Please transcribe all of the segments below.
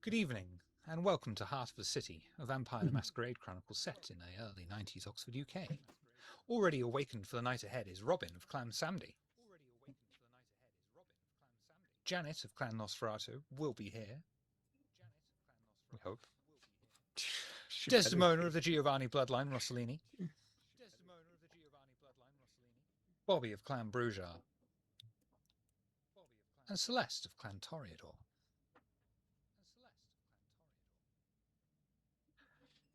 Good evening, and welcome to Heart of the City, a Vampire the Masquerade chronicle set in the early 90s Oxford, UK. Already awakened for the night ahead is Robin of Clan Samdi. Janet of Clan Nosferatu will be here. We hope. Desdemona of the Giovanni bloodline, Rossellini. Bobby of Clan Brujar. And Celeste of Clan Toreador.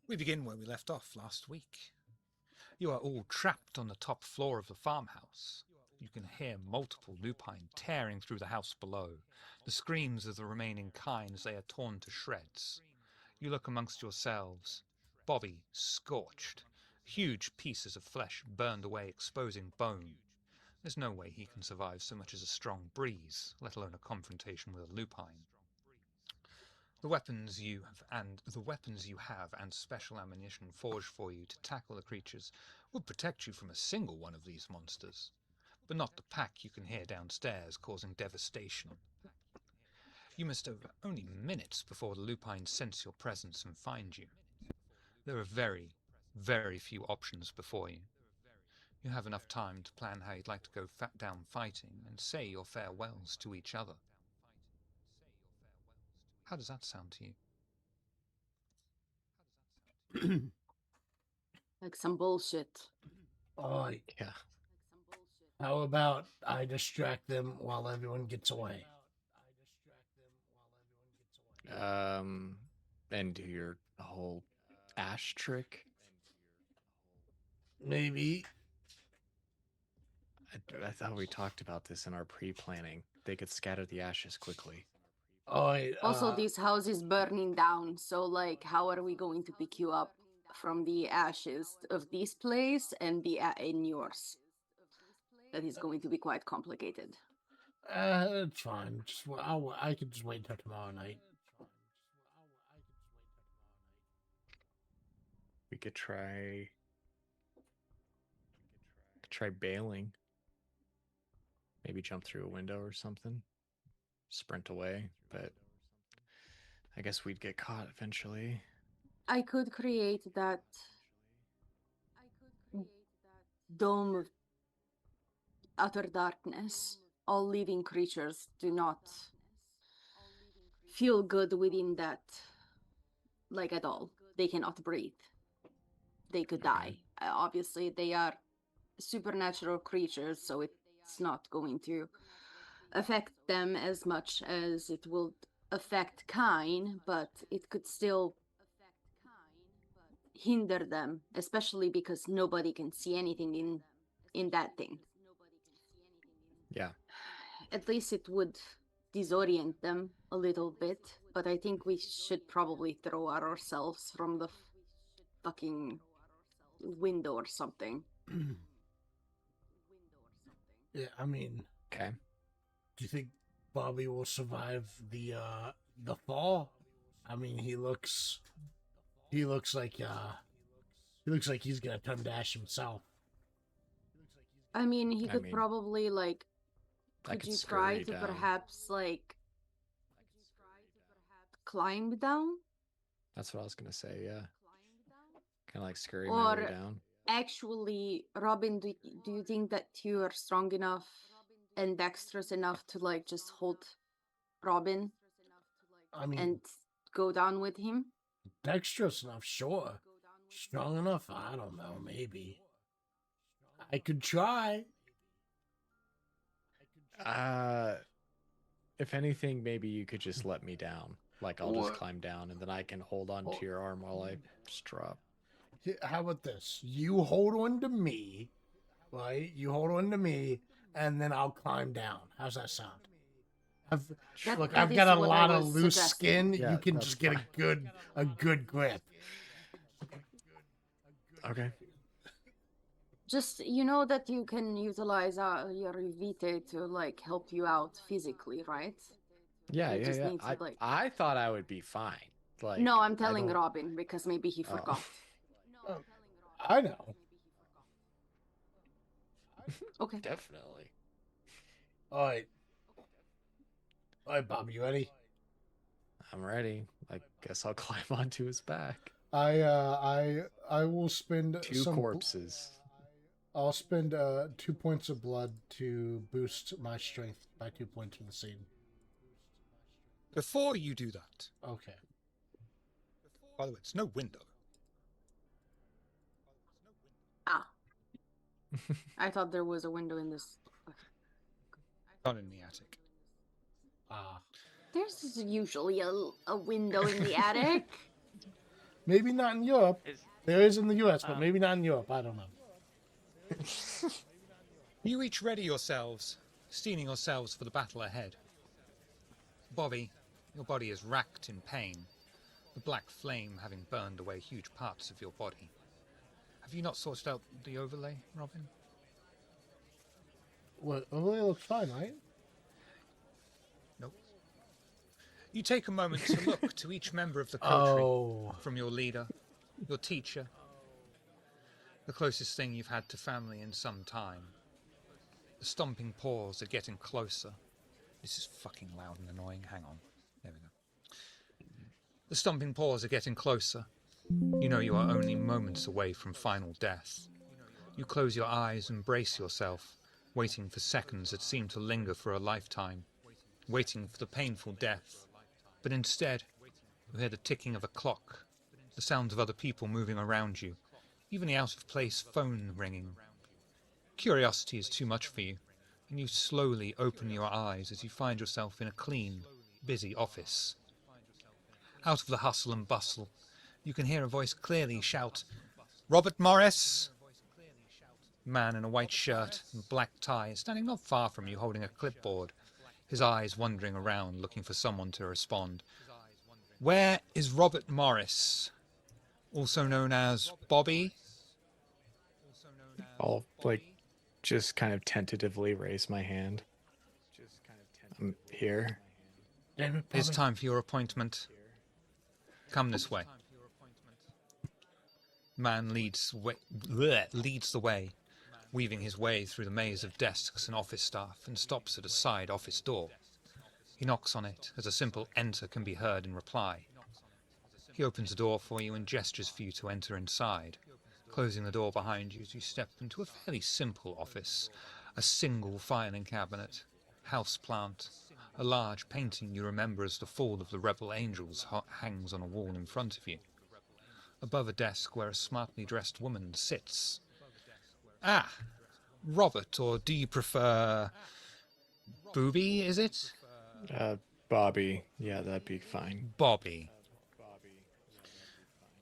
We begin where we left off last week. You are all trapped on the top floor of the farmhouse. You can hear multiple lupine tearing through the house below, the screams of the remaining kind as they are torn to shreds. You look amongst yourselves. Bobby scorched, huge pieces of flesh burned away, exposing bone. There's no way he can survive so much as a strong breeze, let alone a confrontation with a lupine. The weapons you have and special ammunition forged for you to tackle the creatures would protect you from a single one of these monsters, but not the pack you can hear downstairs causing devastation. You must have only minutes before the lupines sense your presence and find you. There are very, very few options before you. You have enough time to plan how you'd like to go down fighting and say your farewells to each other. How does that sound to you? Like some bullshit. Oh, yeah. How about I distract them while everyone gets away? And do your whole ash trick? Maybe. I thought we talked about this in our pre-planning. They could scatter the ashes quickly. Also, this house is burning down, so like, how are we going to pick you up from the ashes of this place and in yours? That is going to be quite complicated. It's fine. I could just wait until tomorrow night. We could try bailing. Maybe jump through a window or something. Sprint away, but I guess we'd get caught eventually. I could create that dome of utter darkness. All living creatures do not feel good within that, like at all. They cannot breathe. They could die. Obviously, they are supernatural creatures, so it's not going to affect them as much as it will affect Kine, but it could still hinder them, especially because nobody can see anything in that thing. Yeah. At least it would disorient them a little bit, but I think we should probably throw ourselves from the fucking window or something. Yeah, I mean... Okay. Do you think Bobby will survive the fall? I mean, he looks like he's gonna turn to ash himself. I mean, he could probably, like, could you try to perhaps, like, climb down? That's what I was gonna say, yeah. Kind of like scurry my way down. Actually, Robin, do you think that you are strong enough and dexterous enough to, like, just hold Robin? I mean, and go down with him? Dexterous enough, sure. Strong enough? I don't know, maybe. I could try. If anything, maybe you could just let me down. Like, I'll just climb down, and then I can hold on to your arm while I just drop. How about this? You hold on to me, right? You hold on to me, and then I'll climb down. How's that sound? I've got a lot of loose skin. Yeah, you can just get a good grip. Okay. Just, you know that you can utilize your vitae to, like, help you out physically, right? Yeah. I thought I would be fine. Like, no, I'm telling Robin, because maybe he forgot. I know. Okay. Definitely. All right, Bob, you ready? I'm ready. I guess I'll climb onto his back. I will spend Two corpses. I'll spend 2 points of blood to boost my strength by 2 points for the scene. Before you do that, Okay. by the way, it's no window. Ah. I thought there was a window in this. Not in the attic. Ah. There's usually a window in the attic. Maybe not in Europe. There is in the US, but maybe not in Europe. I don't know. You each ready yourselves, steeling yourselves for the battle ahead. Bobby, your body is racked in pain, the black flame having burned away huge parts of your body. Have you not sorted out the overlay, Robin? What? Overlay looks fine, right? Nope. You take a moment to look to each member of the coterie, from your leader, your teacher, the closest thing you've had to family in some time. The stomping paws are getting closer. This is fucking loud and annoying. Hang on. There we go. The stomping paws are getting closer. You know you are only moments away from final death. You close your eyes and brace yourself, waiting for seconds that seem to linger for a lifetime, waiting for the painful death. But instead, you hear the ticking of a clock, the sounds of other people moving around you, even the out-of-place phone ringing. Curiosity is too much for you, and you slowly open your eyes as you find yourself in a clean, busy office. Out of the hustle and bustle, you can hear a voice clearly shout, "Robert Morris!" A man in a white shirt and black tie is standing not far from you holding a clipboard, his eyes wandering around looking for someone to respond. "Where is Robert Morris, also known as Bobby?" I'll, just kind of tentatively raise my hand. I'm here. It's time for your appointment. Come this way. Man leads the way, weaving his way through the maze of desks and office staff, and stops at a side office door. He knocks on it, as a simple enter can be heard in reply. He opens the door for you and gestures for you to enter inside, closing the door behind you as you step into a fairly simple office. A single filing cabinet, houseplant, a large painting you remember as the Fall of the Rebel Angels hangs on a wall in front of you. Above a desk where a smartly dressed woman sits. "Ah, Robert, or do you prefer Booby, is it?" Bobby. Yeah, that'd be fine. Bobby.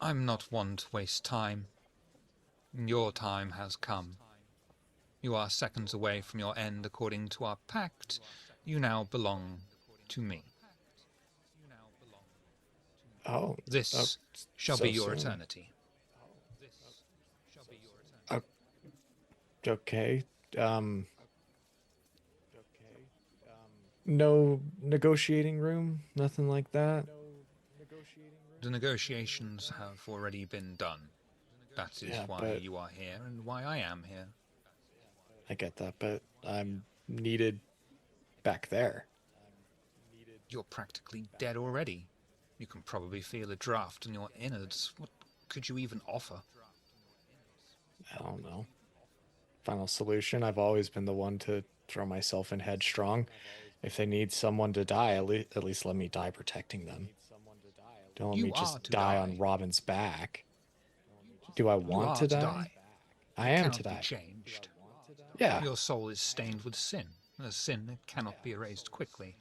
I'm not one to waste time. Your time has come. You are seconds away from your end according to our pact. You now belong to me. Oh. This shall so be your soon. eternity. Okay. No negotiating room? Nothing like that? The negotiations have already been done. That is why you are here and why I am here. I get that, but I'm needed back there. You're practically dead already. You can probably feel a draft in your innards. What could you even offer? I don't know. Final solution, I've always been the one to throw myself in headstrong. If they need someone to die, at least let me die protecting them. Don't let me just die on Robin's back. Do I want to die? I am to die. Be changed. Yeah. Your soul is stained with sin, a sin that cannot be erased quickly.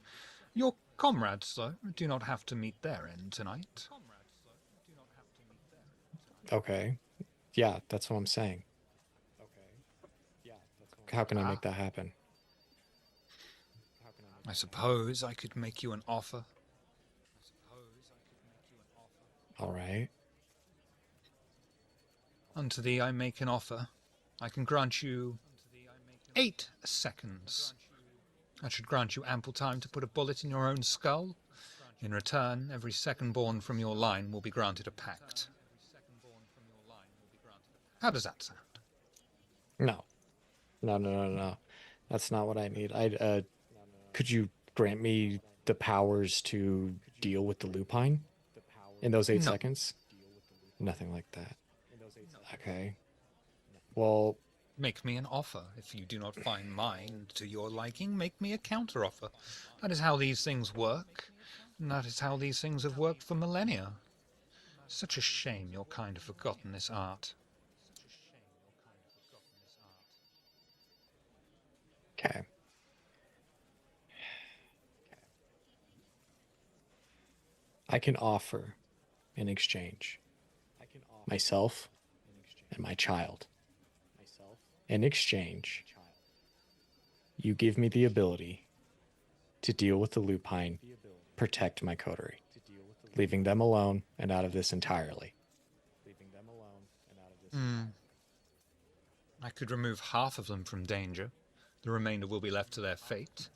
Your comrades, though, do not have to meet their end tonight. Okay. Yeah, that's what I'm saying. How can I make that happen? I suppose I could make you an offer. All right. Unto thee I make an offer. I can grant you 8 seconds. That should grant you ample time to put a bullet in your own skull. In return, every second born from your line will be granted a pact. How does that sound? No. No. That's not what I need. Could you grant me the powers to deal with the lupine in those 8 No. seconds? Nothing like that. Okay. Well, Make me an offer. If you do not find mine to your liking, make me a counter-offer. That is how these things work, and that is how these things have worked for millennia. Such a shame your kind have forgotten this art. okay. I can offer in exchange myself and my child. In exchange, you give me the ability to deal with the lupine, protect my coterie, leaving them alone and out of this entirely. I could remove half of them from danger. The remainder will be left to their fate.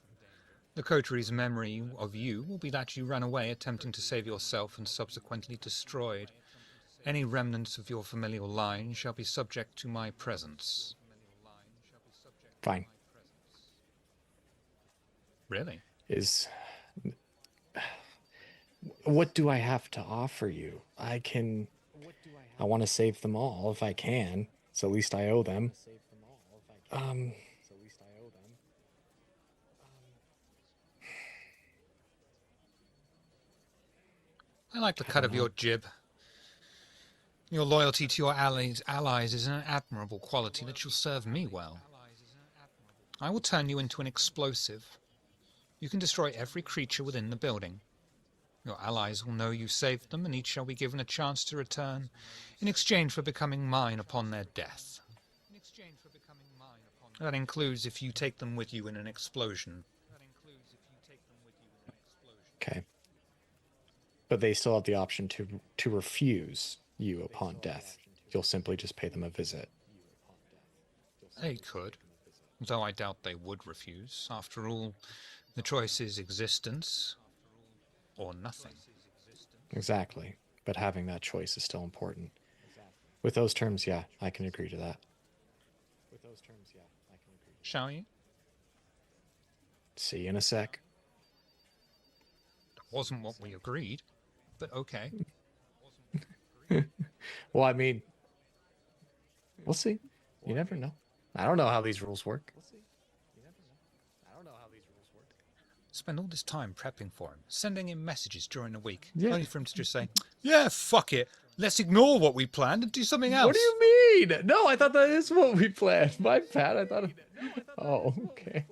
The coterie's memory of you will be that you ran away attempting to save yourself and subsequently destroyed. Any remnants of your familial line shall be subject to my presence. Fine. Really? What do I have to offer you? I want to save them all if I can. So at least I owe them. I like the cut of your jib. Your loyalty to your allies is an admirable quality that shall serve me well. I will turn you into an explosive. You can destroy every creature within the building. Your allies will know you saved them, and each shall be given a chance to return in exchange for becoming mine upon their death. That includes if you take them with you in an explosion. Okay. But they still have the option to refuse you upon death. You'll simply just pay them a visit. They could, though I doubt they would refuse. After all, the choice is existence or nothing. Exactly. But having that choice is still important. With those terms, yeah, I can agree to that. Shall you? See you in a sec. That wasn't what we agreed, but okay. Well, I mean, we'll see. You never know. I don't know how these rules work. Spend all this time prepping for him, sending him messages during the week, Yeah. only for him to just say, yeah, fuck it, let's ignore what we planned and do something else. What do you mean? No, I thought that is what we planned. My bad. I thought. Oh, okay.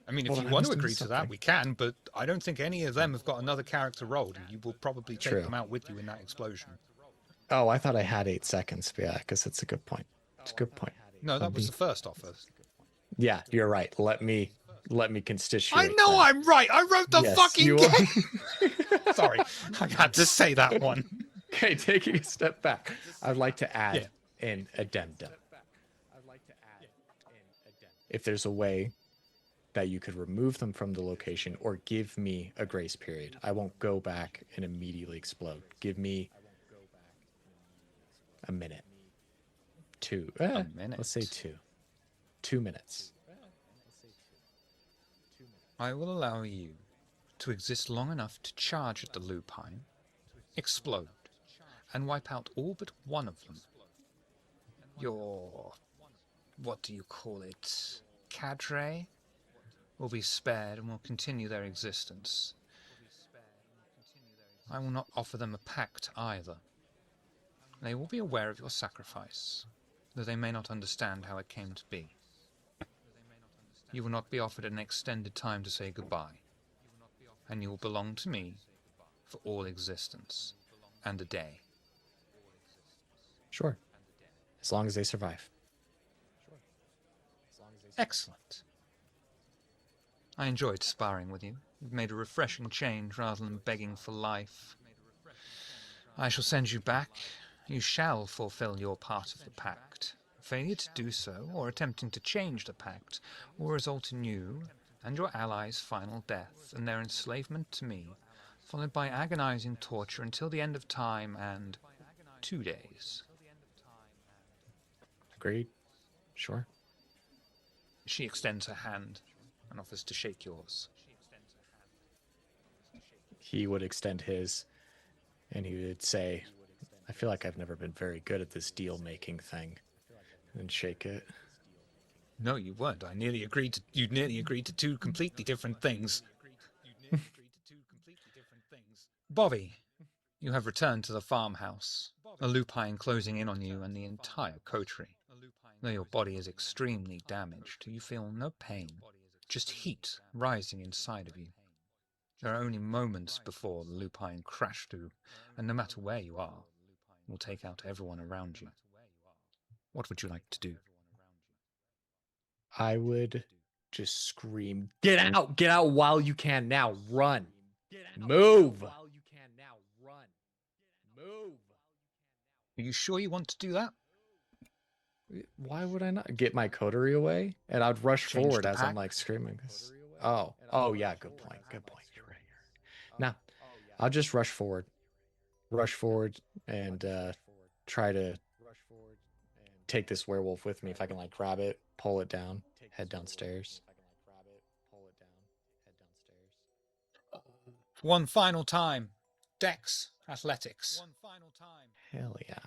I mean, if Well, you I want must to have agree missed to that, something. we can, but I don't think any of them have got another character rolled, and you will probably take True. them out with you in that explosion. Oh, I thought I had 8 seconds. But yeah, because that's a good point. It's a good point. No, that was the first offer. Yeah, you're right. Let me constitute. I know that. I'm right. I wrote the Yes, fucking you game. Sorry, I had to say that one. Okay, taking a step back, I'd like to add an addendum. If there's a way that you could remove them from the location or give me a grace period, I won't go back and immediately explode. Give me a minute. 2. A minute. Let's say 2. 2 minutes. I will allow you to exist long enough to charge at the lupine, explode, and wipe out all but one of them. Your, what do you call it, cadre, will be spared and will continue their existence. I will not offer them a pact either. They will be aware of your sacrifice, though they may not understand how it came to be. You will not be offered an extended time to say goodbye, and you will belong to me for all existence and a day. Sure. As long as they survive. Excellent. I enjoyed sparring with you. You've made a refreshing change rather than begging for life. I shall send you back. You shall fulfill your part of the pact. Failure to do so, or attempting to change the pact, will result in you and your allies' final death and their enslavement to me, followed by agonizing torture until the end of time and 2 days. Agreed? Sure. She extends her hand and offers to shake yours. he would extend his, and he would say, I feel like I've never been very good at this deal-making thing, and shake it. No, you weren't. You nearly agreed to two completely different things. Bobby, you have returned to the farmhouse, a lupine closing in on you and the entire coterie. Though your body is extremely damaged, you feel no pain, just heat rising inside of you. There are only moments before the lupine crash through, and no matter where you are, will take out everyone around you. What would you like to do? I would just scream, get out while you can now, run, move. Are you sure you want to do that? Why would I not get my coterie away? And I'd rush Change forward the as I'm pack? like screaming this. Oh yeah, good point. You're right. Now, I'll just rush forward and try to take this werewolf with me if I can like grab it, pull it down, head downstairs. One final time. Dex, athletics. Hell yeah.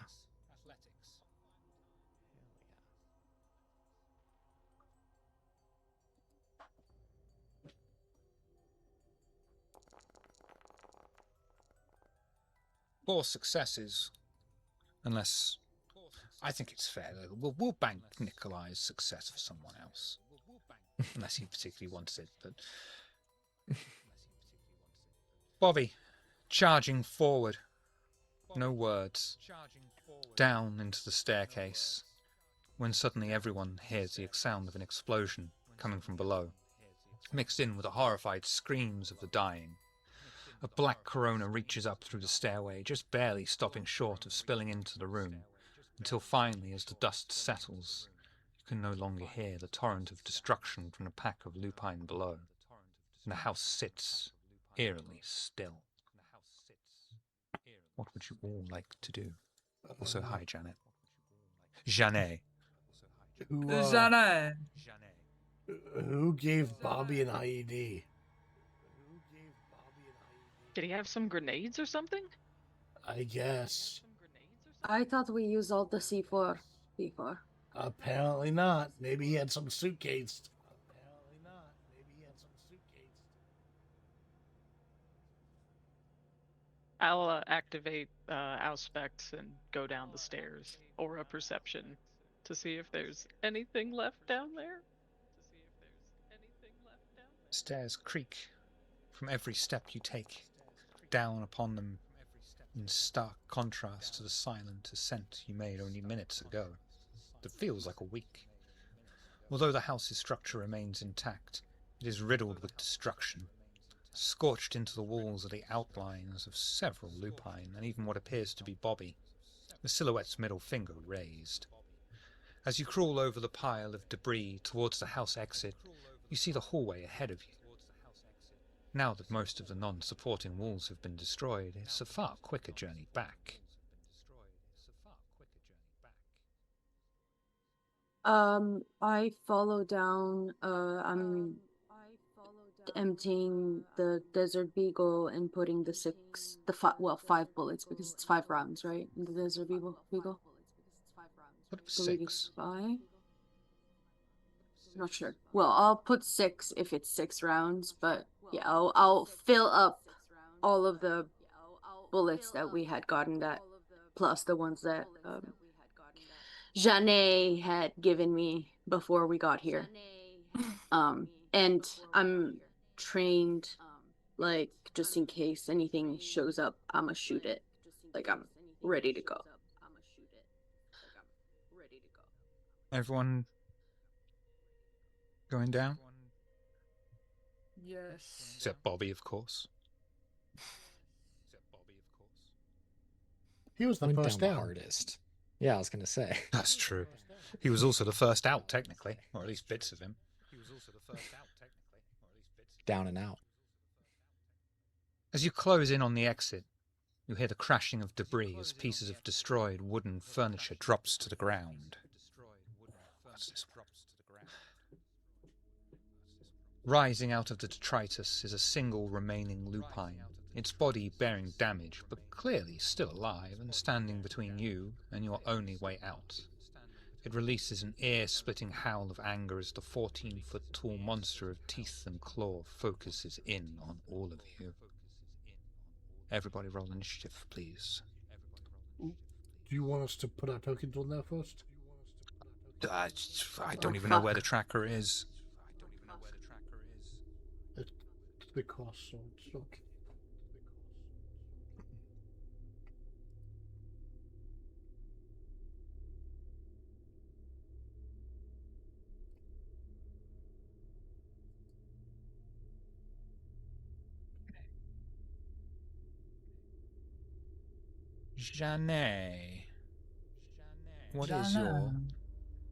Four successes. Unless... I think it's fair, though. We'll bank Nikolai's success for someone else. Unless he particularly wants it, but... Bobby, charging forward. No words. Down into the staircase. When suddenly everyone hears the sound of an explosion coming from below, mixed in with the horrified screams of the dying. A black corona reaches up through the stairway, just barely stopping short of spilling into the room, until finally, as the dust settles, you can no longer hear the torrent of destruction from the pack of lupine below, and the house sits eerily still. What would you all like to do? Also, hi, Janet. Janet. Who gave Bobby an IED? Did he have some grenades or something? I guess. I thought we used all the C4 before. Apparently not. Maybe he had some suitcase. I'll activate Auspect and go down the stairs, or a perception, to see if there's anything left down there. Stairs creak from every step you take, down upon them in stark contrast to the silent ascent you made only minutes ago. It feels like a week. Although the house's structure remains intact, it is riddled with destruction. Scorched into the walls are the outlines of several lupine and even what appears to be Bobby, the silhouette's middle finger raised. As you crawl over the pile of debris towards the house exit, you see the hallway ahead of you. Now that most of the non-supporting walls have been destroyed, it's a far quicker journey back. I follow down, I'm emptying the Desert Beagle and putting five bullets, because it's 5 rounds, right? In the Desert Beagle? What was So maybe 6? 5? Not sure. Well, I'll put 6 if it's 6 rounds, but yeah, I'll fill up all of the bullets that we had gotten, that plus the ones that Janet had given me before we got here. And I'm trained, like, just in case anything shows up, I'ma shoot it. Like, I'm ready to go. Everyone going down? Yes. Except Bobby, of course. He was the Went first down the down. hardest. Yeah, I was gonna say. That's true. He was also the first out, technically, or at least bits of him. Down and out. As you close in on the exit, you hear the crashing of debris as pieces of destroyed wooden furniture drops to the ground. What's this? Rising out of the detritus is a single remaining lupine, its body bearing damage but clearly still alive and standing between you and your only way out. It releases an ear-splitting howl of anger as the 14-foot-tall monster of teeth and claw focuses in on all of you. Everybody roll initiative, please. Do you want us to put our tokens on there first? I don't even know where the tracker is. It's the crossroads. Okay. Janet, what is your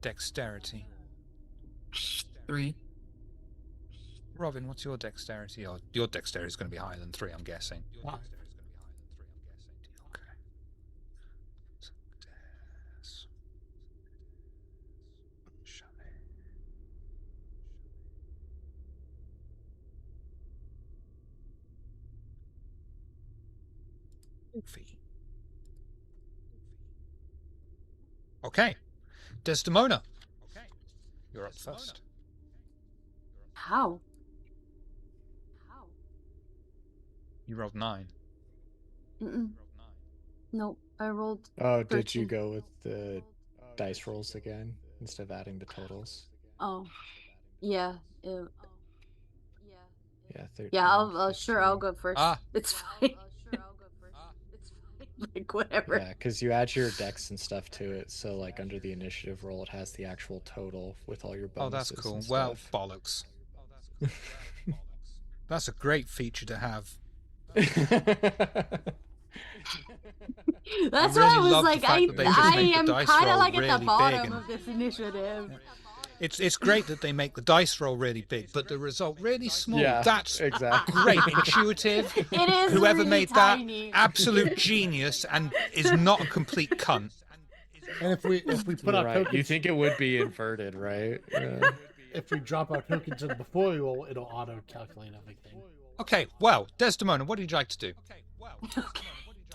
dexterity? 3. Robin, what's your dexterity? Oh, your dexterity is going to be higher than 3, I'm guessing. 5. Okay. Okay. Desdemona, you're up first. How? You rolled 9. Mm-mm. Nope, I rolled. Oh, did you 13. go with the dice rolls again instead of adding the totals? Oh, yeah. Yeah, 13. Yeah, I'll sure I'll 15. go first. Ah. It's fine. Like whatever. Yeah, because you add your dex and stuff to it, so like under the initiative roll, it has the actual total with all your Oh, bonuses. that's cool. And Well, stuff. bollocks. That's a great feature to have. That's really why I was love the like, fact that they just I make the am dice kind of roll like really at the big bottom and- of this initiative. It's great that they make the dice roll really big, but the result really small. Yeah, That's exactly. great, intuitive. It is Whoever really made tiny. that, absolute genius, and is not a complete cunt. And if we put You're our right. tokens, You think it would be inverted, right? Yeah. if we drop our tokens in before we roll, it'll auto calculate everything. Okay, well, Desdemona, what would you like to do?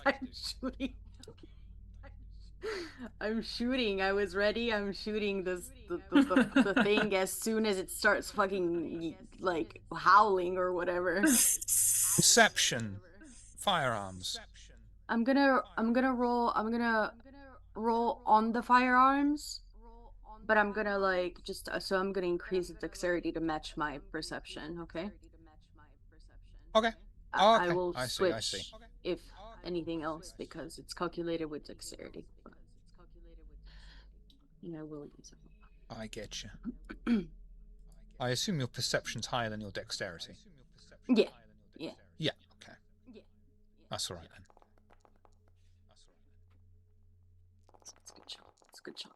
I'm shooting. I'm shooting. I was ready. I'm shooting the thing as soon as it starts fucking like howling or whatever. Perception, firearms. I'm gonna roll on the firearms, but I'm gonna like just so I'm gonna increase the dexterity to match my perception. Okay. Okay. I Okay, will I see, switch I see. if anything else because it's calculated with dexterity. And I will use it. I get you. I assume your perception's higher than your dexterity. Yeah. Yeah, okay. That's all right then. It's a good shot. It's a good shot.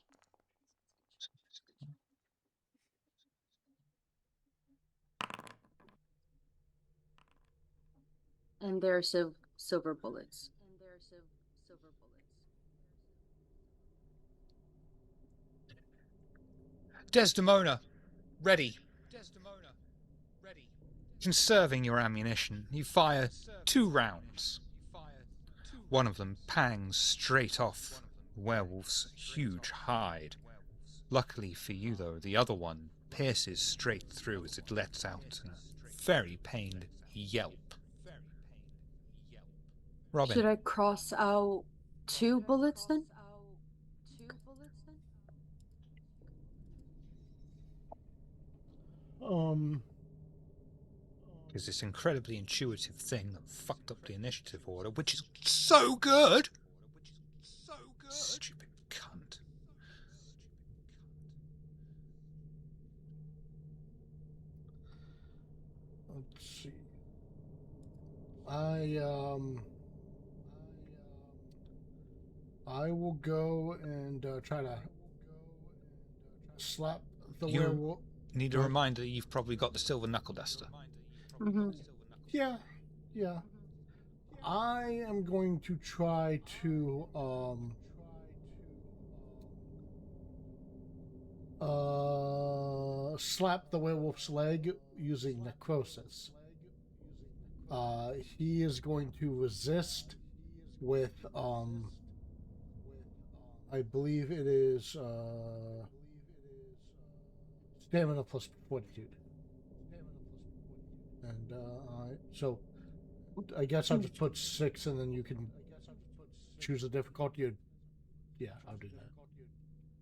And there are silver bullets. Desdemona, ready. Conserving your ammunition, you fire 2 rounds. One of them pangs straight off the werewolf's huge hide. Luckily for you, though, the other one pierces straight through as it lets out a very pained yelp. Robin. Should I cross out 2 bullets then? Is this incredibly intuitive thing that fucked up the initiative order, which is so good! Stupid cunt. Let's see. I will go and try to slap the You- werewolf. Need a reminder you've probably got the silver knuckle duster. Mm-hmm. Yeah. I am going to try to slap the werewolf's leg using necrosis. He is going to resist with I believe it is stamina plus fortitude. And so I guess I'll just put 6, and then you can choose the difficulty. Or, yeah, I'll do that.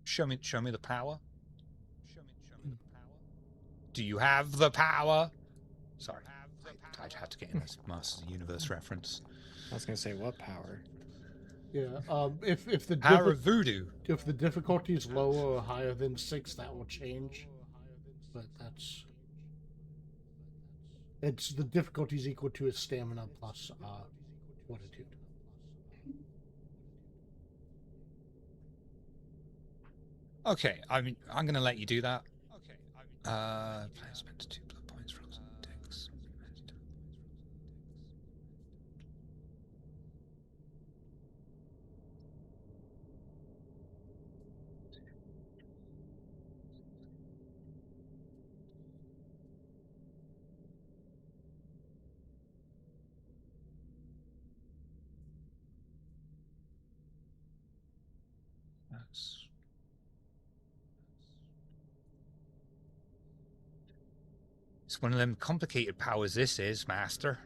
Show me the power. Do you have the power? Sorry, I had to get in this Masters of the Universe reference. I was gonna say, what power? Yeah. If the Power of voodoo. if the difficulty is lower or higher than 6, that will change. But it's the difficulty is equal to his stamina plus fortitude. Okay, I'm going to let you do that. Player spends 2 blood points for dex. It's one of them complicated powers this is, Master.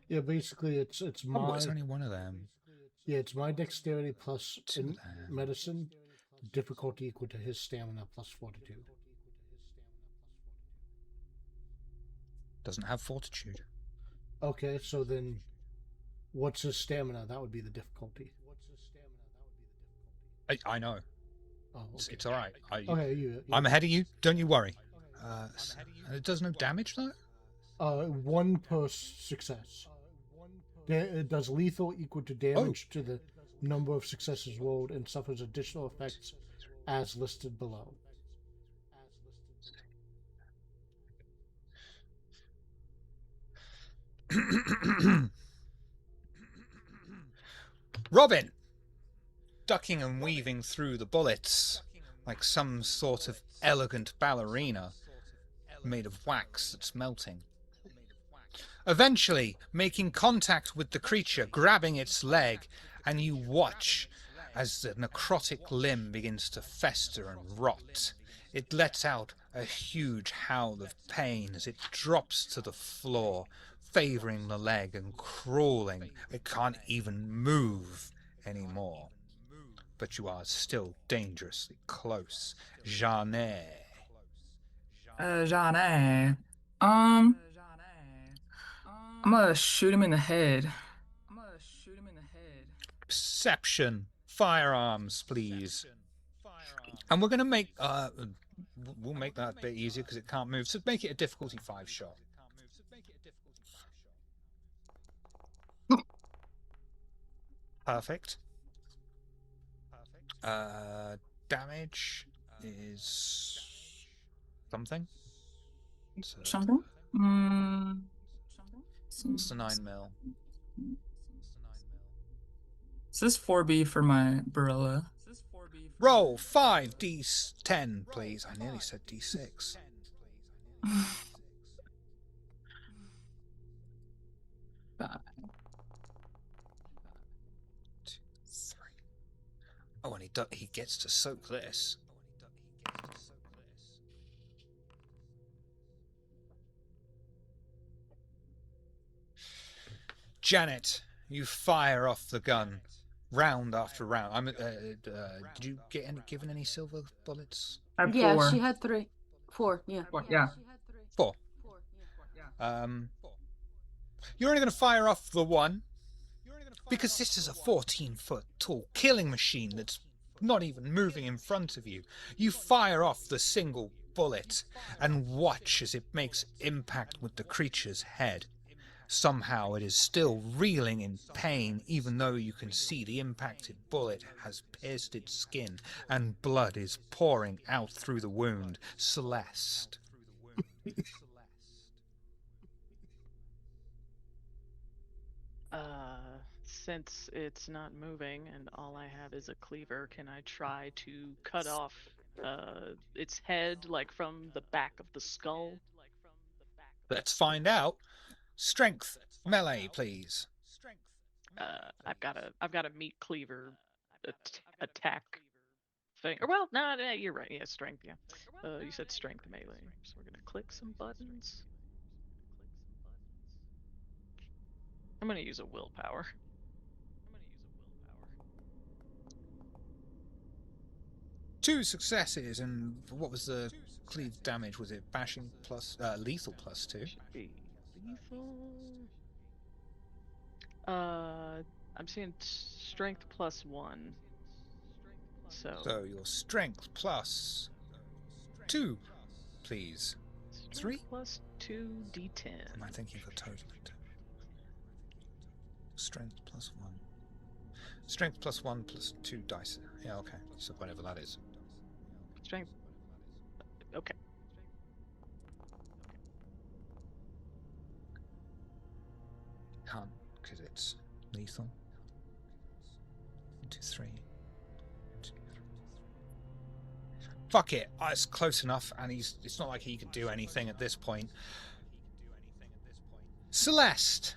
Yeah, basically it's my. Oh, it's only one of them. Yeah, it's my dexterity plus 2 of them. medicine, difficulty equal to his stamina plus fortitude. Doesn't have fortitude. Okay, so then what's his stamina? That would be the difficulty. I know. Oh, okay. It's all right. Okay, I'm ahead of you. Don't you worry. It does no damage though. 1 per success. It does lethal equal to damage to the number of successes rolled and suffers additional effects as listed below. Robin, ducking and weaving through the bullets like some sort of elegant ballerina made of wax that's melting. Eventually, making contact with the creature, grabbing its leg, and you watch as the necrotic limb begins to fester and rot. It lets out a huge howl of pain as it drops to the floor, favoring the leg and crawling. It can't even move anymore. But you are still dangerously close. Jeanne. Jeanne. I'm gonna shoot him in the head. Perception. Firearms, please. And we're going to make... we'll make that a bit easier because it can't move. So make it a difficulty 5 shot. Perfect. Damage is... something? Something? It's the 9 mil. Is this 4B for my Barilla? Roll 5d10, please. I nearly said d6. Five. 2, 3. Oh, and he gets to soak this. Janet, you fire off the gun, round after round. Did you get given any silver bullets? I have Yeah, 4. she had 3. 4, yeah. Yeah. 4. You're only going to fire off the one because this is a 14-foot tall killing machine that's not even moving in front of you. You fire off the single bullet and watch as it makes impact with the creature's head. Somehow it is still reeling in pain, even though you can see the impacted bullet has pierced its skin and blood is pouring out through the wound. Celeste. Since it's not moving and all I have is a cleaver, can I try to cut off its head, like from the back of the skull? Let's find out. Strength melee, please. I've got a meat cleaver attack thing. Or well, no, you're right. Yeah, strength. Yeah. You said strength melee, so we're gonna click some buttons. I'm gonna use a willpower. Two successes, and what was the cleave damage? Was it bashing plus lethal plus 2? Should be lethal. I'm seeing strength plus 1. So your strength plus 2, please. Strength 3 plus 2 d10. Am I thinking of a total? Strength plus 1. Strength plus 1 plus 2 dice. Yeah, okay. So whatever that is. Strength. Okay. Can't, because it's lethal. 1, 2, 3. 1, 2, 3. Fuck it. It's close enough, and it's not like he could do anything at this point. Celeste!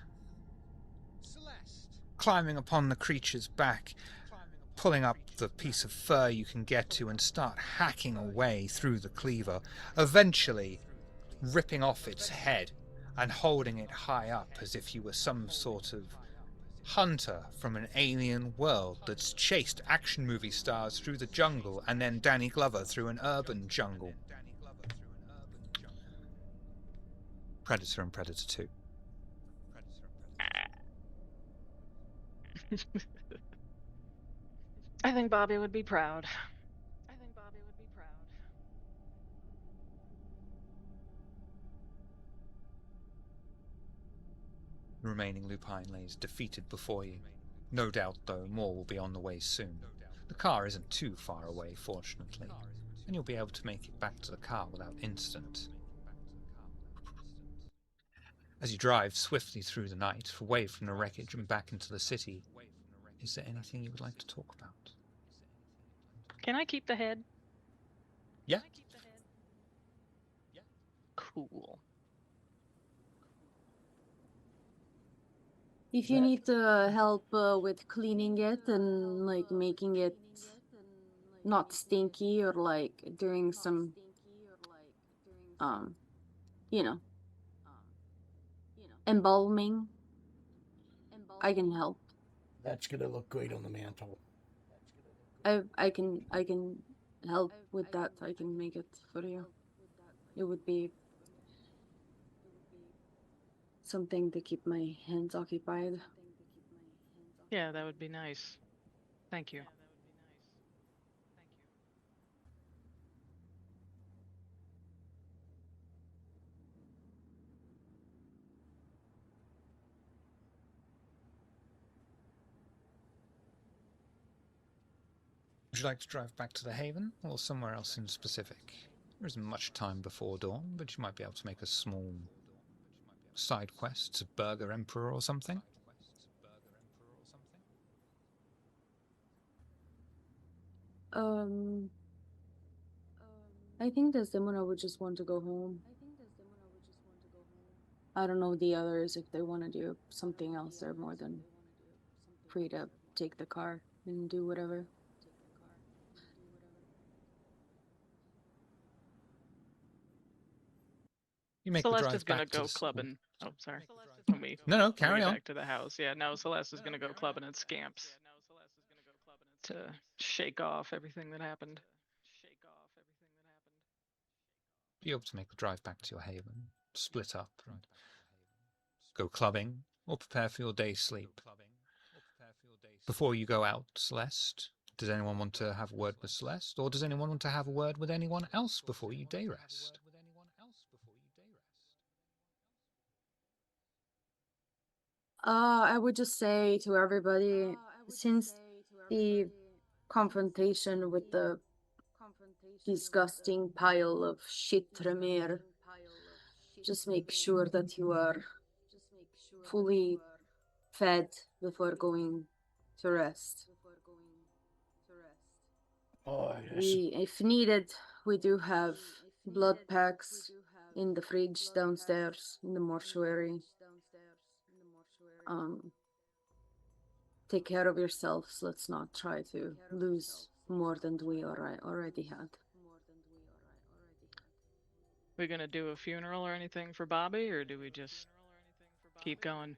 Climbing upon the creature's back, pulling up the piece of fur you can get to and start hacking away through the cleaver, eventually ripping off its head and holding it high up as if you were some sort of hunter from an alien world that's chased action movie stars through the jungle and then Danny Glover through an urban jungle. Predator and Predator 2. I think Bobby would be proud. The remaining lupine lays defeated before you. No doubt, though, more will be on the way soon. The car isn't too far away, fortunately, and you'll be able to make it back to the car without incident. As you drive swiftly through the night, away from the wreckage and back into the city, is there anything you would like to talk about? Can I keep the head? Yeah. Cool. If you need help with cleaning it and like making it not stinky or like doing some you know, embalming, I can help. That's gonna look great on the mantle. I can help with that. I can make it for you. It would be something to keep my hands occupied. Yeah, that would be nice. Thank you. Would you like to drive back to the Haven, or somewhere else in specific? There isn't much time before dawn, but you might be able to make a small side quest to Burger Emperor or something. I think Desdemona would just want to go home. I don't know the others. If they want to do something else, they're more than free to take the car and do whatever. You make Celeste the is drive gonna back to go the clubbing. Oh, sorry. When we No, bring carry it on. back to the house. Yeah, no, Celeste is gonna go clubbing and scamps to shake off everything that happened. Be able to make the drive back to your Haven, split up, and go clubbing, or prepare for your day's sleep. Before you go out, Celeste, does anyone want to have a word with Celeste, or does anyone want to have a word with anyone else before you day rest? I would just say to everybody, since the confrontation with the disgusting pile of shit Tremere, just make sure that you are fully fed before going to rest. Oh, yes. We, if needed, we do have blood packs in the fridge downstairs in the mortuary. Take care of yourselves. Let's not try to lose more than we already had. We gonna do a funeral or anything for Bobby, or do we just keep going?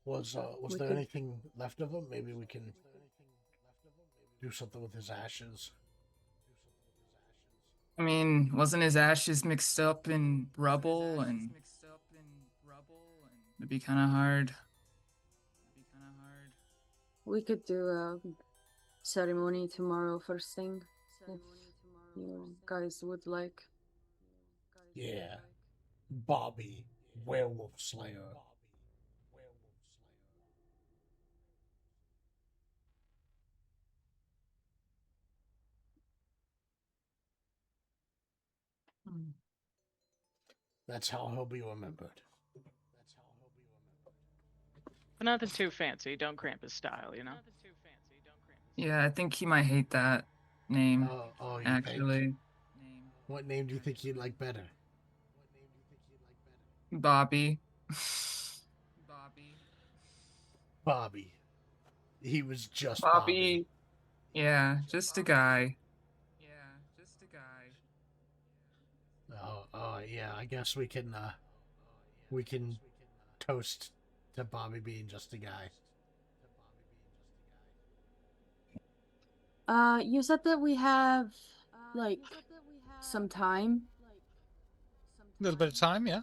Was We there could- anything left of him? Maybe we can do something with his ashes. I mean, wasn't his ashes mixed up in rubble, and it'd be kind of hard. We could do a ceremony tomorrow first thing, if you guys would like. Yeah. Bobby, werewolf slayer. That's how he'll be remembered. But nothing too fancy. Don't cramp his style, you know. Yeah, I think he might hate that name, Oh, you actually. think? What name do you think he'd like better? Bobby. Bobby. He was just Bobby. Yeah, just a guy. Yeah. I guess we can toast to Bobby being just a guy. You said that we have like some time. A little bit of time, yeah.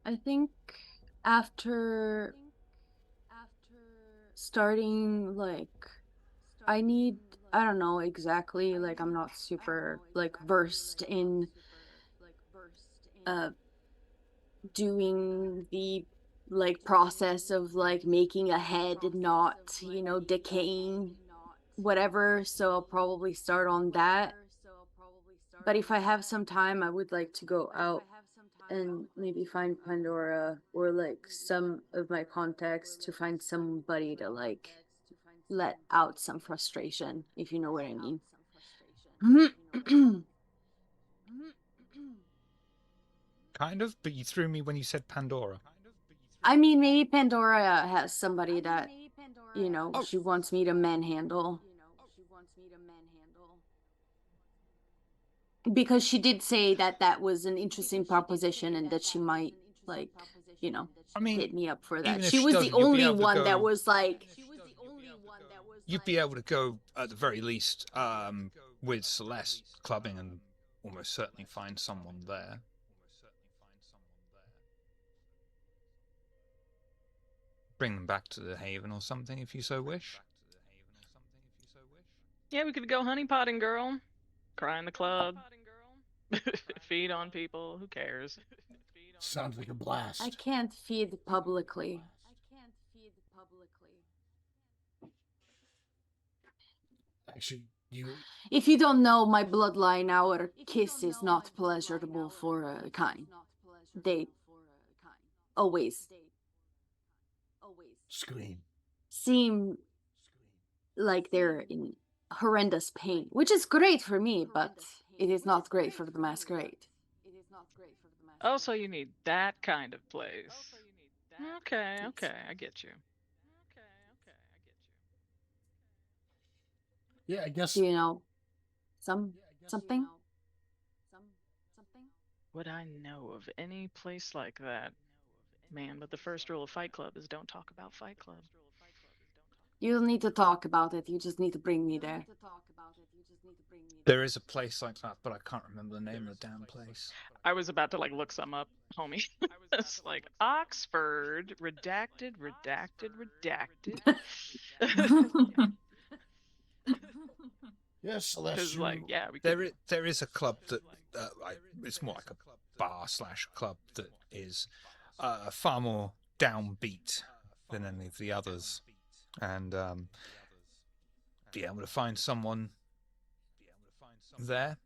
I think after starting, like, I don't know exactly, like, I'm not super, like, versed in doing the, like, process of, like, making a head not, you know, decaying, whatever, so I'll probably start on that. But if I have some time, I would like to go out and maybe find Pandora or like some of my contacts to find somebody to like let out some frustration, if you know what I mean. Kind of, but you threw me when you said Pandora. I mean, maybe Pandora has somebody that, you know, Oh. she wants me to manhandle. Because she did say that that was an interesting proposition and that she might, like, you know, I mean, hit me up for even that. if She she was the doesn't, you'll be only able to one that go- was like, you'd be able to go at the very least with Celeste clubbing and almost certainly find someone there. Bring them back to the Haven or something if you so wish. Yeah, we could go honeypotting, girl. Cry in the club. Feed on people. Who cares? Sounds like a blast. I can't feed publicly. Actually, If you don't know my bloodline, our kiss is not pleasurable for a kind. They always scream. seem like they're in horrendous pain, which is great for me, but it is not great for the Masquerade. Oh, so you need that kind of place. Okay, I get you. Yeah, I guess. Do you know something? Would I know of any place like that? Man, but the first rule of Fight Club is don't talk about Fight Club. You don't need to talk about it. You just need to bring me there. There is a place like that, but I can't remember the name of the damn place. I was about to like look some up, homie. It's like Oxford, redacted. Yes, Celeste. Like, yeah, we could... There is a club that it's more like a bar/club that is far more downbeat than any of the others, and be able to find someone there.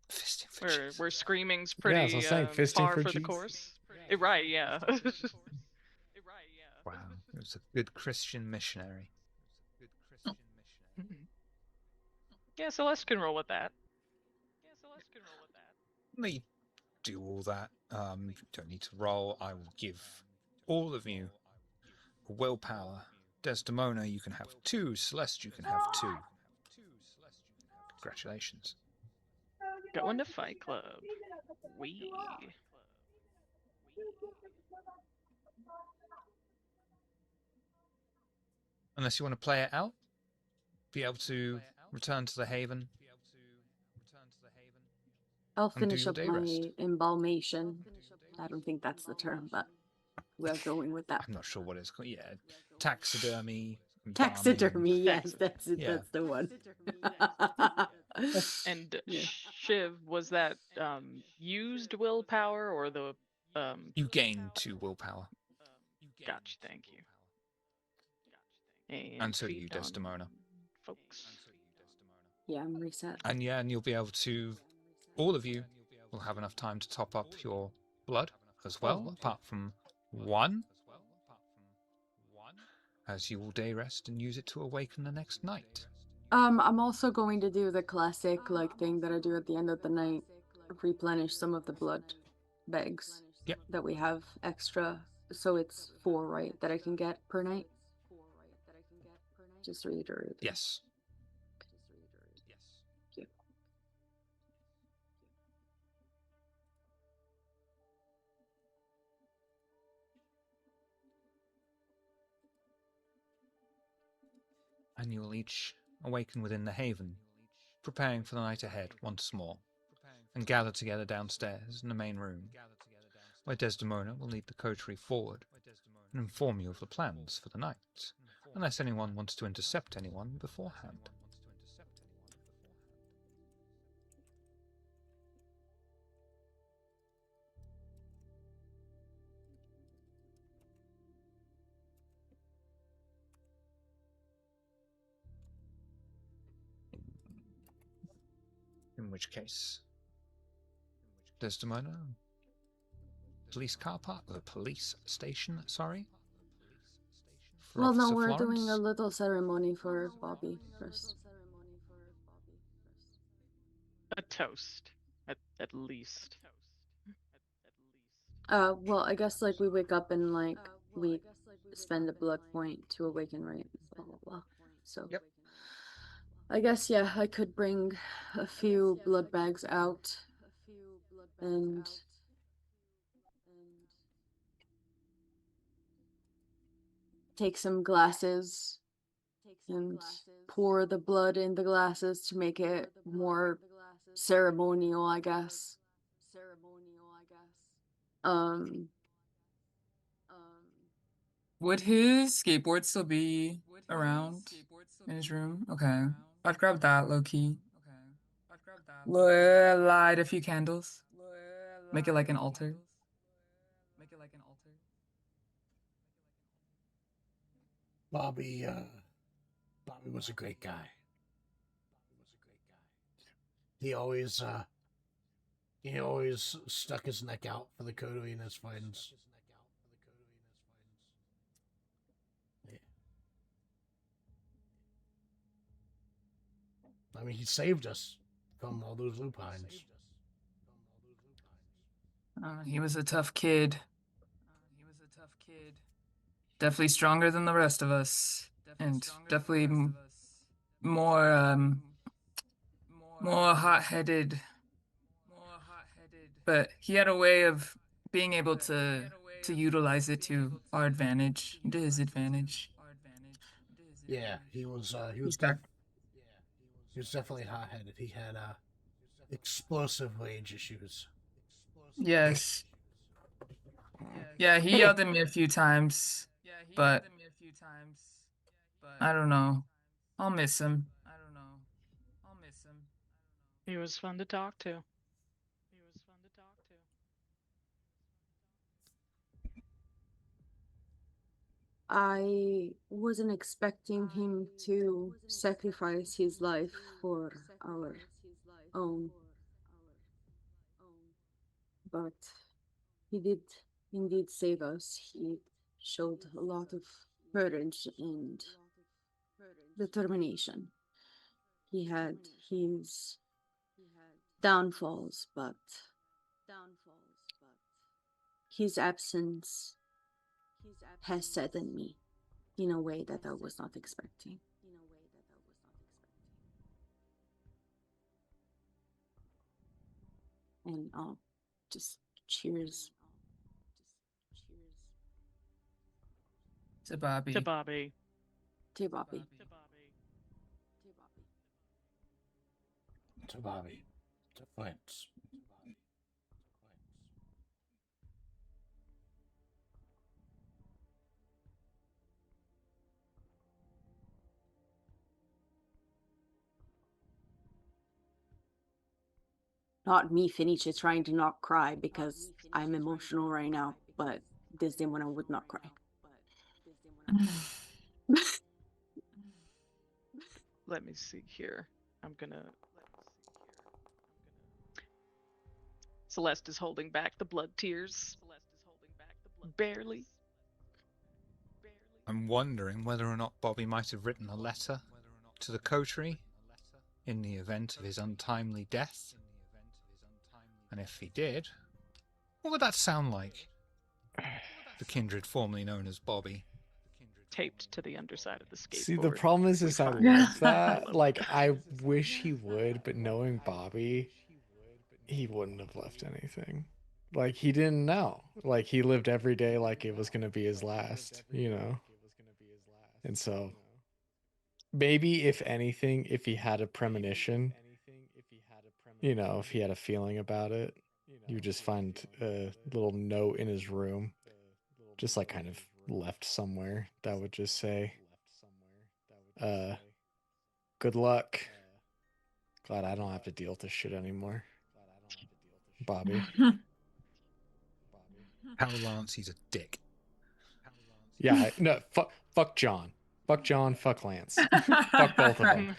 Fisting for Jesus. Where screaming's Yeah, as I pretty was saying, fisting far for for the Jesus. course. Right, yeah. Wow, it was a good Christian missionary. Yeah, Celeste can roll with that. Let me do all that. You don't need to roll. I will give all of you a willpower. Desdemona, you can have 2. Celeste, you can have 2. Congratulations. Going to Fight Club. Wee. Unless you want to play it out, be able to return to the haven. I'll And do finish your up day my rest. embalmation. I don't think that's the term, but we're going with that. I'm not sure what it's called. Yeah, taxidermy. Taxidermy, yes, that's it. Yeah. That's the one. And Yeah. Shiv, was that used willpower or the You gain 2 willpower. Gotcha, thank you. And so do feed you, on Desdemona. folks. Yeah, I'm reset. And yeah, and you'll be able to, all of you will have enough time to top up your blood as well, apart from 1, as you will day rest and use it to awaken the next night. I'm also going to do the classic thing that I do at the end of the night, replenish some of the blood bags Yep. that we have extra. So it's 4, right, that I can get per night? Just reiterate. Yes. Thank you. And you will each awaken within the haven, preparing for the night ahead once more, and gather together downstairs in the main room, where Desdemona will lead the coterie forward and inform you of the plans for the night, unless anyone wants to intercept anyone beforehand. In which case, Desdemona, police car park, the police station, sorry. For Well, no, Officer we're Florence. doing a little ceremony for Bobby first. A toast, at least. Well, I guess we wake up and we spend a blood point to awaken, right? Blah blah blah. So Yep. I guess yeah, I could bring a few blood bags out and take some glasses and pour the blood in the glasses to make it more ceremonial, I guess. Would his skateboard still be around in his room? Okay. I'd grab that low key. Light a few candles. Make it like an altar. Bobby was a great guy. He always stuck his neck out for the coterie and his friends. Yeah. I mean, he saved us from all those lupines. He was a tough kid. Definitely stronger than the rest of us, and definitely more more hot-headed. But he had a way of being able to utilize it to our advantage, to his advantage. Yeah, he was definitely hot-headed. He had explosive rage issues. Yes. Yeah, he yelled at me a few times, but I don't know. I'll miss him. He was fun to talk to. I wasn't expecting him to sacrifice his life for our own. But he did indeed save us. He showed a lot of courage and determination. He had his downfalls, but his absence has saddened me in a way that I was not expecting. And just cheers. To Bobby. To Bobby. To Bobby. To Bobby. To Flint's. Not me, Finish, trying to not cry because I'm emotional right now, but this day when I would not cry. Let me see here. I'm gonna. Celeste is holding back the blood tears. Barely. I'm wondering whether or not Bobby might have written a letter to the coterie in the event of his untimely death. And if he did, what would that sound like? The kindred formerly known as Bobby. Taped to the underside of the skateboard. See, the problem is I find. love that. Like, I wish he would, but knowing Bobby, he wouldn't have left anything. Like, he didn't know. Like, he lived every day like it was going to be his last, you know? And so, maybe, if anything, if he had a premonition, you know, if he had a feeling about it, you just find a little note in his room, just like kind of left somewhere, that would just say, good luck. Glad I don't have to deal with this shit anymore. Bobby. How Lance, he's a dick. Yeah, no, fuck John. Fuck John, fuck Lance. Fuck both of them.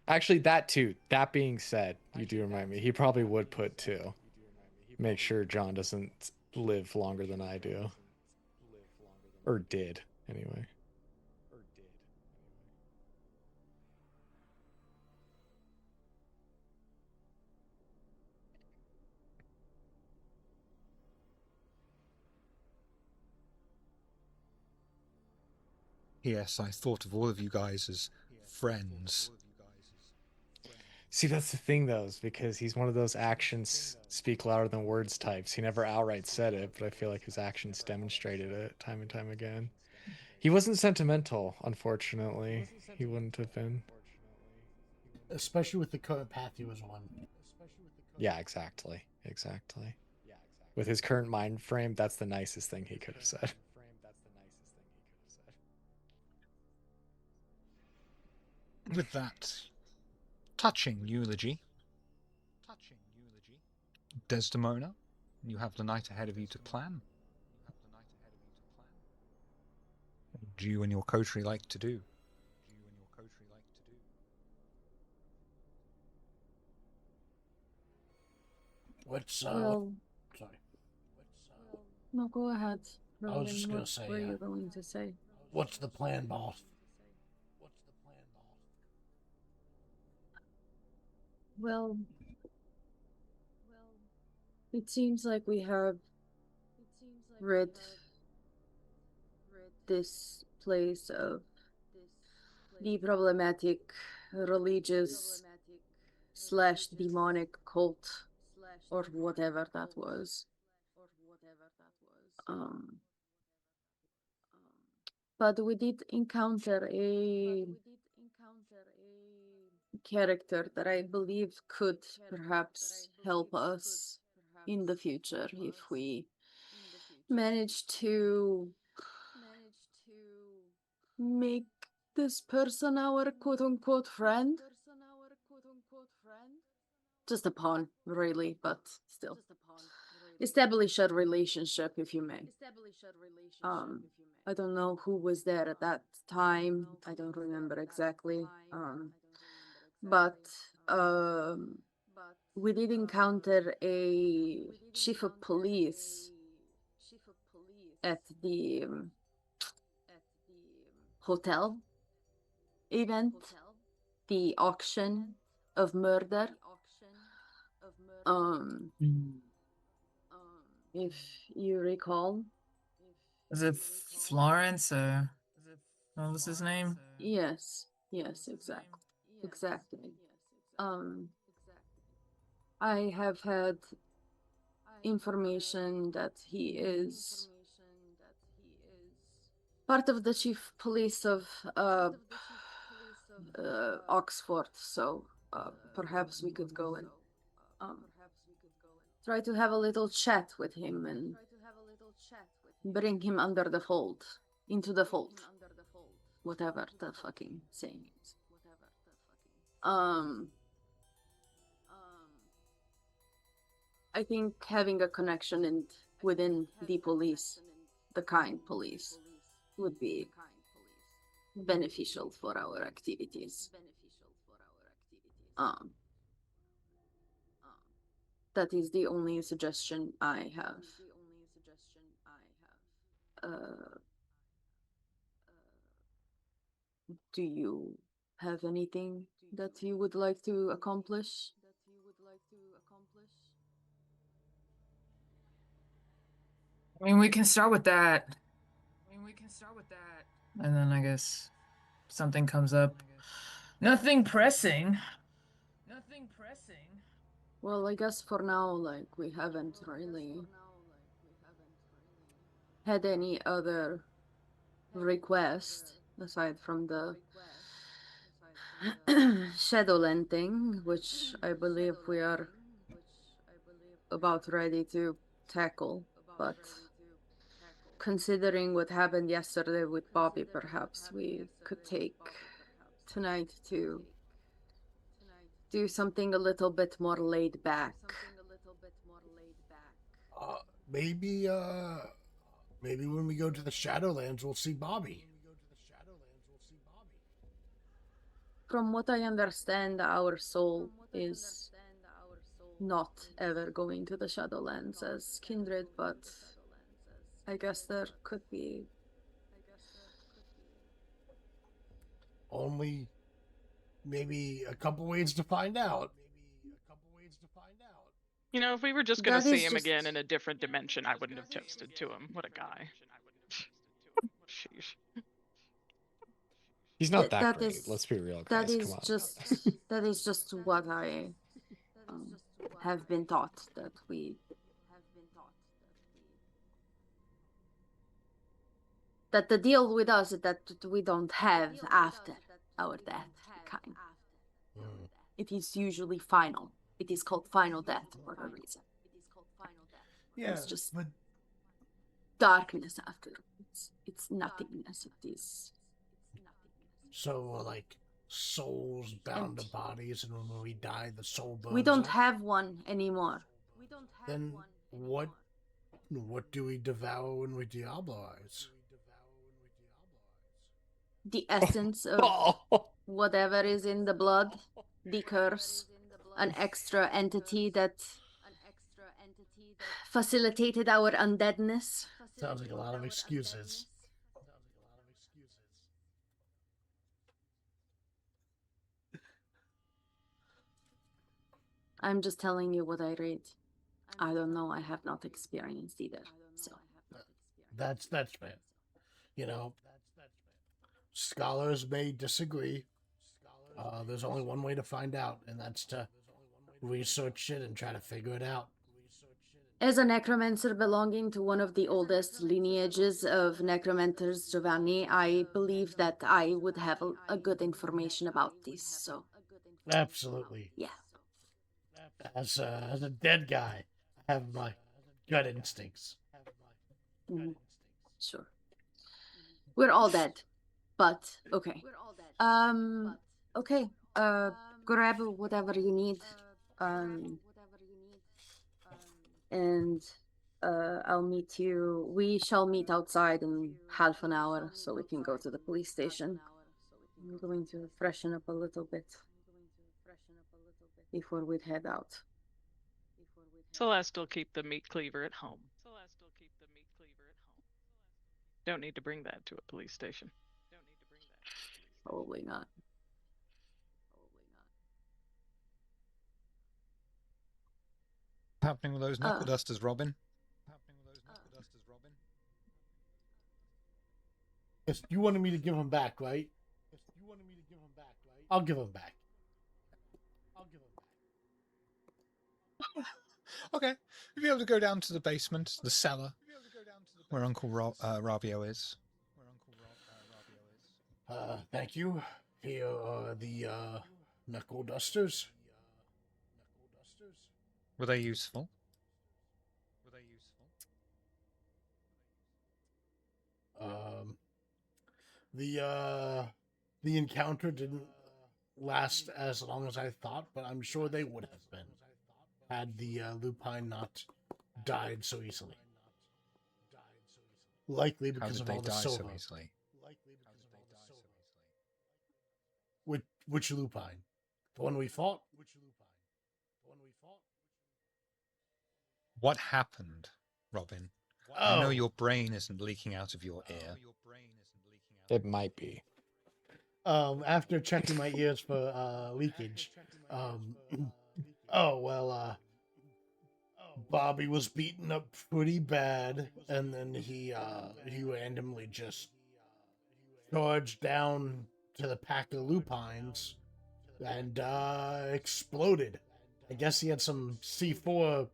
Actually, that too. That being said, you do remind me, he probably would put two. Make sure John doesn't live longer than I do. Or did, anyway. Yes, I thought of all of you guys as friends. See, that's the thing, though, is because he's one of those actions speak louder than words types. He never outright said it, but I feel like his actions demonstrated it time and time again. He wasn't sentimental, unfortunately. He wouldn't have been. Especially with the path he was on. Yeah, exactly. Exactly. With his current mind frame, that's the nicest thing he could have said. With that touching eulogy, Desdemona, you have the night ahead of you to plan. What do you and your coterie like to do? What's Well, sorry. no, go ahead. I was just gonna What say, were you going to say? What's the plan, boss? Well, it seems like we have rid this place of the problematic religious slash demonic cult or whatever that was. But we did encounter a character that I believe could perhaps help us in the future if we manage to make this person our quote-unquote friend. Just a pawn, really, but still. Establish a relationship, if you may. I don't know who was there at that time. I don't remember exactly. But we did encounter a chief of police at the hotel event, the auction of murder. If you recall. Is it Florence or what was his name? Yes, exactly. I have had information that he is part of the chief police of Oxford, so perhaps we could go and try to have a little chat with him and bring him under the fold, into the fold, whatever the fucking saying is. I think having a connection and within the police, the kind police, would be beneficial for our activities. That is the only suggestion I have. Do you have anything that you would like to accomplish? I mean, we can start with that. And then I guess something comes up. Nothing pressing. Well, I guess for now, like, we haven't really had any other request aside from the Shadowland thing, which I believe we are about ready to tackle, but considering what happened yesterday with Bobby, perhaps we could take tonight to do something a little bit more laid back. Maybe when we go to the Shadowlands, we'll see Bobby. From what I understand, our soul is not ever going to the Shadowlands as kindred, but I guess there could be. Only maybe a couple ways to find out. You know, if we were just going to That see is him just- again in a different dimension, I wouldn't have toasted to him. What a guy. Sheesh. He's not that that great. is- Let's be real, That guys. Come is on. just that is just what I have been taught, that the deal with us is that we don't have after our death, kind. It is usually final. It is called final death for a reason. Yeah, It's just but darkness after. It's nothingness. It is. so like souls bound to bodies, and when we die, the soul burns. We don't up? have one anymore. Then what do we devour when we diabolize? The essence of whatever is in the blood, the curse, an extra entity that facilitated our undeadness. Sounds like a lot of excuses. I'm just telling you what I read. I don't know. I have not experienced either. So That's fair. You know, scholars may disagree. There's only one way to find out, and that's to research it and try to figure it out. as a necromancer belonging to one of the oldest lineages of necromancers, Giovanni, I believe that I would have a good information about this. So Absolutely. yeah. As a dead guy, I have my gut instincts. Sure. We're all dead, but okay. Okay. Grab whatever you need. And I'll meet you. We shall meet outside in half an hour so we can go to the police station. I'm going to freshen up a little bit before we head out. Celeste will keep the meat cleaver at home. Don't need to bring that to a police station. Probably not. What's happening with those knuckle dusters, Robin? Yes, you wanted me to give him back, right? I'll give him back. Okay. You'll be able to go down to the basement, the cellar, where Uncle Rabio is. Thank you. Here are the knuckle dusters. Were they useful? The encounter didn't last as long as I thought, but I'm sure they would have been had the lupine not died so easily. Likely How because did of they all the die silver. so easily? Which lupine? The one we fought? What happened, Robin? I know your brain isn't leaking out of your ear. It might be. After checking my ears for leakage, Bobby was beaten up pretty bad, and then he randomly just charged down to the pack of lupines and exploded. I guess he had some C4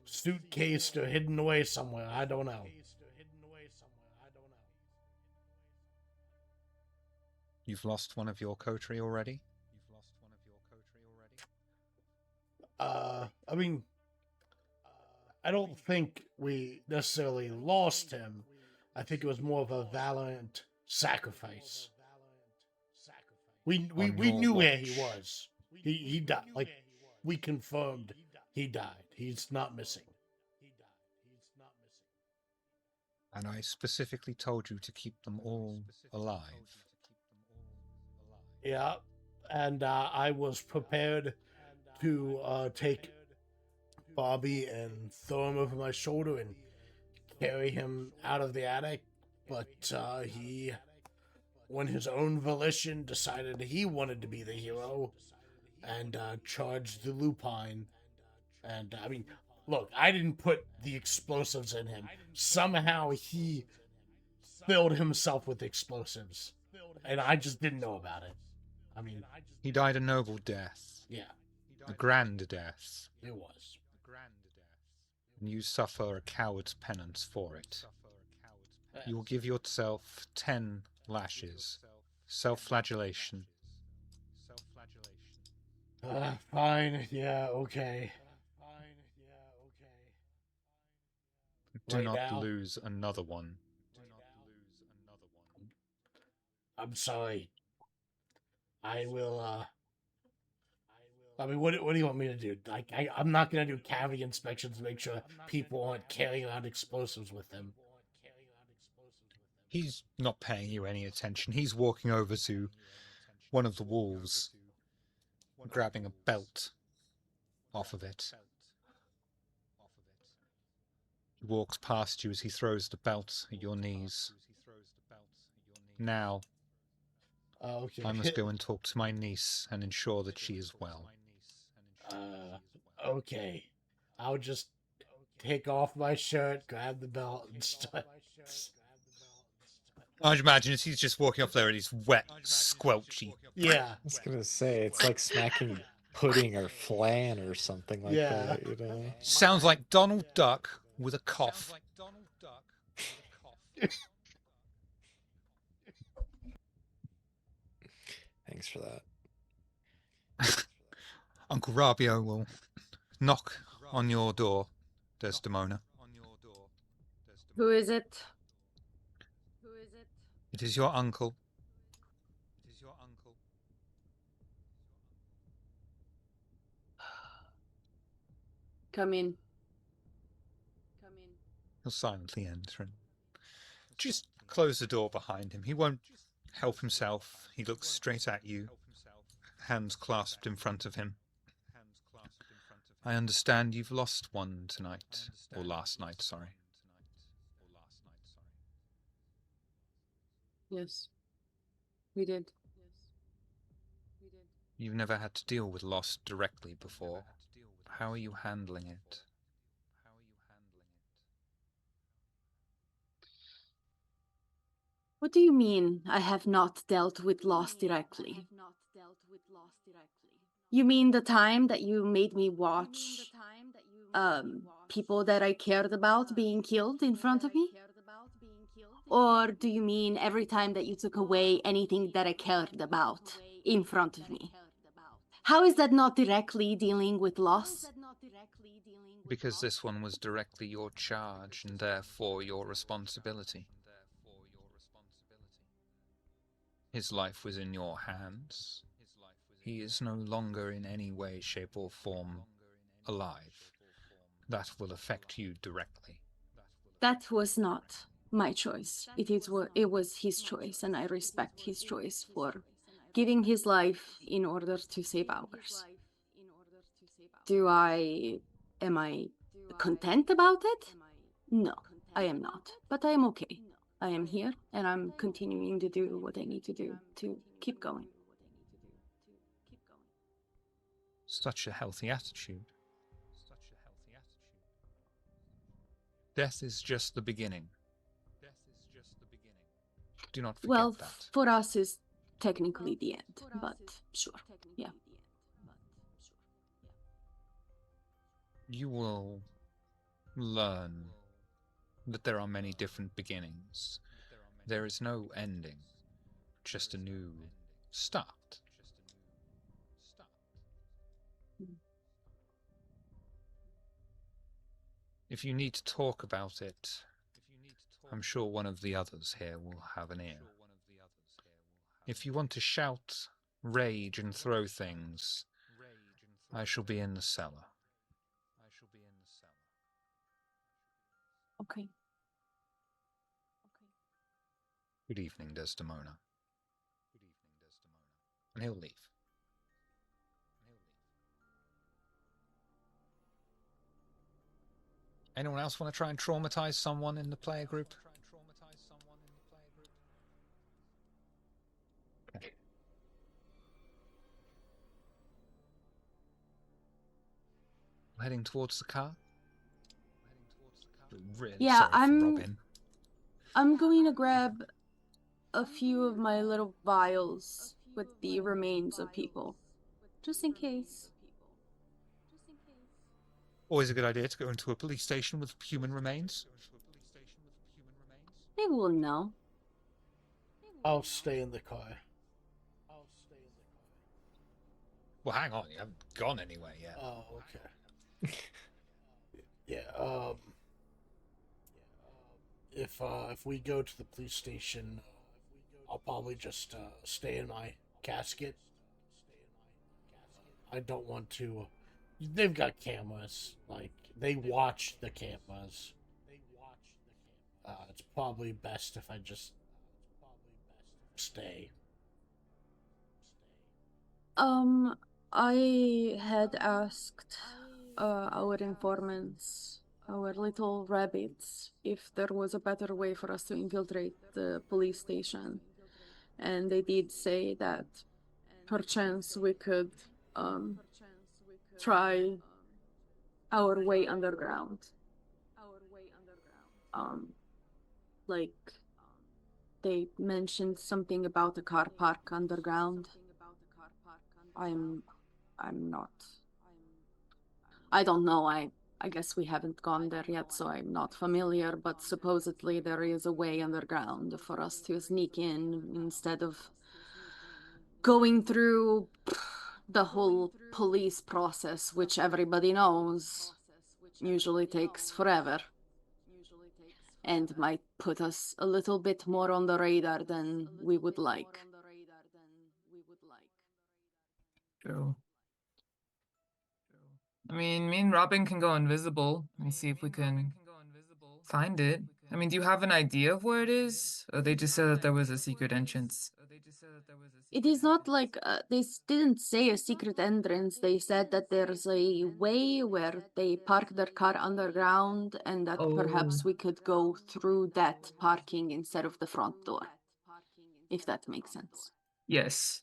suitcase or hidden away somewhere. I don't know. You've lost one of your coterie already? I mean, I don't think we necessarily lost him. I think it was more of a valiant sacrifice. We knew where he was. He died. Like, we confirmed he died. He's not missing. And I specifically told you to keep them all alive. Yeah, and I was prepared to take Bobby and throw him over my shoulder and carry him out of the attic, but he, on his own volition, decided he wanted to be the hero and charged the lupine. And I mean, look, I didn't put the explosives in him. Somehow he filled himself with explosives, and I just didn't know about it. I mean, He died a noble death. yeah, A grand death. it was. And you suffer a coward's penance for it. You will give yourself 10 lashes. Self-flagellation. Fine, yeah, okay. Do Right not now? lose another one. I'm sorry. I will, I mean, what do you want me to do? Like, I'm not gonna do cavity inspections to make sure people aren't carrying around explosives with them. He's not paying you any attention. He's walking over to one of the walls, grabbing a belt off of it. He walks past you as he throws the belt at your knees. Now, Okay. I must go and talk to my niece and ensure that she is well. Okay. I'll just take off my shirt, grab the belt, and start. I'd imagine as he's just walking off there and he's wet, squelchy. Yeah. I was gonna say it's like smacking pudding or flan or something like Yeah. that, you know? Sounds like Donald Duck with a cough. Thanks for that. Uncle Rabio will knock on your door, Desdemona. Who is it? It is your uncle. Come in. He'll silently enter and just close the door behind him. He won't help himself. He looks straight at you, hands clasped in front of him. I understand you've lost one tonight, or last night, sorry. Yes, we did. You've never had to deal with loss directly before. How are you handling it? What do you mean I have not dealt with loss directly? You mean the time that you made me watch people that I cared about being killed in front of me? Or do you mean every time that you took away anything that I cared about in front of me? How is that not directly dealing with loss? Because this one was directly your charge and therefore your responsibility. His life was in your hands. He is no longer in any way, shape or form alive. That will affect you directly. That was not my choice. It was his choice, and I respect his choice for giving his life in order to save ours. Am I content about it? No, I am not, but I am okay. I am here, and I'm continuing to do what I need to do to keep going. Such a healthy attitude. Death is just the beginning. Do not forget Well, that. for us is technically the end, but sure, yeah. You will learn that there are many different beginnings. There is no ending, just a new start. If you need to talk about it, I'm sure one of the others here will have an ear. If you want to shout, rage, and throw things, I shall be in the cellar. Okay. Good evening, Desdemona. And he'll leave. Anyone else want to try and traumatize someone in the player group? Okay. Heading towards the car? Really Yeah, sorry for Robin. I'm going to grab a few of my little vials with the remains of people, just in case. Always a good idea to go into a police station with human remains. They will know. I'll stay in the car. Well, hang on, you haven't gone anywhere yet. Oh, okay. Yeah, if we go to the police station, I'll probably just stay in my casket. I don't want to. They've got cameras. Like, they watch the cameras. It's probably best if I just stay. I had asked our informants, our little rabbits, if there was a better way for us to infiltrate the police station. And they did say that perchance we could try our way underground. Like they mentioned something about a car park underground. I'm not. I don't know. I guess we haven't gone there yet, so I'm not familiar, but supposedly there is a way underground for us to sneak in instead of going through the whole police process, which everybody knows usually takes forever and might put us a little bit more on the radar than we would like. True. I mean, me and Robin can go invisible and see if we can find it. I mean, do you have an idea of where it is? Or they just said that there was a secret entrance? It is not like didn't say a secret entrance. They said that there's a way where they park their car underground and that Oh, perhaps we could go through that parking instead of the front door, if that makes sense. yes.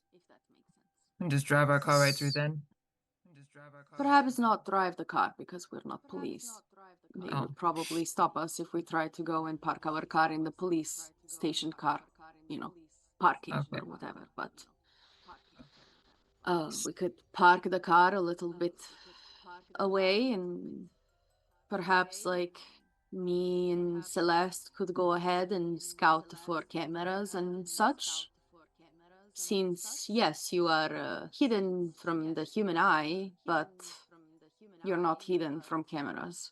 And just drive our car right through then. Perhaps not drive the car because we're not police. They Oh. would probably stop us if we tried to go and park our car in the police station car, parking Okay. or whatever. But we could park the car a little bit away and perhaps like me and Celeste could go ahead and scout for cameras and such. Since, yes, you are hidden from the human eye, but you're not hidden from cameras.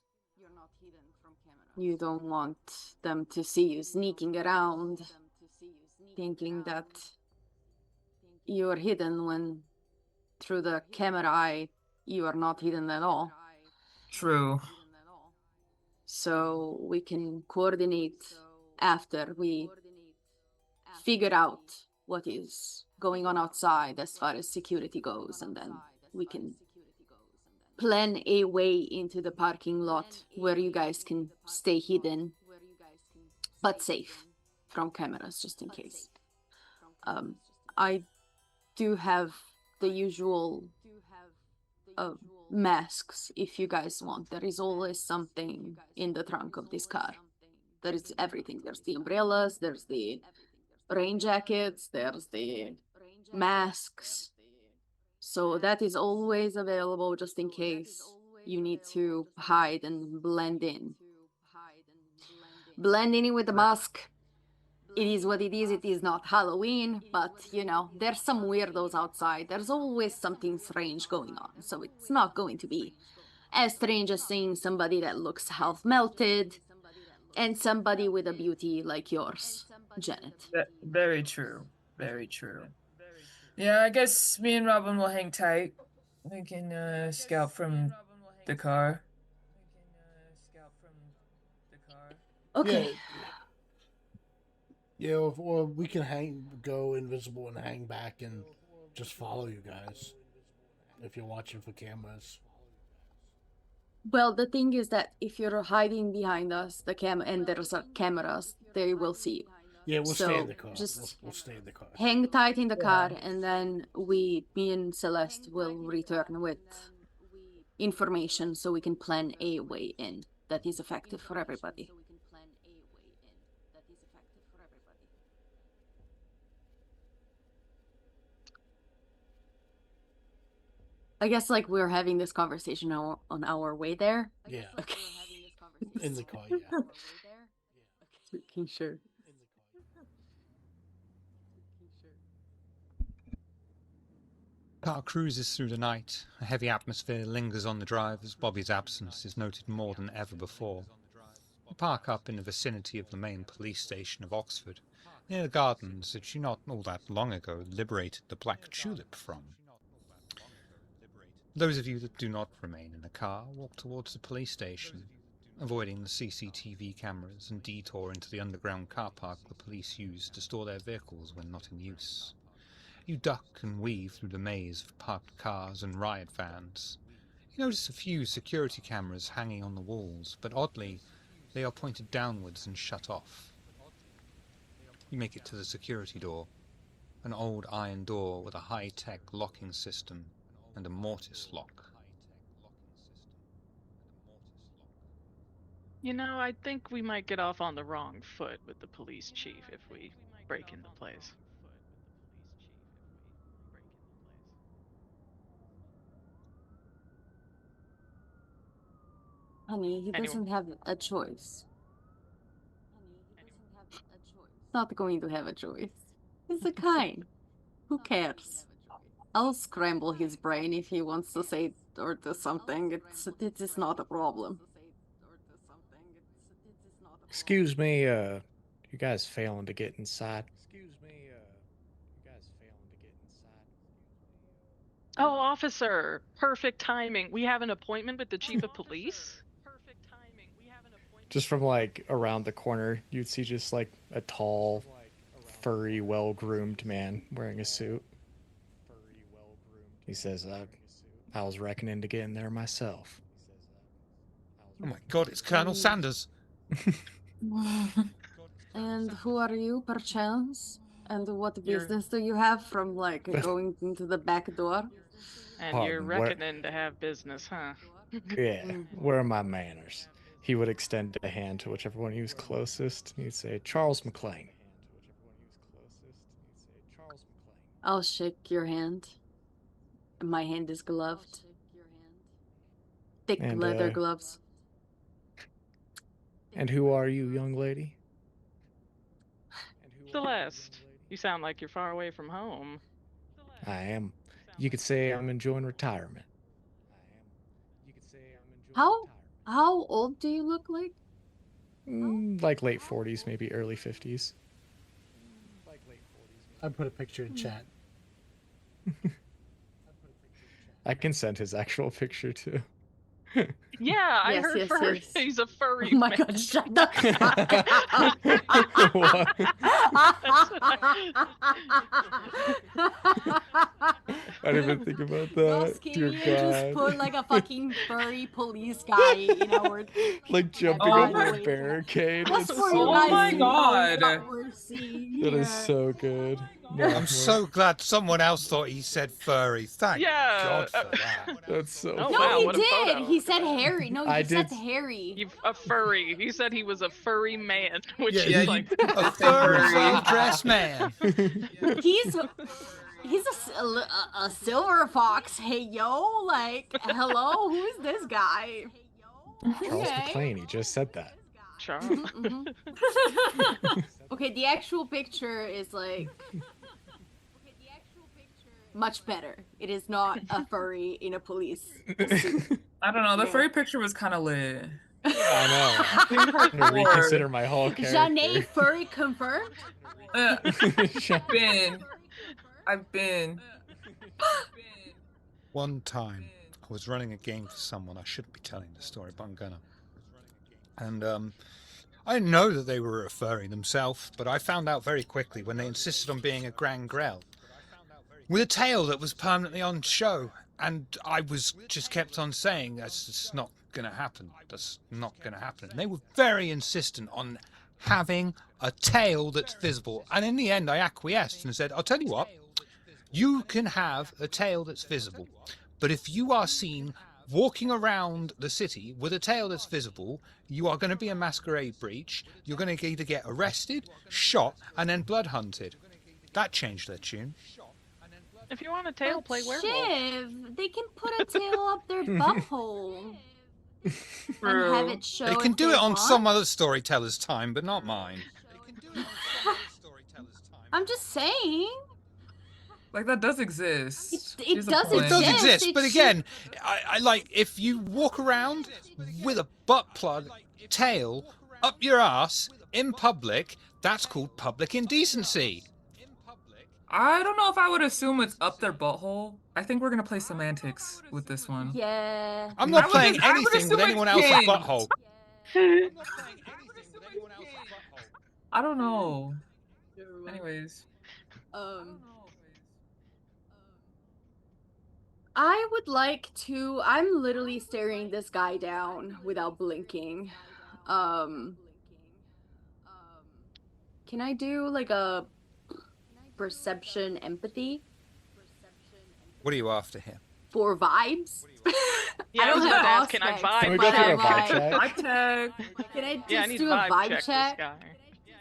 You don't want them to see you sneaking around, thinking that you're hidden when through the camera eye, you are not hidden at all. True. So we can coordinate after we figure out what is going on outside as far as security goes, and then we can plan a way into the parking lot where you guys can stay hidden but safe from cameras just in case. I do have the usual masks if you guys want. There is always something in the trunk of this car. There is everything. There's the umbrellas, there's the rain jackets, there's the masks. So that is always available just in case you need to hide and blend in. Blend in with the mask. It is what it is. It is not Halloween, but there's some weirdos outside. There's always something strange going on. So it's not going to be as strange as seeing somebody that looks half melted and somebody with a beauty like yours, Janet. Very true. Very true. Yeah, I guess me and Robin will hang tight. We can scout from the car. Okay. Yeah, or we can go invisible and hang back and just follow you guys if you're watching for cameras. Well, the thing is that if you're hiding behind us, and there's cameras, they will see you. Yeah, we'll stay in the So car. just We'll stay in the car. hang tight in the car, and then me and Celeste will return with information so we can plan a way in that is effective for everybody. I guess like we're having this conversation on our way there. Yeah. Okay. In the car, yeah. Making sure. Car cruises through the night. A heavy atmosphere lingers on the drive as Bobby's absence is noted more than ever before. We park up in the vicinity of the main police station of Oxford, near the gardens that you not all that long ago liberated the Black Tulip from. Those of you that do not remain in the car walk towards the police station, avoiding the CCTV cameras and detour into the underground car park the police use to store their vehicles when not in use. You duck and weave through the maze of parked cars and riot vans. You notice a few security cameras hanging on the walls, but oddly, they are pointed downwards and shut off. You make it to the security door, an old iron door with a high-tech locking system and a mortise lock. I think we might get off on the wrong foot with the police chief if we break into place. Honey, he doesn't have a choice. Not going to have a choice. He's a kind. Who cares? I'll scramble his brain if he wants to say or do something. It is not a problem. Excuse me, you guys failing to get inside? Oh, officer, perfect timing. We have an appointment with the chief of police. Just from like around the corner, you'd see just like a tall, furry, well-groomed man wearing a suit. He says, I was reckoning to get in there myself. Oh my god, it's Colonel Sanders. And who are you, perchance? And what You're- business do you have from like going into the back door? And you're Pardon, where- reckoning to have business, huh? Yeah, where are my manners? He would extend a hand to whichever one he was closest. He'd say, Charles McLean. I'll shake your hand. My hand is gloved. Thick And, leather gloves. And who are you, young lady? Celeste, you sound like you're far away from home. I am. You could say I'm enjoying retirement. How old do you look like? Like late 40s, maybe early 50s. I put a picture in chat. I can send his actual picture too. Yeah, I Yes, heard yes, furry. yes. He's a furry. Oh my man. god, shut the What? I didn't even think about Ross, that. can Dear you just God. put like a fucking furry police guy in our Like jumping Oh over my- a barricade. Just That's for so you Oh guys my to good. know God. what we're seeing That is here. so good. No, I'm so glad someone else thought he said furry. Thank Yeah, God for that. That's so Oh, No, wow, he what a did. photo. He said hairy. No, I he said did- hairy. A furry. He said he was a furry man, which Yeah, is yeah, like A Say furry, furry. well-dressed man. He's a silver fox. Hey yo, like hello, who is this guy? Charles Okay. McLean, he just said that. Charles. Mhm, mhm. Okay, the actual picture is like much better. It is not a furry in a police suit. I don't know. The Yeah. furry picture was kind of lit. I know. I'm gonna reconsider my whole Janae character. furry confirmed. I've been. One time, I was running a game for someone. I shouldn't be telling the story, but I'm gonna. And I didn't know that they were a furry themselves, but I found out very quickly when they insisted on being a Grand Grell with a tail that was permanently on show. And I was just kept on saying, that's just not going to happen. That's not going to happen. And they were very insistent on having a tail that's visible. And in the end, I acquiesced and said, I'll tell you what, you can have a tail that's visible. But if you are seen walking around the city with a tail that's visible, you are going to be a masquerade breach. You're going to either get arrested, shot, and then blood hunted. That changed their tune. If you want a tail, But play werewolf. Shiv, they can put a tail up their butthole and have it show. They can if do they it on want. some other storyteller's time, but not mine. I'm just saying. Like, that does exist. It Here's a does point. It does Yes, exist, it but should- again, I like if you walk around with a butt plug tail up your ass in public, that's called public indecency. I don't know if I would assume it's up their butthole. I think we're gonna play semantics with this one. Yeah. I'm I not would playing just- I would anything with assume anyone it's else's pinned. butthole. I don't know. Anyways. I would like to. I'm literally staring this guy down without blinking. Can I do like a perception empathy What are you after here? for vibes? Yeah, I was don't about have to ask, can I aspects, vibe Can we but go through a I'm vibe like, check? I tag. Can I just Yeah, I need do a vibe check check? this guy.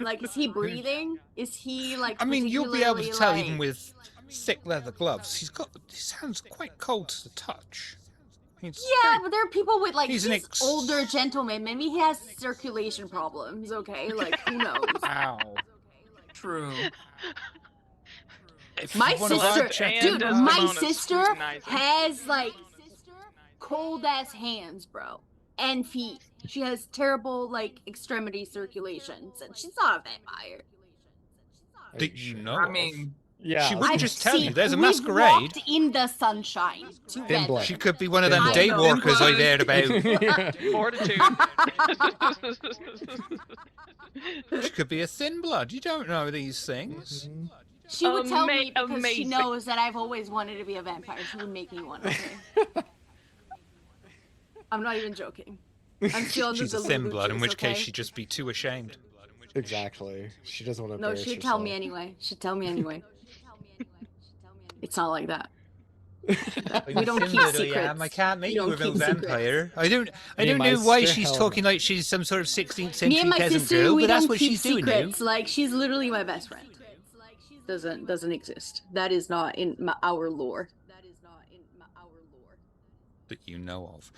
Like, is he breathing? Is he like? I mean, you'll be able to tell particularly, even like- with thick leather gloves. His hands quite cold to the touch. It's Yeah, very- but there are people with like He's he's an older gentleman. Maybe he has circulation problems. Okay, like who knows? Ow. True. If My you wanna sister, vibe check and dude, him, my Desdemona's sister scrutinizing. has like cold ass hands, bro, and feet. She has terrible like extremity circulations, and she's not a vampire. that you know I of. mean, Yeah, She wouldn't I've just tell you. seen- There's a we've masquerade. walked in the sunshine Thin together. blood. She could be one of Thin them blood. daywalkers I've heard about. Yeah. Fortitude. She could be a thin blood. You don't know these things. Mhm. She would tell me because she Amazing. knows that I've always wanted to be a vampire. She would make me one. Okay. I'm not even joking. I'm still on the She's a thin Delulu blood, in juice, which okay? case she'd just be too ashamed. Exactly. She doesn't want to No, embarrass she'd tell me herself. anyway. She'd tell me anyway. It's not like that. I'm We don't thin keep little secrets. yam. I can't We make you don't a real keep secrets. vampire. I don't Me and know my why sister, she's hell talking no. like she's some sort of 16th Me century and my peasant sister, girl, we but that's don't what keep she's doing now. secrets. Like, she's literally my best friend. Doesn't exist. That is not in our lore. That you know of.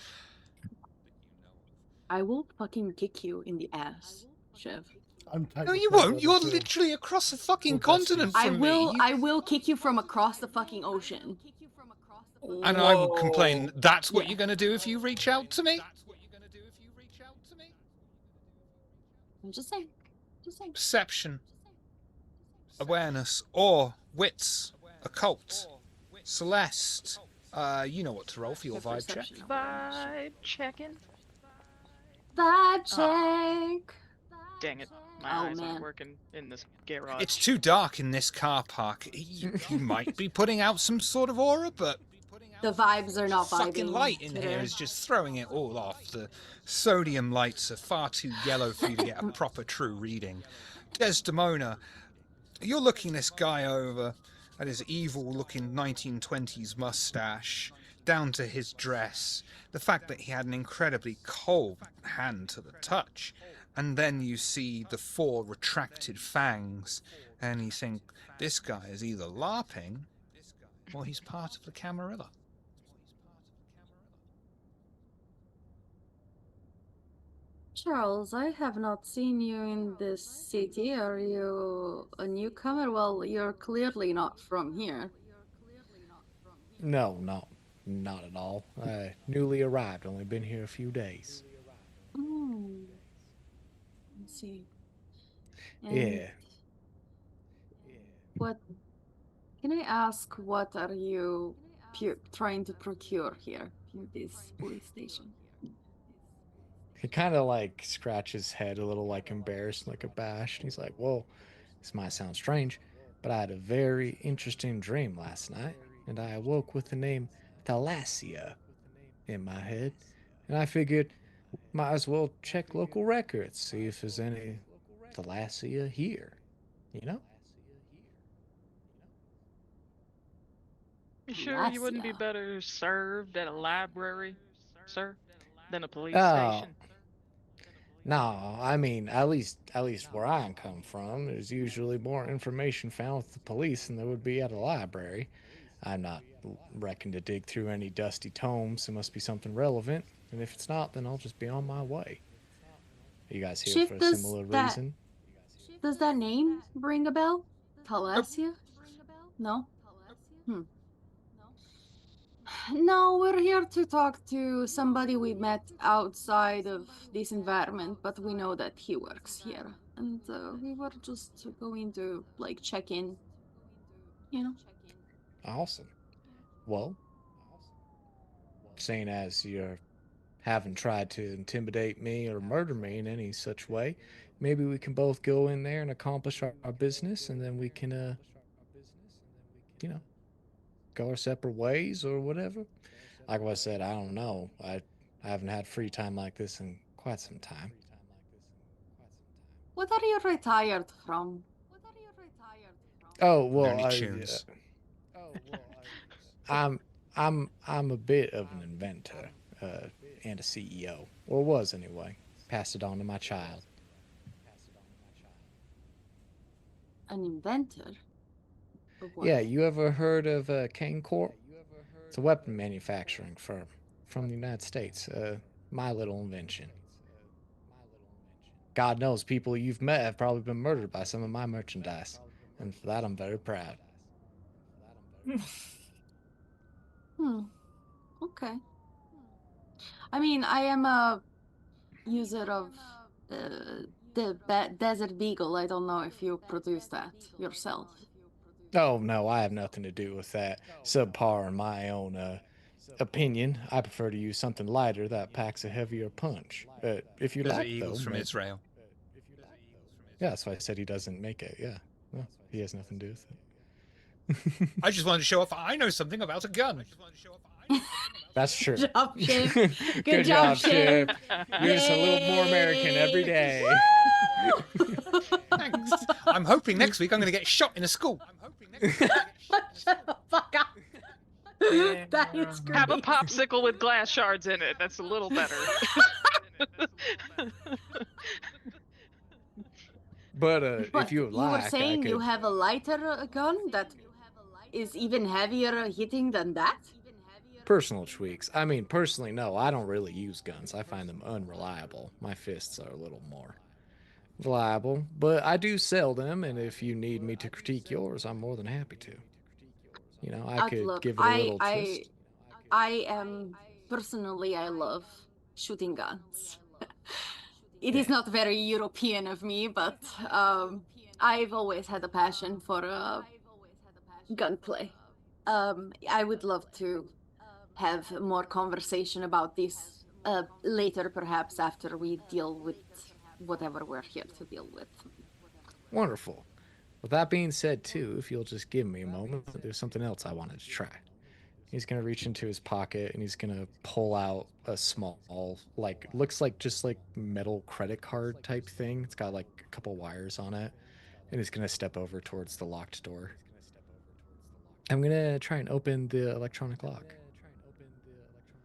I will fucking kick you in the ass, Chev. I'm tight No, with you my won't. brother, You're too. literally across the fucking We're besties. continent I from will me. I will kick you from across the fucking ocean. And I would complain. That's what Yeah. you're going to do if you reach out to me? I'm just saying. Just saying. Perception, awareness, awe, wits, occult, celeste. You know what to roll for your vibe check. Perception awareness. Vibe checking. Vibe Ah. check. Dang it. My Oh, eyes man. aren't working in this garage. It's too dark in this car park. He might be putting out some sort of aura, but The vibes are not fucking vibing light in today. here is just throwing it all off. The sodium lights are far too yellow for you to get a proper true reading. Desdemona, you're looking this guy over at his evil-looking 1920s mustache, down to his dress, the fact that he had an incredibly cold hand to the touch, and then you see the 4 retracted fangs, and you think, this guy is either LARPing, or he's part of the Camarilla. Charles, I have not seen you in this city. Are you a newcomer? Well, you're clearly not from here. No, not at all. Newly arrived, only been here a few days. Hmm. Let's see. And Yeah. What can I ask? What are you trying to procure here in this police station? He kind of like scratches his head a little, like embarrassed, like abashed. He's like, "Well, this might sound strange, but I had a very interesting dream last night, and I awoke with the name Thalassia in my head, and I figured might as well check local records, see if there's any Thalassia here, you know?" You sure you wouldn't be Gracia. better served at a library, sir, than a police Oh, station? no, I mean, at least where I come from, there's usually more information found with the police than there would be at a library. I'm not reckoned to dig through any dusty tomes. There must be something relevant, and if it's not, then I'll just be on my way. Are you guys here Chief, for a does similar that- reason? Does that name ring a bell? Thalassia? No? No, we're here to talk to somebody we met outside of this environment, but we know that he works here. And we were just going to, like, check in. You know? Awesome. Well, seeing as you haven't tried to intimidate me or murder me in any such way, maybe we can both go in there and accomplish our business, and then we can, go our separate ways or whatever. Like I said, I don't know. I haven't had free time like this in quite some time. What are you retired from? Oh well, Looney Tunes. I'm a bit of an inventor and a CEO, or was anyway. Passed it on to my child. An inventor? Of what? Yeah, you ever heard of Kane Corp? It's a weapon manufacturing firm from the United States. My little invention. God knows people you've met have probably been murdered by some of my merchandise, and for that I'm very proud. Okay. I mean, I am a user of the Desert Beagle. I don't know if you produce that yourself. Oh no, I have nothing to do with that. Subpar in my own opinion. I prefer to use something lighter that packs a heavier punch. If you Desert like, Eagles though, from Israel. yeah, so I said he doesn't make it. Yeah, well, he has nothing to do with it. I just wanted to show off I know something about a gun. That's true. Good job, Chip. Good job, Chip. You're just a little more American every day. Thanks. I'm hoping next week I'm going to get shot in a school. Shut the fuck up. That is great. Have a popsicle with glass shards in it. That's a little better. But But if you would you were like, saying I could... you have a lighter gun that is even heavier hitting than that? Personal tweaks. I mean, personally, no, I don't really use guns. I find them unreliable. My fists are a little more reliable, but I do sell them, and if you need me to critique yours, I'm more than happy to. You know, I could give it a little twist. I am personally, I love shooting guns. It is Yeah. not very European of me, but I've always had a passion for gunplay. I would love to have more conversation about this later, perhaps after we deal with whatever we're here to deal with. Wonderful. With that being said, too, if you'll just give me a moment, there's something else I wanted to try. He's gonna reach into his pocket and he's gonna pull out a small, like, looks like just like metal credit card type thing. It's got like a couple wires on it, and he's gonna step over towards the locked door. I'm gonna try and open the electronic lock.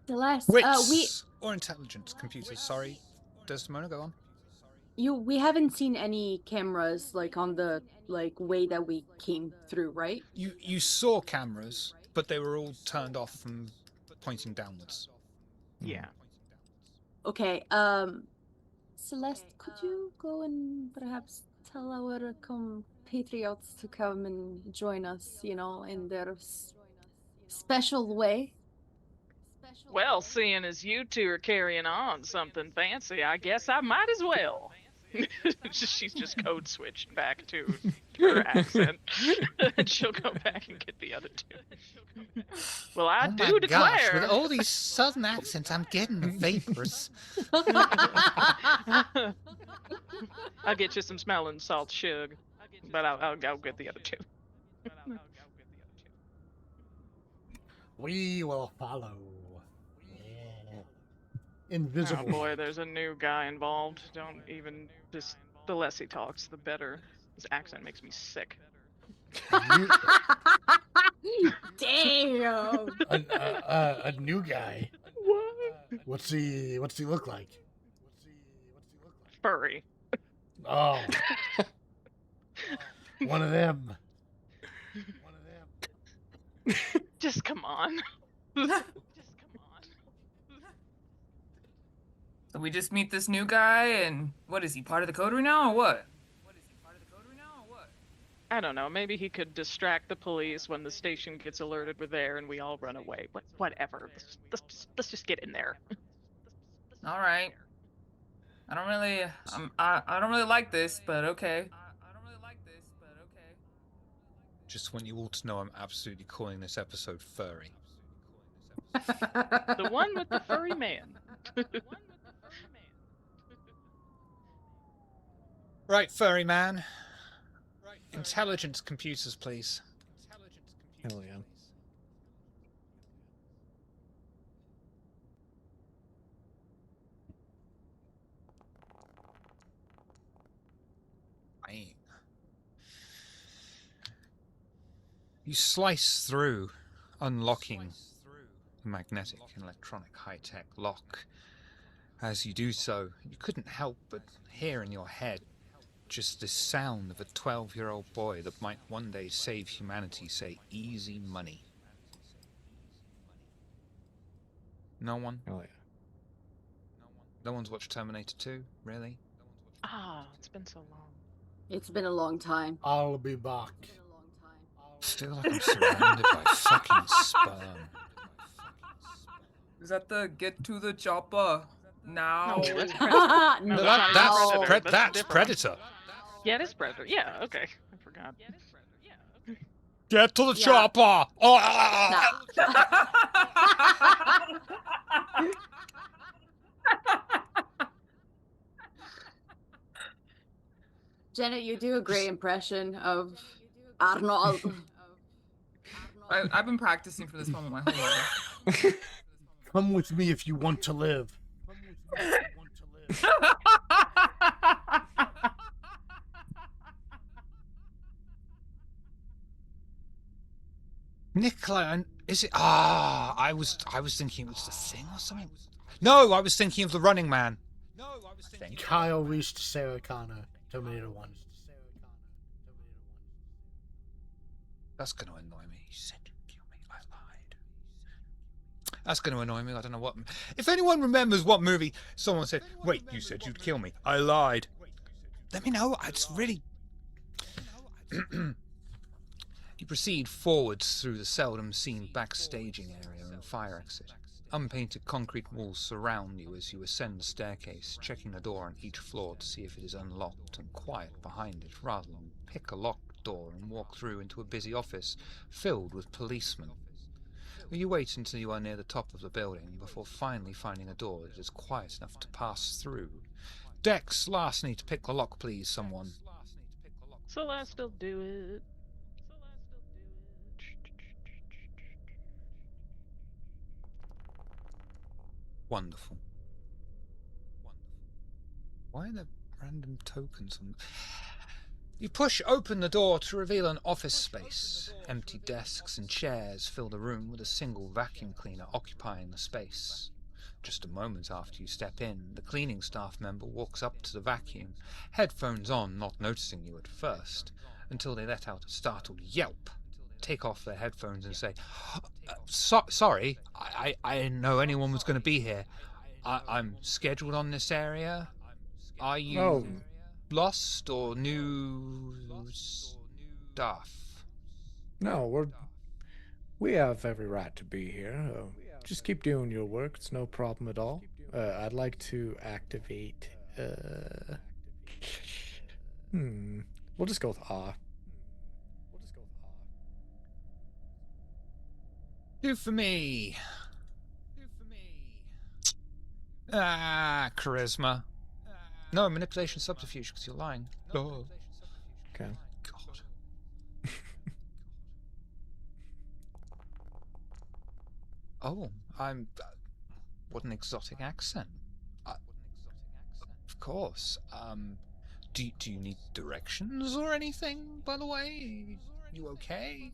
The last Wits or intelligence computers, sorry. Desdemona, go on. we haven't seen any cameras like on the way that we came through, right? You saw cameras, but they were all turned off from pointing downwards. Yeah. Okay, Celeste, could you go and perhaps tell our compatriots to come and join us, you know, in their special way? Well, seeing as you two are carrying on something fancy, I guess I might as well. She's just code switched back to her accent. And she'll go back and get the other two. Well, I do declare. Gosh, with all these southern accents, I'm getting the vapors. I'll get you some smelling salt shug, but I'll get the other two. We will follow. Yeah. Invisible. Oh boy, there's a new guy involved. Don't even just the less he talks, the better. His accent makes me sick. Damn. A new guy. What? What's he look like? Furry. Oh. One of them. Just come on. So we just meet this new guy, and what is he, part of the coterie now, or what? I don't know. Maybe he could distract the police when the station gets alerted we're there and we all run away. Whatever. Let's just get in there. All right. I don't really like this, but okay. Just want you all to know I'm absolutely calling this episode furry. The one with the furry man. Right, furry man. Intelligence computers, please. Hell yeah. Bang. You slice through, unlocking the magnetic and electronic high-tech lock. As you do so, you couldn't help but hear in your head just the sound of a 12-year-old boy that might one day save humanity say, "Easy money." No one? Hell yeah. No one's watched Terminator 2? Really? It's been so long. It's been a long time. I'll be back. I feel like I'm surrounded by fucking sperm. Is that the get to the chopper now? No, that's Predator. No, That's Predator. Yeah, it is Predator. Yeah, okay. I forgot. Get to the Yeah. chopper! Oh! Janet, you do a great impression of Arnold. I've been practicing for this moment my whole life. Come with me if you want to live. Nikolai, is it? I was thinking it was the Thing or something. No, I was thinking of the Running Man. I think. Kyle reached Sarah Connor, Terminator 1. That's going to annoy me. You said you'd kill me. I lied. That's going to annoy me. I don't know what. If anyone remembers what movie someone said, wait, you said you'd kill me. I lied. Let me know. It's really. You proceed forwards through the seldom seen backstaging area and fire exit. Unpainted concrete walls surround you as you ascend the staircase, checking the door on each floor to see if it is unlocked and quiet behind it, rather than pick a locked door and walk through into a busy office filled with policemen. You wait until you are near the top of the building before finally finding a door that is quiet enough to pass through. Dex, last need to pick the lock, please, someone. Celeste will do it. Wonderful. Why are there random tokens on? You push open the door to reveal an office space. Empty desks and chairs fill the room with a single vacuum cleaner occupying the space. Just a moment after you step in, the cleaning staff member walks up to the vacuum, headphones on, not noticing you at first, until they let out a startled yelp, take off their headphones and say, sorry, I didn't know anyone was going to be here. I'm scheduled on this area. Are you lost or new stuff? No, we have every right to be here. Just keep doing your work. It's no problem at all. I'd like to activate. We'll just go with ah. Do for me. Charisma. No, manipulation subterfuge, because you're lying. Oh. Okay. God. Oh, what an exotic accent. Of course. Do you need directions or anything, by the way? You okay?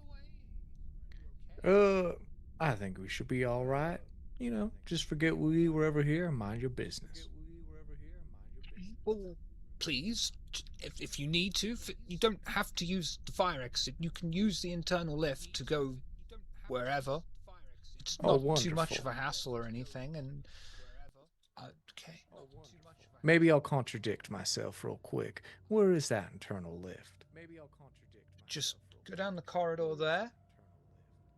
I think we should be all right. You know, just forget we were ever here and mind your business. Well, please, if you need to, you don't have to use the fire exit. You can use the internal lift to go wherever. It's not too much of a hassle or anything, and okay. Maybe I'll contradict myself real quick. Where is that internal lift? Just go down the corridor there,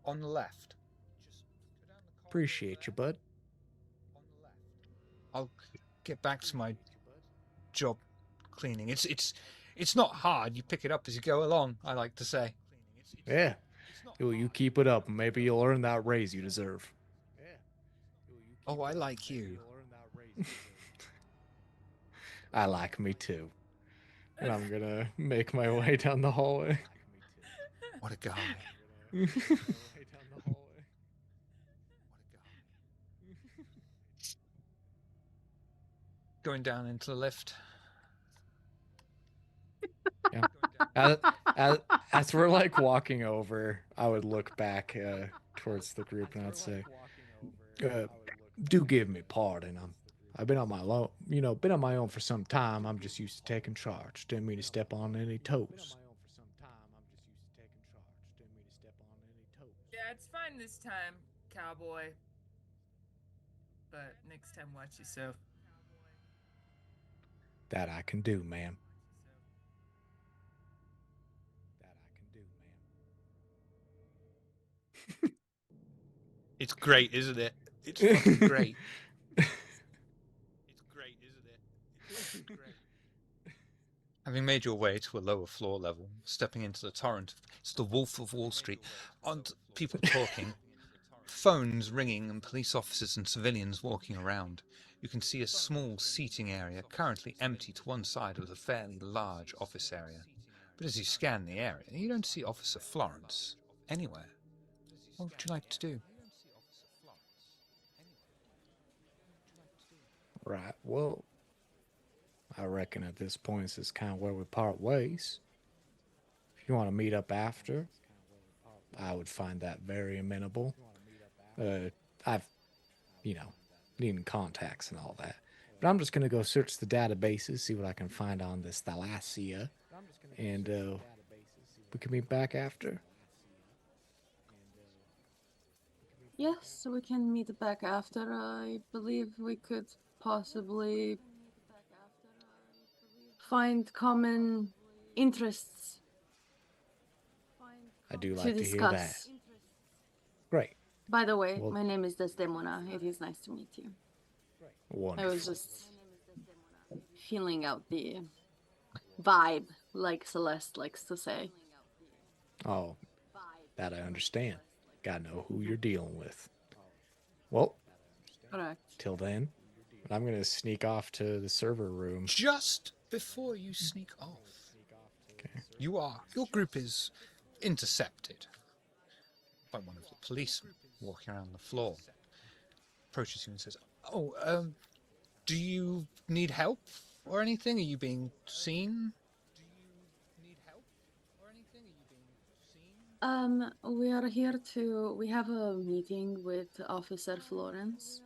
on the left. Appreciate you, bud. I'll get back to my job cleaning. It's not hard. You pick it up as you go along, I like to say. Yeah. You keep it up and maybe you'll earn that raise you deserve. Oh, I like you. I like me too. And I'm gonna make my way down the hallway. What a guy. Going down into the lift. Yeah. As we're like walking over, I would look back towards the group and I'd say, "Do give me pardon. I've been on my own for some time. I'm just used to taking charge. Didn't mean to step on any toes." Yeah, it's fine this time, cowboy. But next time, watch yourself. That I can do, ma'am. It's great, isn't it? It's fucking great. It's great, isn't it? It's great. Having made your way to a lower floor level, stepping into the torrent, it's the Wolf of Wall Street, and people talking, phones ringing, and police officers and civilians walking around. You can see a small seating area currently empty to one side of the fairly large office area. But as you scan the area, you don't see Officer Florence anywhere. What would you like to do? Right, well, I reckon at this point this is kind of where we part ways. If you want to meet up after, I would find that very amenable. I've, needing contacts and all that. But I'm just going to go search the databases, see what I can find on this Thalassia, and we can meet back after. Yes, we can meet back after. I believe we could possibly find common interests I do to like to hear that. discuss. Great. By the way, Well- my name is Desdemona. It is nice to meet you. I Wonderful. was just feeling out the vibe, like Celeste likes to say. Oh, that I understand. Gotta know who you're dealing with. Well, Correct. till then, I'm going to sneak off to the server room. Just before you sneak off, Okay. your group is intercepted by one of the policemen walking around the floor. Approaches you and says, "Oh, do you need help or anything? Are you being seen?" We are here we have a meeting with Officer Florence.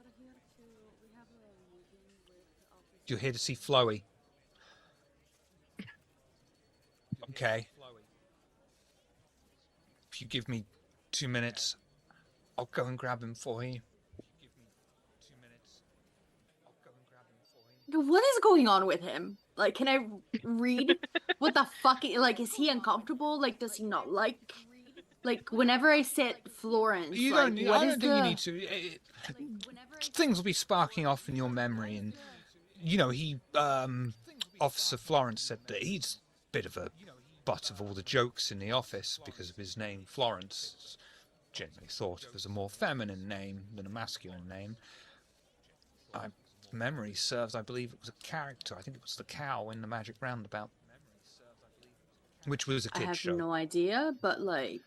You're here to see Flowey. Okay. If you give me 2 minutes, I'll go and grab him for you. What is going on with him? Like, can I read what the fuck? Like, is he uncomfortable? Like, does he not like? Like, whenever I said Florence, You like, don't. what I is don't think you need to. Things will be sparking off in your memory, and Officer Florence said that he's a bit of a butt of all the jokes in the office because of his name, Florence. It's generally thought of as a more feminine name than a masculine name. Memory serves, I believe it was a character. I think it was the cow in the Magic Roundabout, which was a I kid have show. no idea, but like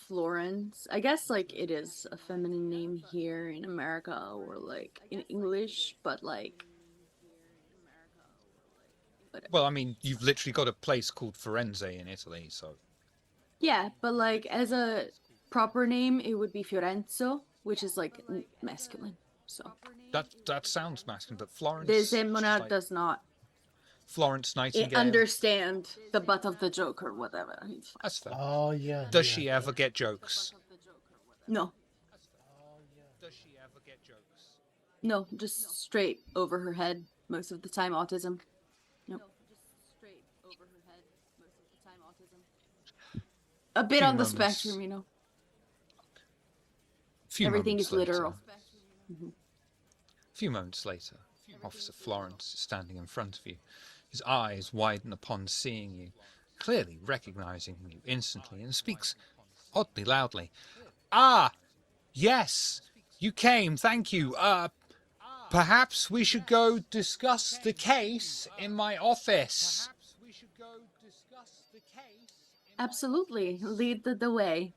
Florence, I guess like it is a feminine name here in America or like in English, but like. Well, I mean, you've literally got a place called Firenze in Italy, so. Yeah, but like as a proper name, it would be Fiorenzo, which is like masculine. So That sounds masculine, but Florence. Desdemona does not Florence Nightingale. understand the butt of the joke or whatever. It's fine. That's fair. Oh yeah. Does yeah. she ever get jokes? No, Does she ever get jokes? no, just straight over her head most of the time. Autism. Nope. A bit Few on the moments. spectrum, you know. Few Everything moments is literal. later- A few moments later, Officer Florence is standing in front of you. His eyes widen upon seeing you, clearly recognizing you instantly, and speaks oddly loudly. "Ah, yes, you came, thank you. Perhaps we should go discuss the case in my office." Absolutely. Lead the way.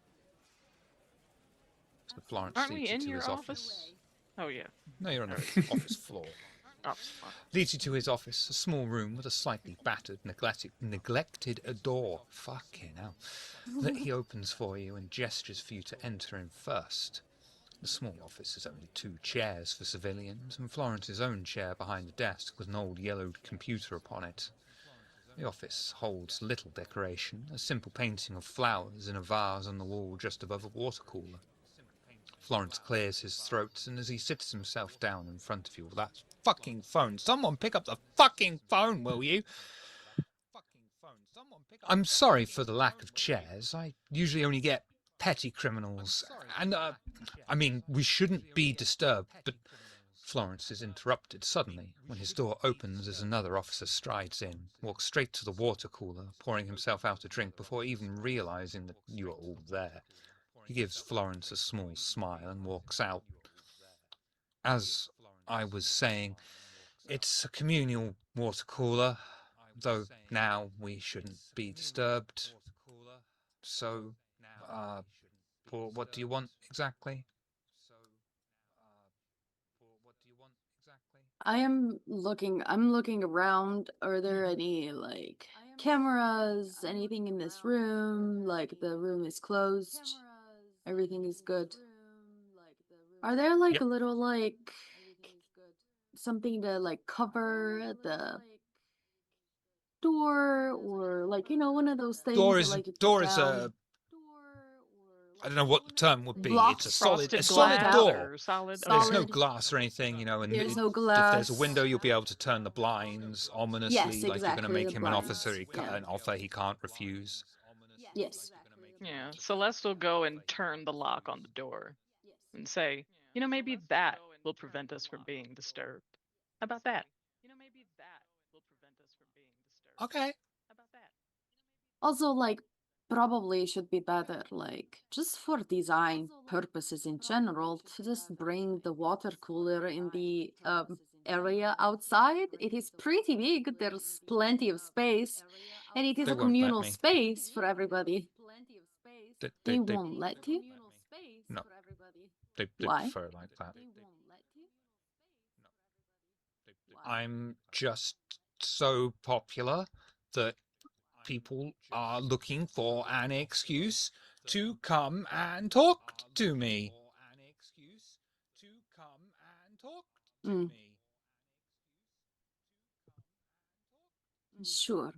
So Florence Aren't we leads you in to your his office? Oh yeah. No, you're on the office floor. Oh, fine. Leads you to his office, a small room with a slightly battered, neglected door. Fucking hell. That he opens for you and gestures for you to enter in first. The small office has only 2 chairs for civilians, and Florence's own chair behind the desk with an old yellowed computer upon it. The office holds little decoration, a simple painting of flowers in a vase on the wall just above a water cooler. Florence clears his throat, and as he sits himself down in front of you with that fucking phone, someone pick up the fucking phone, will you? I'm sorry for the lack of chairs. I usually only get petty criminals. And, I mean, we shouldn't be disturbed, but Florence is interrupted suddenly when his door opens as another officer strides in, walks straight to the water cooler, pouring himself out a drink before even realizing that you are all there. He gives Florence a small smile and walks out. As I was saying, it's a communal water cooler, though now we shouldn't be disturbed. So, what do you want exactly? I'm looking around. Are there any like cameras, anything in this room? Like the room is closed. Everything is good. Are there like Yep. a little like something to like cover the door, or like one of those things Door that is like you put door is down? I don't know what the term would be. It's a Blocks, solid Frosted solid glass blackout, door. or solid? There's no solid. glass or anything, and There's no if there's a glass. window, you'll be able to turn the blinds ominously, Yes, like you're going to exactly, make the him an officer, blinds. Yeah. an offer he can't refuse. Yes. Yeah, Celeste will go and turn the lock on the door and say, maybe that will prevent us from being disturbed. How about that? Okay. Also, like, probably should be better, like, just for design purposes in general, to just bring the water cooler in the area outside. It is pretty big. There's plenty of space, and it is They a won't let communal me. space for everybody. They They won't let you. no. They Why? prefer like that. I'm just so popular that people are looking for an excuse to come and talk to me. Mm, sure.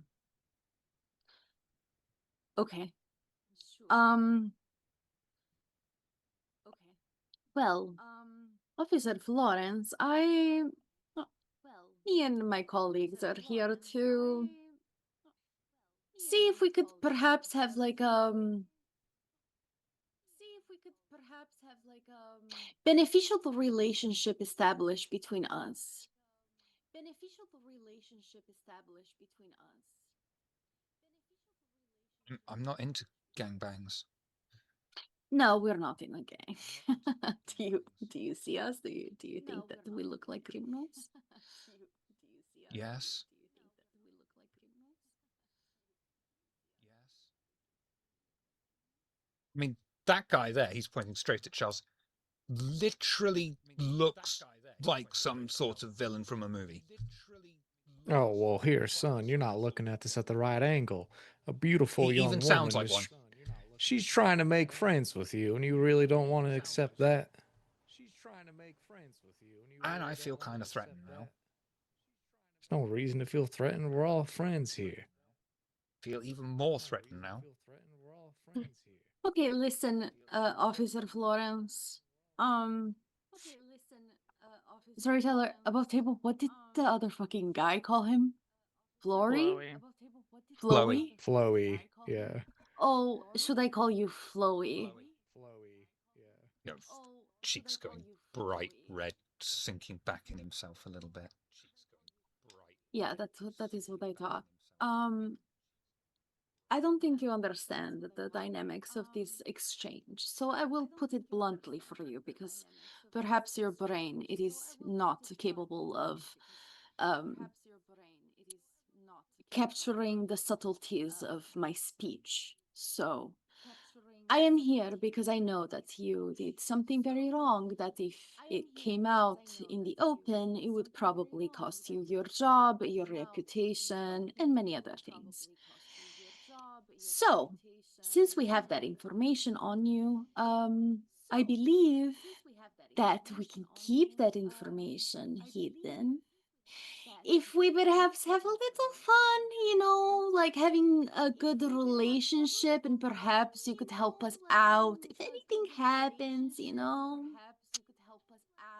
Okay. Um. Well, Officer Florence, me and my colleagues are here to see if we could perhaps have like beneficial relationship established between us. I'm not into gangbangs. No, we're not in a gang. Do you see us? Do you think that we look like criminals? Yes. I mean, that guy there, he's pointing straight at Charles, literally looks like some sort of villain from a movie. Oh, well, here, son, you're not looking at this at the right angle. A beautiful He young even sounds woman like one. she's trying to make friends with you, and you really don't want to accept that? And I feel kind of threatened now. There's no reason to feel threatened. We're all friends here. Feel even more threatened now. Okay, listen, Officer Florence. Sorry, Tyler, above table, what did the other fucking guy call him? Flory? Chloe. Flowy? Flowy, yeah. Oh, should I call you Flowy? You know, cheeks going bright red, sinking back in himself a little bit. Yeah, that is what I thought. I don't think you understand the dynamics of this exchange, so I will put it bluntly for you, because perhaps your brain it is not capable of capturing the subtleties of my speech. So I am here because I know that you did something very wrong, that if it came out in the open, it would probably cost you your job, your reputation, and many other things. So, since we have that information on you, I believe that we can keep that information hidden. If we perhaps have a little fun, like having a good relationship, and perhaps you could help us out if anything happens,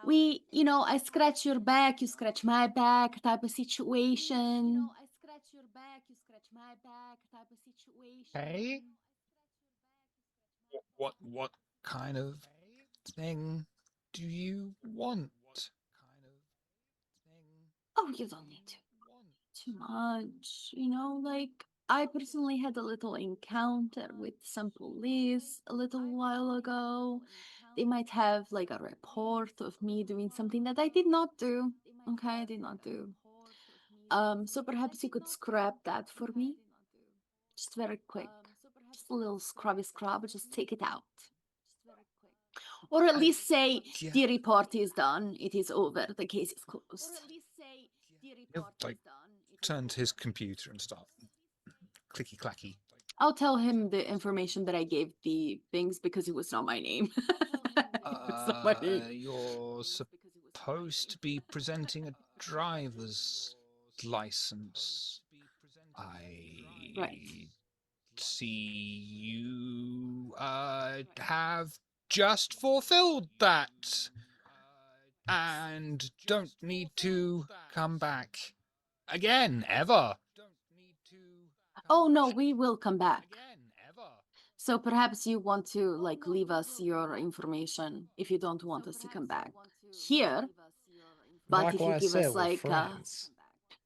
I scratch your back, you scratch my back type of situation. Hey? What kind of thing do you want? No, you don't need to. Too much. You know, like I personally had a little encounter with some police a little while ago. They might have like a report of me doing something that I did not do. Okay, I did not do. So perhaps you could scrap that for me. Just very quick. Just a little scrubby scrub, just take it out. Or at least say yeah. the report is done, it is over, the case is closed. He'll like turn to his computer and start clicky clacky. I'll tell him the information that I gave the things because it was not my name. It's not my name. You're supposed to be presenting a driver's license. I Right. see you have just fulfilled that and don't need to come back again ever. Oh no, we will come back. So perhaps you want to like leave us your information if you don't want us to come back here. But Like if what you I give said, us we're like friends.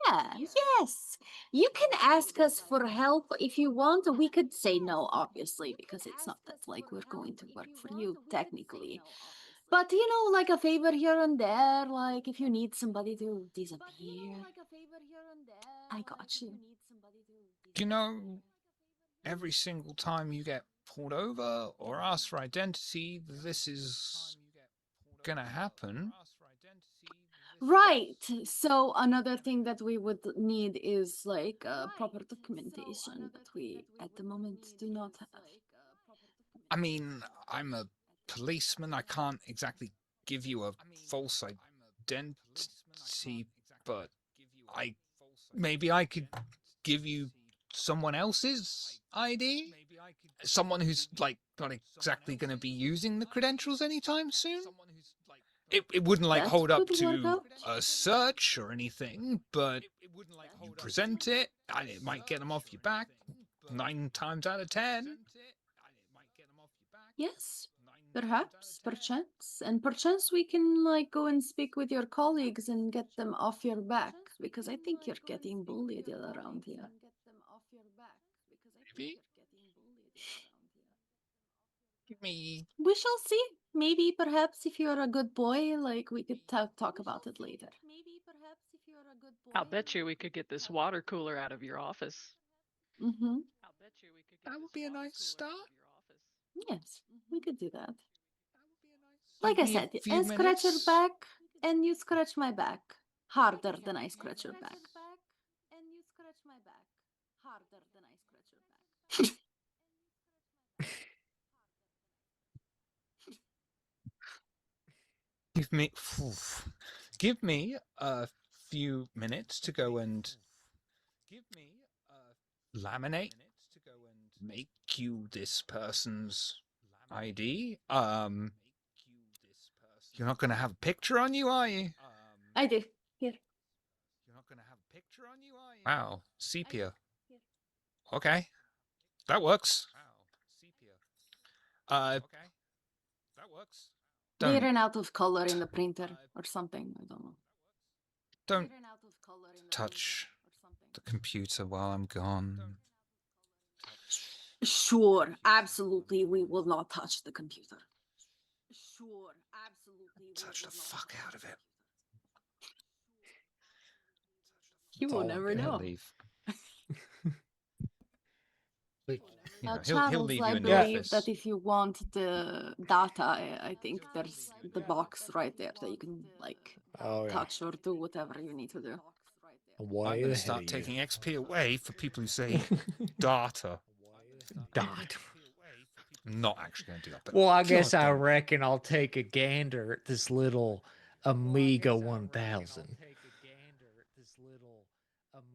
yeah, yes. You can ask us for help if you want. We could say no, obviously, because it's not that like we're going to work for you technically. But you know, like a favor here and there, like if you need somebody to disappear, I got you. You know, every single time you get pulled over or asked for identity, this is gonna happen. Right. So another thing that we would need is like proper documentation that we at the moment do not have. I mean, I'm a policeman. I can't exactly give you a false identity, but maybe I could give you someone else's ID? Someone who's like not exactly going to be using the credentials anytime soon? It wouldn't like That hold up could work to out. a search or anything, but you present it and it might get them off your back 9 times out of 10. Yes, perhaps, perchance. And perchance we can like go and speak with your colleagues and get them off your back because I think you're getting bullied around here. Maybe. Me. We shall see. Maybe perhaps if you're a good boy, like we could talk about it later. I'll bet you we could get this water cooler out of your office. Mm-hmm. That would be a nice start. Yes, we could do that. Like Give I me a said, few I scratch your minutes. back and you scratch my back harder than I scratch your back. Give me, give me a few minutes to go and laminate, make you this person's ID. You're not gonna have a picture on you, are you? I do. Here. Wow, sepia. Okay, that works. They Don't ran out of color in the printer or something. I don't know. don't touch the computer while I'm gone. Sure, absolutely, we will not touch the computer. Sure, absolutely. Touch the fuck out of it. You will all I'm never He'll know. leave. Like, You know, he'll Charles, leave I you in the believe office. that if you want the data, I think there's the box right there that you can like Oh yeah, touch or do whatever you need to do. I'm way going to ahead start of taking you. XP away for people who say data. Dot. I'm not actually going to do that. But Well, I guess I goddamn- reckon I'll take a gander at this little Amiga 1000.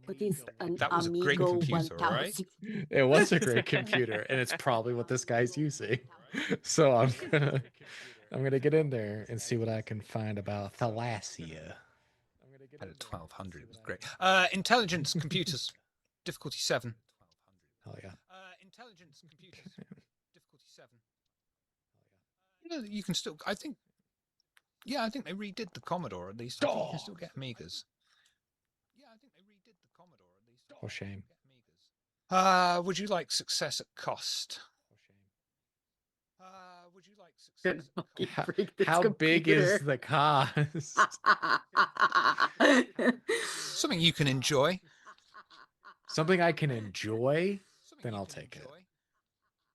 What is an That was a great Amigo computer, all right? 1000? It was a great computer, and it's probably what this guy's using. So I'm gonna get in there and see what I can find about Thalassia. At a 1200, it was great. Intelligence computers, difficulty 7. Oh yeah. Intelligence computers, difficulty 7. You know, you can still. I think. Yeah, I think they redid the Commodore at least. I think you can still get Amigas. Oh, shame. Would you like success at cost? Would you like Gonna success at fucking cost? break this How big is computer. the cost? Something you can enjoy. Something I can enjoy? Then I'll take it.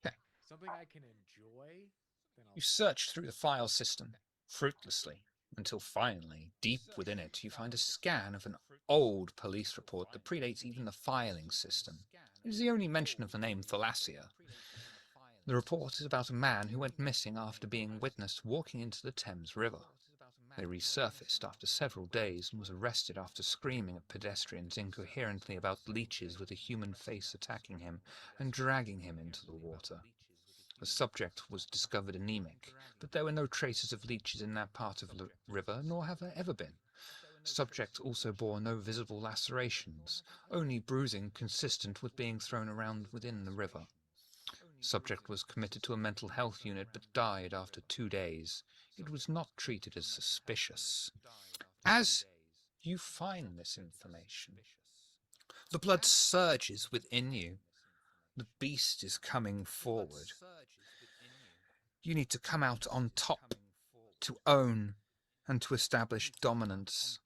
Okay. Something I can enjoy? Then You search through the file system, fruitlessly, until finally, deep within it, you find a scan of an old police report that predates even the filing system. It is the only mention of the name Thalassia. The report is about a man who went missing after being witnessed walking into the Thames River. They resurfaced after several days and was arrested after screaming at pedestrians incoherently about leeches with a human face attacking him and dragging him into the water. The subject was discovered anemic, but there were no traces of leeches in that part of the river, nor have there ever been. The subject also bore no visible lacerations, only bruising consistent with being thrown around within the river. The subject was committed to a mental health unit but died after 2 days. It was not treated as suspicious. As you find this information, the blood surges within you. The beast is coming forward. You need to come out on top, to own and to establish dominance.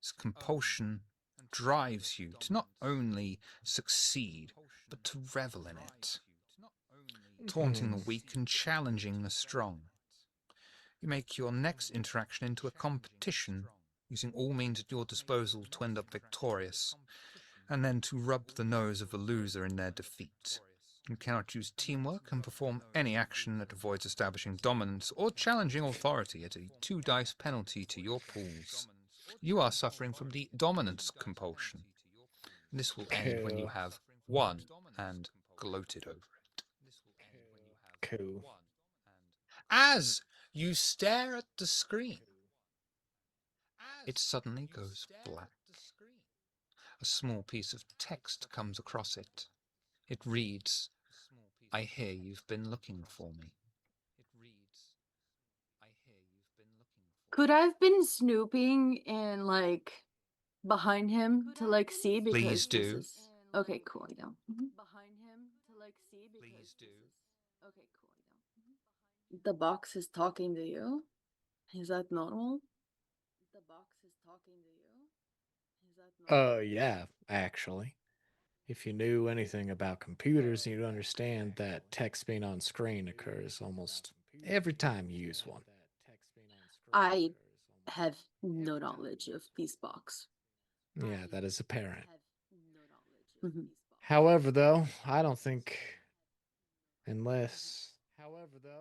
This compulsion drives you to not only succeed, but to revel in it, taunting the weak and challenging the strong. You make your next interaction into a competition, using all means at your disposal to end up victorious, and then to rub the nose of the loser in their defeat. You cannot use teamwork and perform any action that avoids establishing dominance or challenging authority at a 2 dice penalty to your pools. You are suffering from the dominance compulsion. This will end when you have won and gloated over it. Cool. As you stare at the screen, it suddenly goes black. A small piece of text comes across it. It reads, "I hear you've been looking for me." Could I have been snooping and like behind him to like see because Please this do. is okay. Cool. I know. Please do. The box is talking to you. Is that normal? Yeah, actually. If you knew anything about computers, you'd understand that text being on screen occurs almost every time you use one. I have no knowledge of this box. Yeah, that is apparent. Mhm. However, though, I don't think unless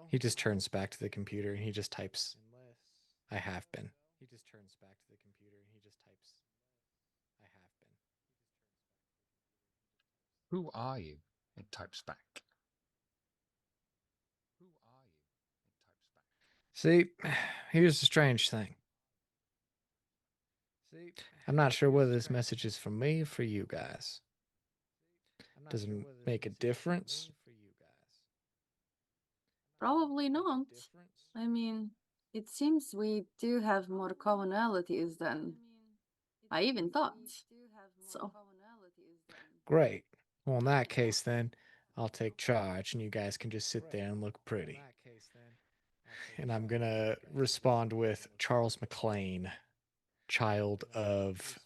he just turns back to the computer and he just types, "I have been." Who are you? It types back. See, here's the strange thing. I'm not sure whether this message is for me or for you guys. Does it make a difference? Probably not. I mean, it seems we do have more commonalities than I even thought. So, Great. Well, in that case, then, I'll take charge and you guys can just sit there and look pretty. And I'm gonna respond with Charles McLean, child of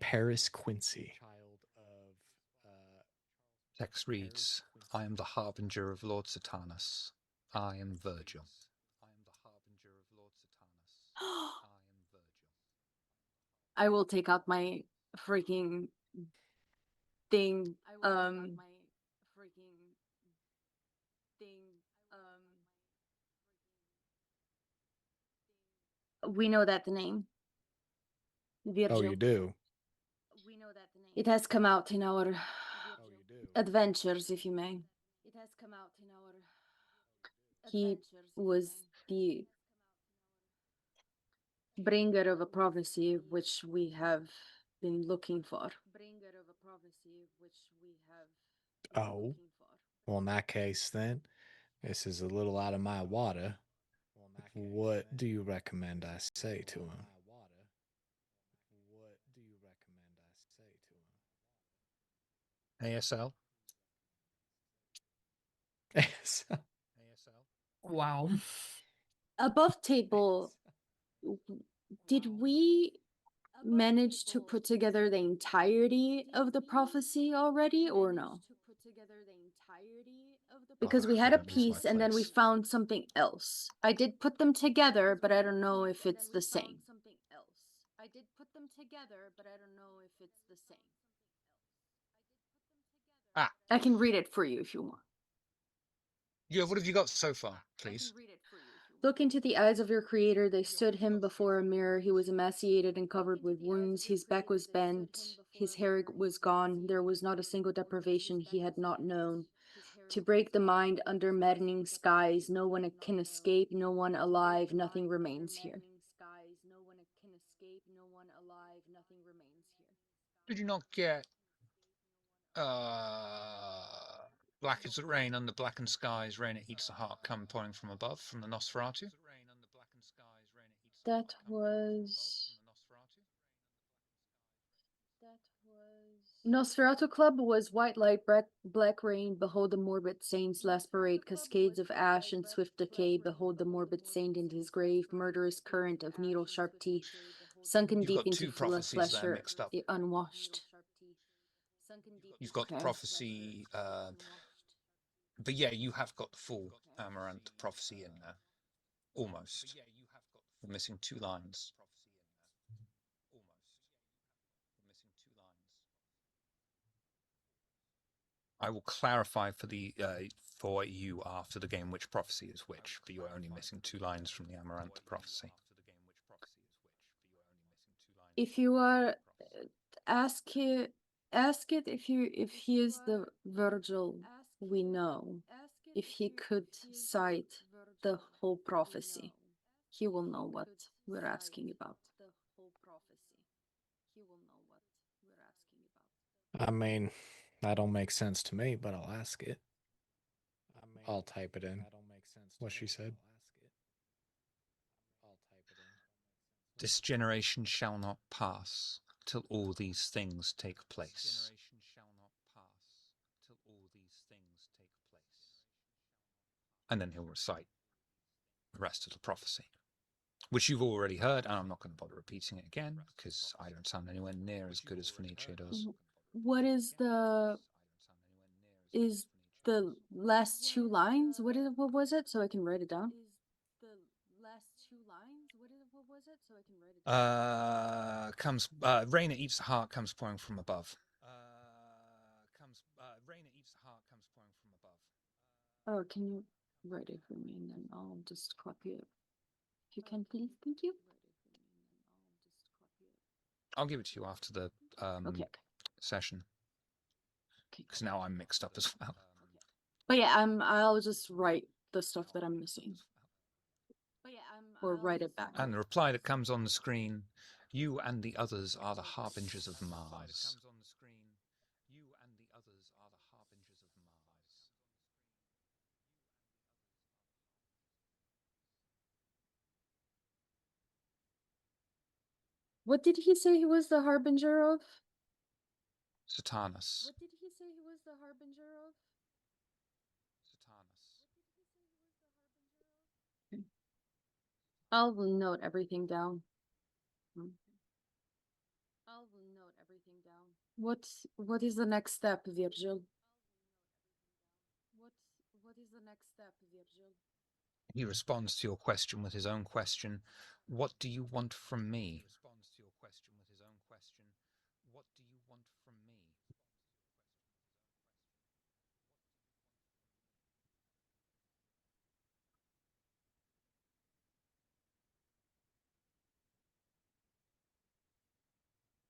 Paris Quincy. Text reads, "I am the harbinger of Lord Satanus. I am Virgil." I will take out my freaking thing. We know that name. Virgil. Oh, you do? It has come out in our adventures, if you may. He was the bringer of a prophecy which we have been looking for. Oh. Well, in that case, then, this is a little out of my water. What do you recommend I say to him? ASL. Wow. Above table, did we manage to put together the entirety of the prophecy already, or no? Because we had a Don't lose my piece and then we place. found something else. I did put them together, but I don't know if it's the same. Ah, I can read it for you if you want. yeah. What have you got so far, please? Look into the eyes of your creator. They stood him before a mirror. He was emaciated and covered with wounds. His back was bent. His hair was gone. There was not a single deprivation he had not known. To break the mind under maddening skies, no one can escape, no one alive, nothing remains here. Did you not get black as the rain under blackened skies, rain it eats the heart, come pouring from above, from the Nosferatu? That was... Nosferatu Club was white light, black rain, behold the morbid saint's last parade, cascades of ash and swift decay, behold the morbid saint in his grave, murderous current of needle-sharp teeth, sunken You've deep got into two prophecies there flesher, mixed up. unwashed. You've got Okay. prophecy, but yeah, you have got the full Amaranth prophecy in there. Almost. We're missing 2 lines. I will clarify for you after the game which prophecy is which, but you are only missing 2 lines from the Amaranth prophecy. If you are ask it if he is the Virgil we know, if he could cite the whole prophecy, he will know what we're asking about. I mean, that don't make sense to me, but I'll ask it. I'll type it in. What she said. This generation shall not pass till all these things take place. And then he'll recite the rest of the prophecy, which you've already heard, and I'm not going to bother repeating it again because I don't sound anywhere near as good as Fenice does. What is the last 2 lines? What was it? So I can write it down. Rain that eats the heart comes pouring from above. Oh, can you write it for me and then I'll just copy it. If you can, please. Thank you. I'll give it to you after the Okay. session. Okay. Because now I'm mixed up as well. But yeah, I'll just write the stuff that I'm missing. Or write it back. And the reply that comes on the screen, you and the others are the harbingers of Mars. What did he say he was the harbinger of? Satanus. What did he say he was the harbinger of? Okay. I'll note everything down. What is the next step, Virgil? What is the next step, Virgil? He responds to your question with his own question. What do you want from me?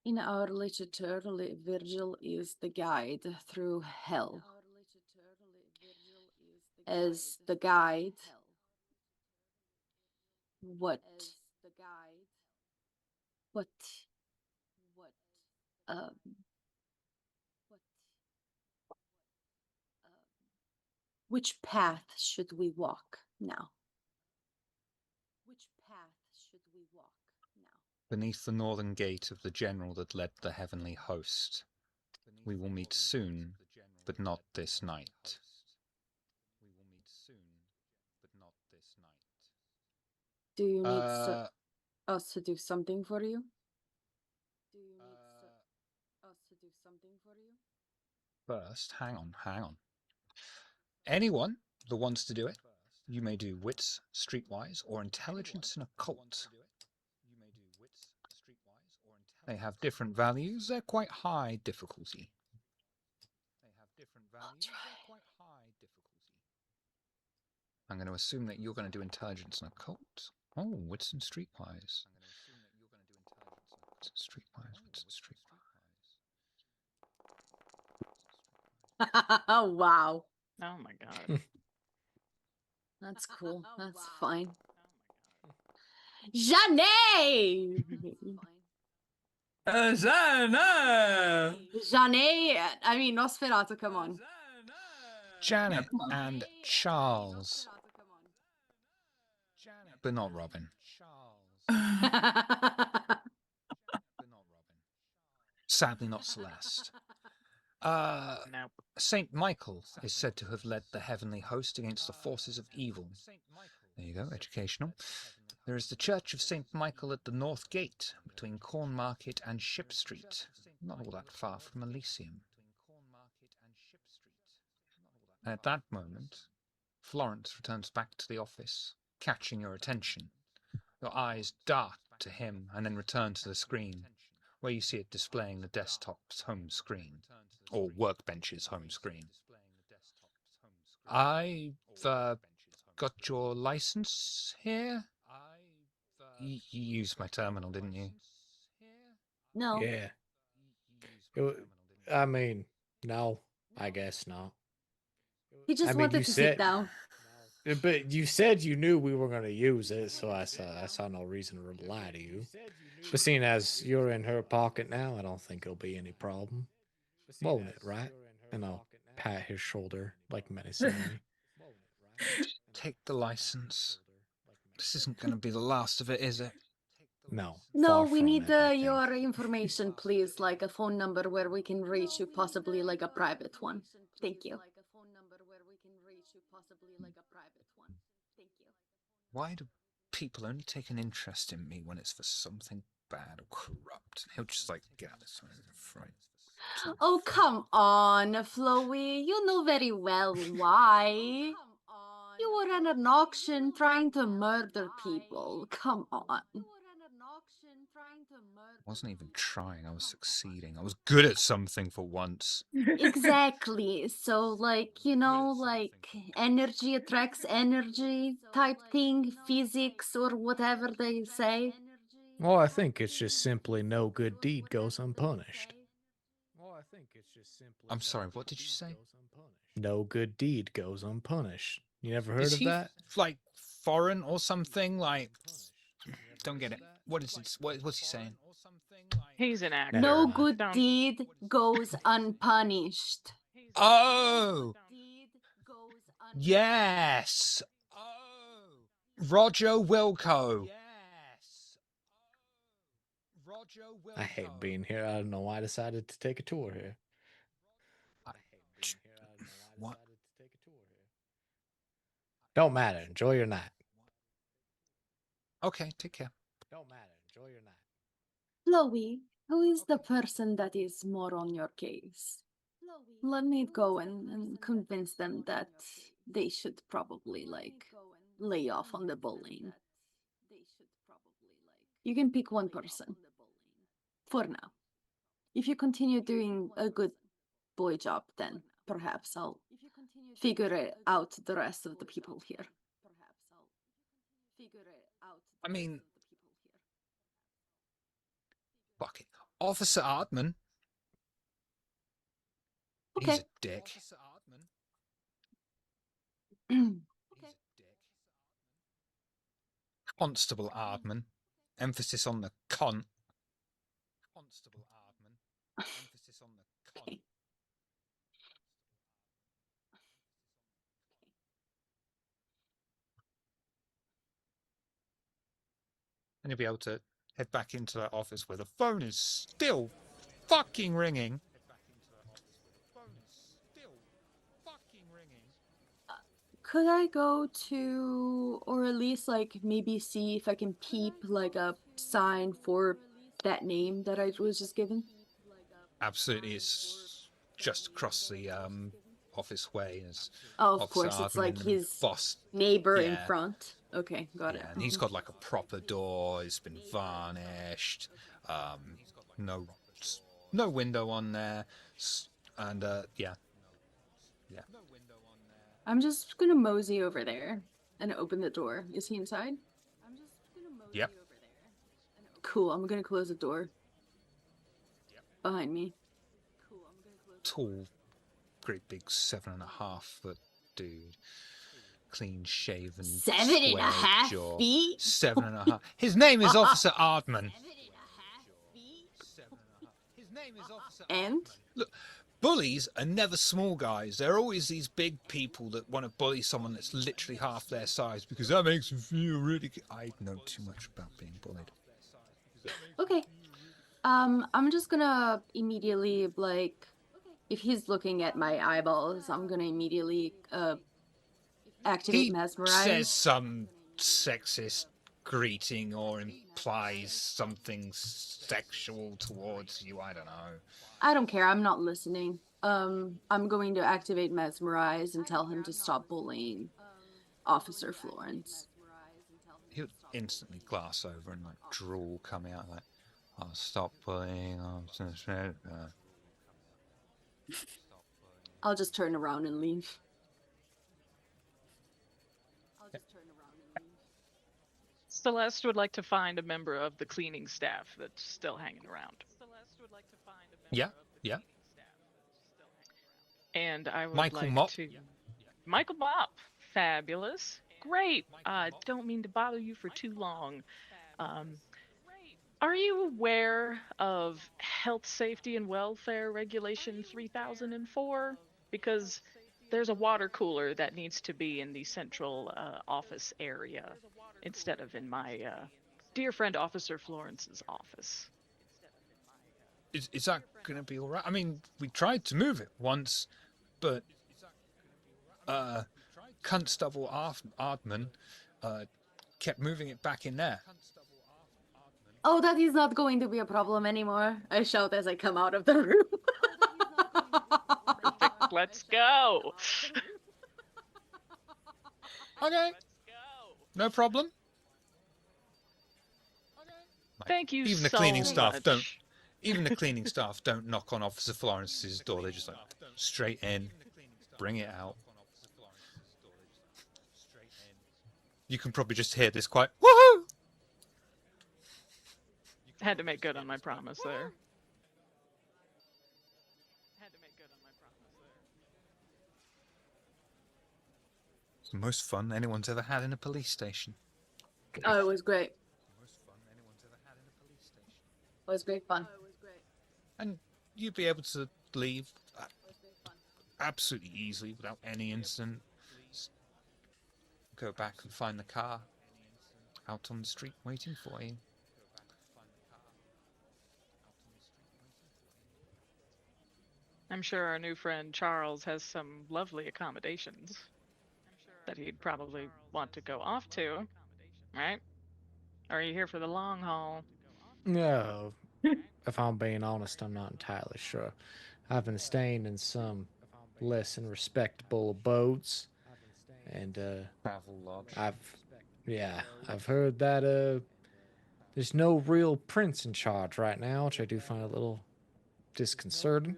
In our literature, Virgil is the guide through hell. As the guide, what which path should we walk now? Beneath the northern gate of the general that led the heavenly host. We will meet soon but not this night. Do you need us to do something for you? First, hang on. Anyone that wants to do it, you may do wits, streetwise, or intelligence and occult. They have different values. They're quite high difficulty. I'm going to assume that you're going to do intelligence and occult. Oh, wits and streetwise. Wits and streetwise. Wow. Oh my god. That's cool. That's fine. Janae! Zana! Janae, I mean, Nosferatu, come on. Janet and Charles. But not Robin. Sadly, not Celeste. Nope. Saint Michael is said to have led the heavenly host against the forces of evil. There you go, educational. There is the Church of Saint Michael at the North Gate, between Cornmarket and Ship Street, not all that far from Elysium. At that moment, Florence returns back to the office, catching your attention. Your eyes dart to him and then return to the screen, where you see it displaying the desktop's home screen, or workbench's home screen. I've got your license here? You used my terminal, didn't you? No. Yeah. I mean, no, I guess not. He just wanted to sit down. But you said you knew we were going to use it, so I saw no reason to lie to you. But seeing as you're in her pocket now, I don't think it'll be any problem. Won't it, right? And I'll pat his shoulder, like menacingly. Take the license. This isn't going to be the last of it, is it? No. No, far we from need it, I think. your information, please, like a phone number where we can reach you, possibly like a private one. Thank you. Why do people only take an interest in me when it's for something bad or corrupt? He'll just like get out of this fright. Oh, come on, Flowey. You know very well why. You were at an auction trying to murder people. Come on. I wasn't even trying. I was succeeding. I was good at something for once. Exactly. So, like, you know, like energy attracts energy type thing, physics or whatever they say. Well, I think it's just simply no good deed goes unpunished. I'm sorry, what did you say? No good deed goes unpunished. You never heard Is of he that? like foreign or something? Like, don't get it. What is it? What's he saying? He's an actor. No good Don't- deed goes unpunished. Oh, yes. Roger Wilco. I hate being here. I don't know why I decided to take a tour here. What? Don't matter. Enjoy your night. Okay, take care. Don't matter. Enjoy your night. Chloe, who is the person that is more on your case? Let me go and convince them that they should probably, like, lay off on the bullying. You can pick one person. For now. If you continue doing a good boy job, then perhaps I'll figure it out the rest of the people here. I mean, fuck it. Officer Ardman. Okay. He's a dick. Constable Ardman. Emphasis on the con. Constable Ardman. Emphasis on the con. And you'll be able to head back into that office where the phone is still fucking ringing. Could I go to, or at least like maybe see if I can peep like a sign for that name that I was just given? Absolutely, it's just across the office way. There's Oh, of Officer course, it's like Ardman and his boss. neighbor in Yeah, front. Okay, got it. yeah, and he's got like a proper door. It's been varnished. No, no window on there, and yeah. I'm just gonna mosey over there and open the door. Is he inside? Yep. Cool, I'm gonna close the door behind me. Tall, great big 7.5-foot dude, clean shaven, 7.5 jaw. feet? 7.5. His name is Officer Ardman. And? Look, bullies are never small guys. They're always these big people that want to bully someone that's literally half their size because that makes them feel really good. I know too much about being bullied. Okay. I'm just gonna immediately, like, if he's looking at my eyeballs, I'm gonna immediately, activate He Mesmerize. says some sexist greeting or implies something sexual towards you. I don't know. I don't care, I'm not listening. I'm going to activate Mesmerize and tell him to stop bullying Officer Florence. He'll instantly glass over and like drool coming out like, "Oh, stop bullying." I'll just turn around and leave. Celeste would like to find a member of the cleaning staff that's still hanging around. Yeah, yeah. And I would Michael like Mop. to. Michael Mop. Fabulous. Great. Don't mean to bother you for too long. Are you aware of Health, Safety, and Welfare Regulation 3004? Because there's a water cooler that needs to be in the central office area instead of in my dear friend Officer Florence's office. Is that going to be all right? I mean, we tried to move it once, but Constable Ardman kept moving it back in there. Oh, that is not going to be a problem anymore. I shout as I come out of the room. Perfect. Let's go. Okay. No problem. Thank you Even the so cleaning much. staff don't. Even the cleaning staff don't knock on Officer Florence's door. They just like straight in, bring it out. You can probably just hear this quiet woohoo. Had to make good on my promise there. It's the most fun anyone's ever had in a police station. Oh, it was great. It was great fun. And you'd be able to leave absolutely easily without any incident. Just go back and find the car out on the street waiting for you. I'm sure our new friend Charles has some lovely accommodations that he'd probably want to go off to, right? Or are you here for the long haul? No, if I'm being honest, I'm not entirely sure. I've been staying in some less than respectable abodes, and Travel lodge. I've heard that there's no real prince in charge right now, which I do find a little disconcerting.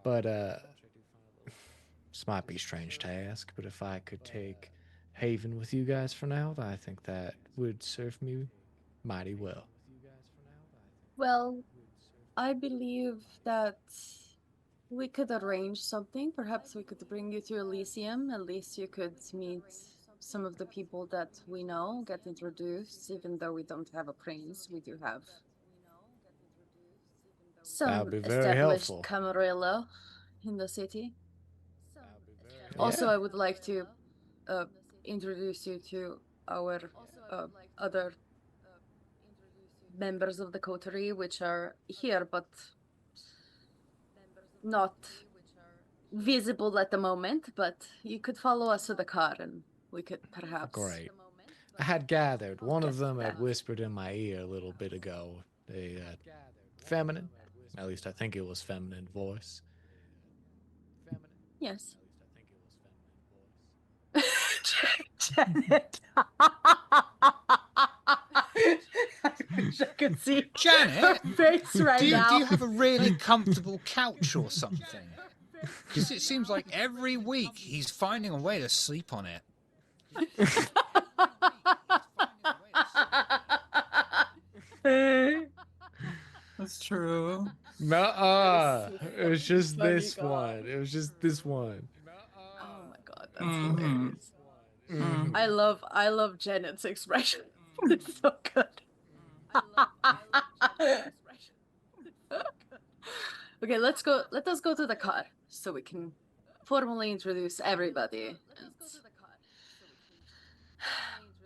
But this might be strange to ask, but if I could take Haven with you guys for now, I think that would serve me mighty well. Well, I believe that we could arrange something. Perhaps we could bring you to Elysium. At least you could meet some of the people that we know, get introduced. Even though we don't have a prince, we do have some be very established helpful. Camarilla in the city. Yeah. Also, I would like to introduce you to our other members of the coterie, which are here, but not visible at the moment, but you could follow us to the car and we could perhaps. Great. I had gathered one of Guess them had that. whispered in my ear a little bit ago. A feminine, at least I think it was feminine voice. Yes. Janet. I wish I could see Janet, her face right do now. you have a really comfortable couch or something? Because it seems like every week he's finding a way to sleep on it. That's true. Nuh-uh. so It was just funny, this God. one. It was just this one. Oh my god, that's Mhm. hilarious. Mhm. I love Janet's expression. It's so good. Okay, let us go to the car so we can formally introduce everybody.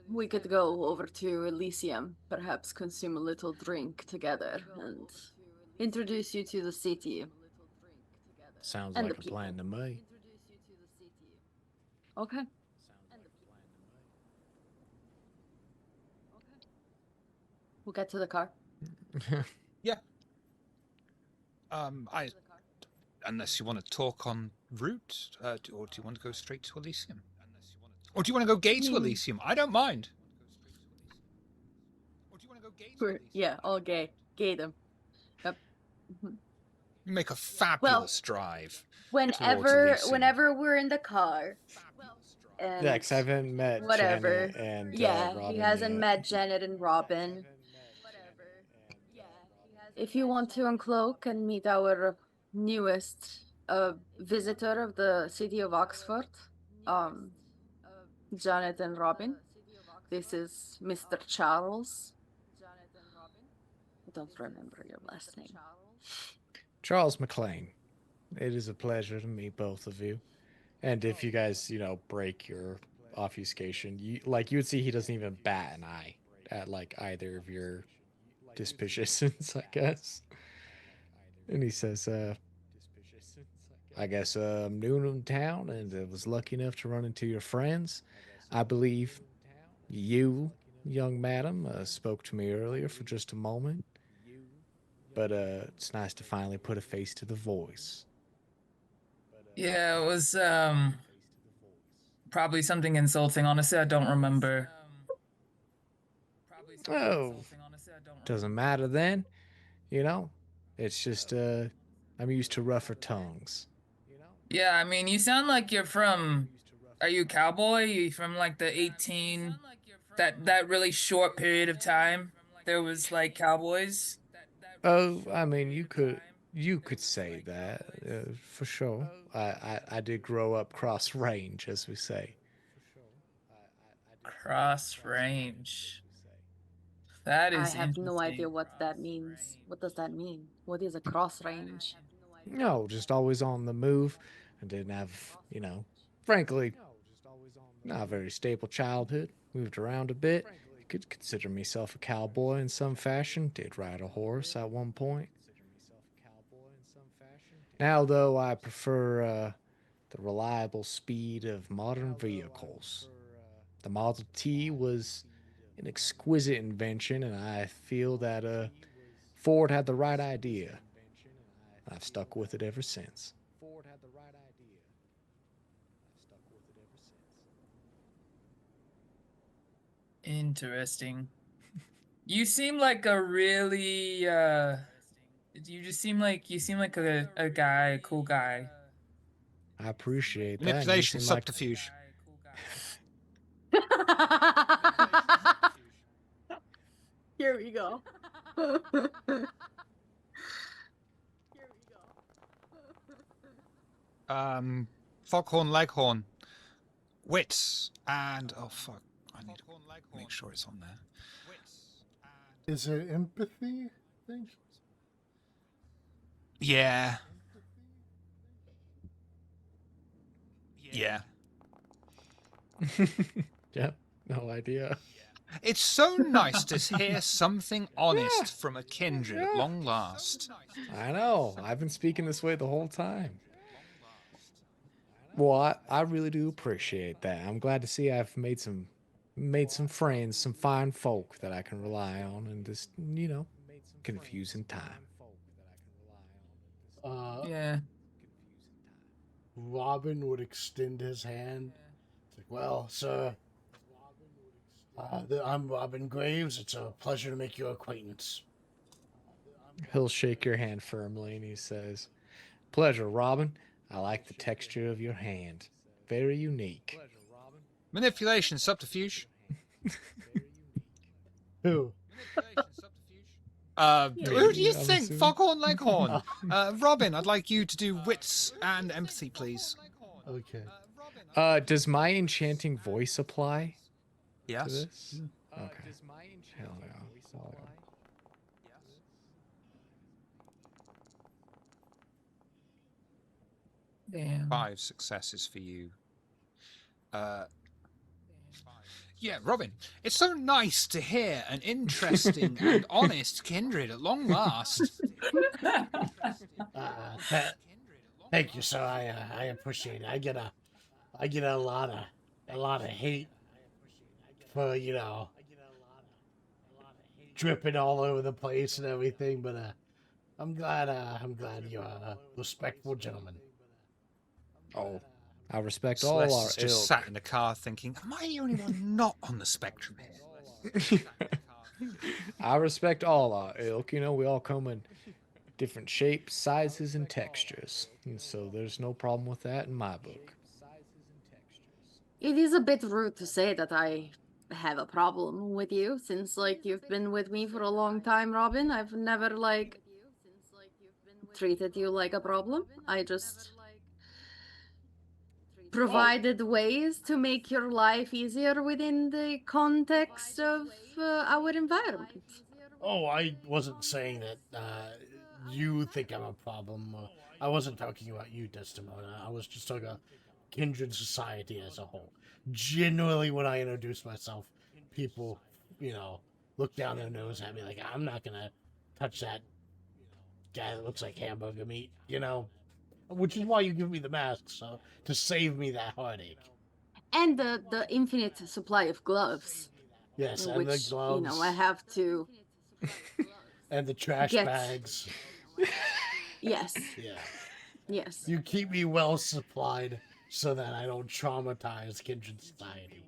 And we could go over to Elysium, perhaps consume a little drink together and introduce you to the city. Sounds And like the a plan to me. Okay. We'll get to the car. Unless you want to talk en route, or do you want to go straight to Elysium? Or do you want to go gay to Elysium? I don't mind. All gay. Gay them. Yep. Mhm. You make a fabulous drive. Whenever we're in the car. And Yeah, because I haven't met whatever. Janet and Yeah, he hasn't Robin met Janet and Robin. If you want to uncloak and meet our newest visitor of the city of Oxford, Janet and Robin, this is Mr. Charles. I don't remember your last name. Charles McLean. It is a pleasure to meet both of you. And if you guys, break your obfuscation, you would see he doesn't even bat an eye at like either of your dispositions, I guess. And he says, I guess I'm new in town and I was lucky enough to run into your friends. I believe you, young madam, spoke to me earlier for just a moment. But it's nice to finally put a face to the voice. Yeah, it was probably something insulting. Honestly, I don't remember. Oh, doesn't matter then. It's just I'm used to rougher tongues. Yeah, I mean, you sound like you're from. Are you a cowboy? You from like the 18 that really short period of time? There was like cowboys. Oh, I mean, you could say that for sure. I did grow up cross range, as we say. Cross range. That I is have no idea interesting. what that means. What does that mean? What is a cross range? No, just always on the move. I didn't have, frankly, not a very stable childhood. Moved around a bit. Could consider myself a cowboy in some fashion. Did ride a horse at one point. Now, though, I prefer the reliable speed of modern vehicles. The Model T was an exquisite invention, and I feel that Ford had the right idea. I've stuck with it ever since. Interesting. You seem like a really you seem like a guy, a cool guy. I appreciate that. and you Manipulation, seem like- subterfuge. Here we go. Foghorn Leghorn, wits, and oh fuck, I need to make sure it's on there. Is it empathy? I think. Yeah. Yeah. Yep, no idea. It's so nice to hear something honest from a kindred at long last. I know. I've been speaking this way the whole time. Well, I really do appreciate that. I'm glad to see I've made some friends, some fine folk that I can rely on in this, confusing time. Yeah. Robin would extend his hand. It's like, well, sir, I'm Robin Graves. It's a pleasure to make your acquaintance. He'll shake your hand firmly and he says, "Pleasure, Robin. I like the texture of your hand. Very unique." Manipulation, subterfuge. Who? Who do you I'm think? assuming. Foghorn Leghorn. Robin, I'd like you to do wits and empathy, please. Okay. Does my enchanting voice apply to Yes. this? Okay. Hell no. Damn. 5 successes for you. Yeah, Robin, it's so nice to hear an interesting and honest kindred at long last. Thank you, sir. I appreciate it. I get a lot of hate for dripping all over the place and everything, but I'm glad you're a respectful gentleman. Oh, I respect Celeste all our has just ilk. sat in the car thinking, am I the only one not on the spectrum here? I respect all our ilk. We all come in different shapes, sizes, and textures. And so there's no problem with that in my book. It is a bit rude to say that I have a problem with you, since you've been with me for a long time, Robin. I've never treated you like a problem. I just provided ways to make your life easier within the context of our environment. Oh, I wasn't saying that you think I'm a problem. I wasn't talking about you, Desdemona. I was just talking about kindred society as a whole. Generally, when I introduce myself, people, look down their nose at me like, I'm not going to touch that guy that looks like hamburger meat, Which is why you give me the mask, so to save me that heartache. And the infinite supply of gloves. Yes, and which, the gloves. I have to and the trash get... bags. Yes. Yeah. Yes. You keep me well supplied so that I don't traumatize kindred society.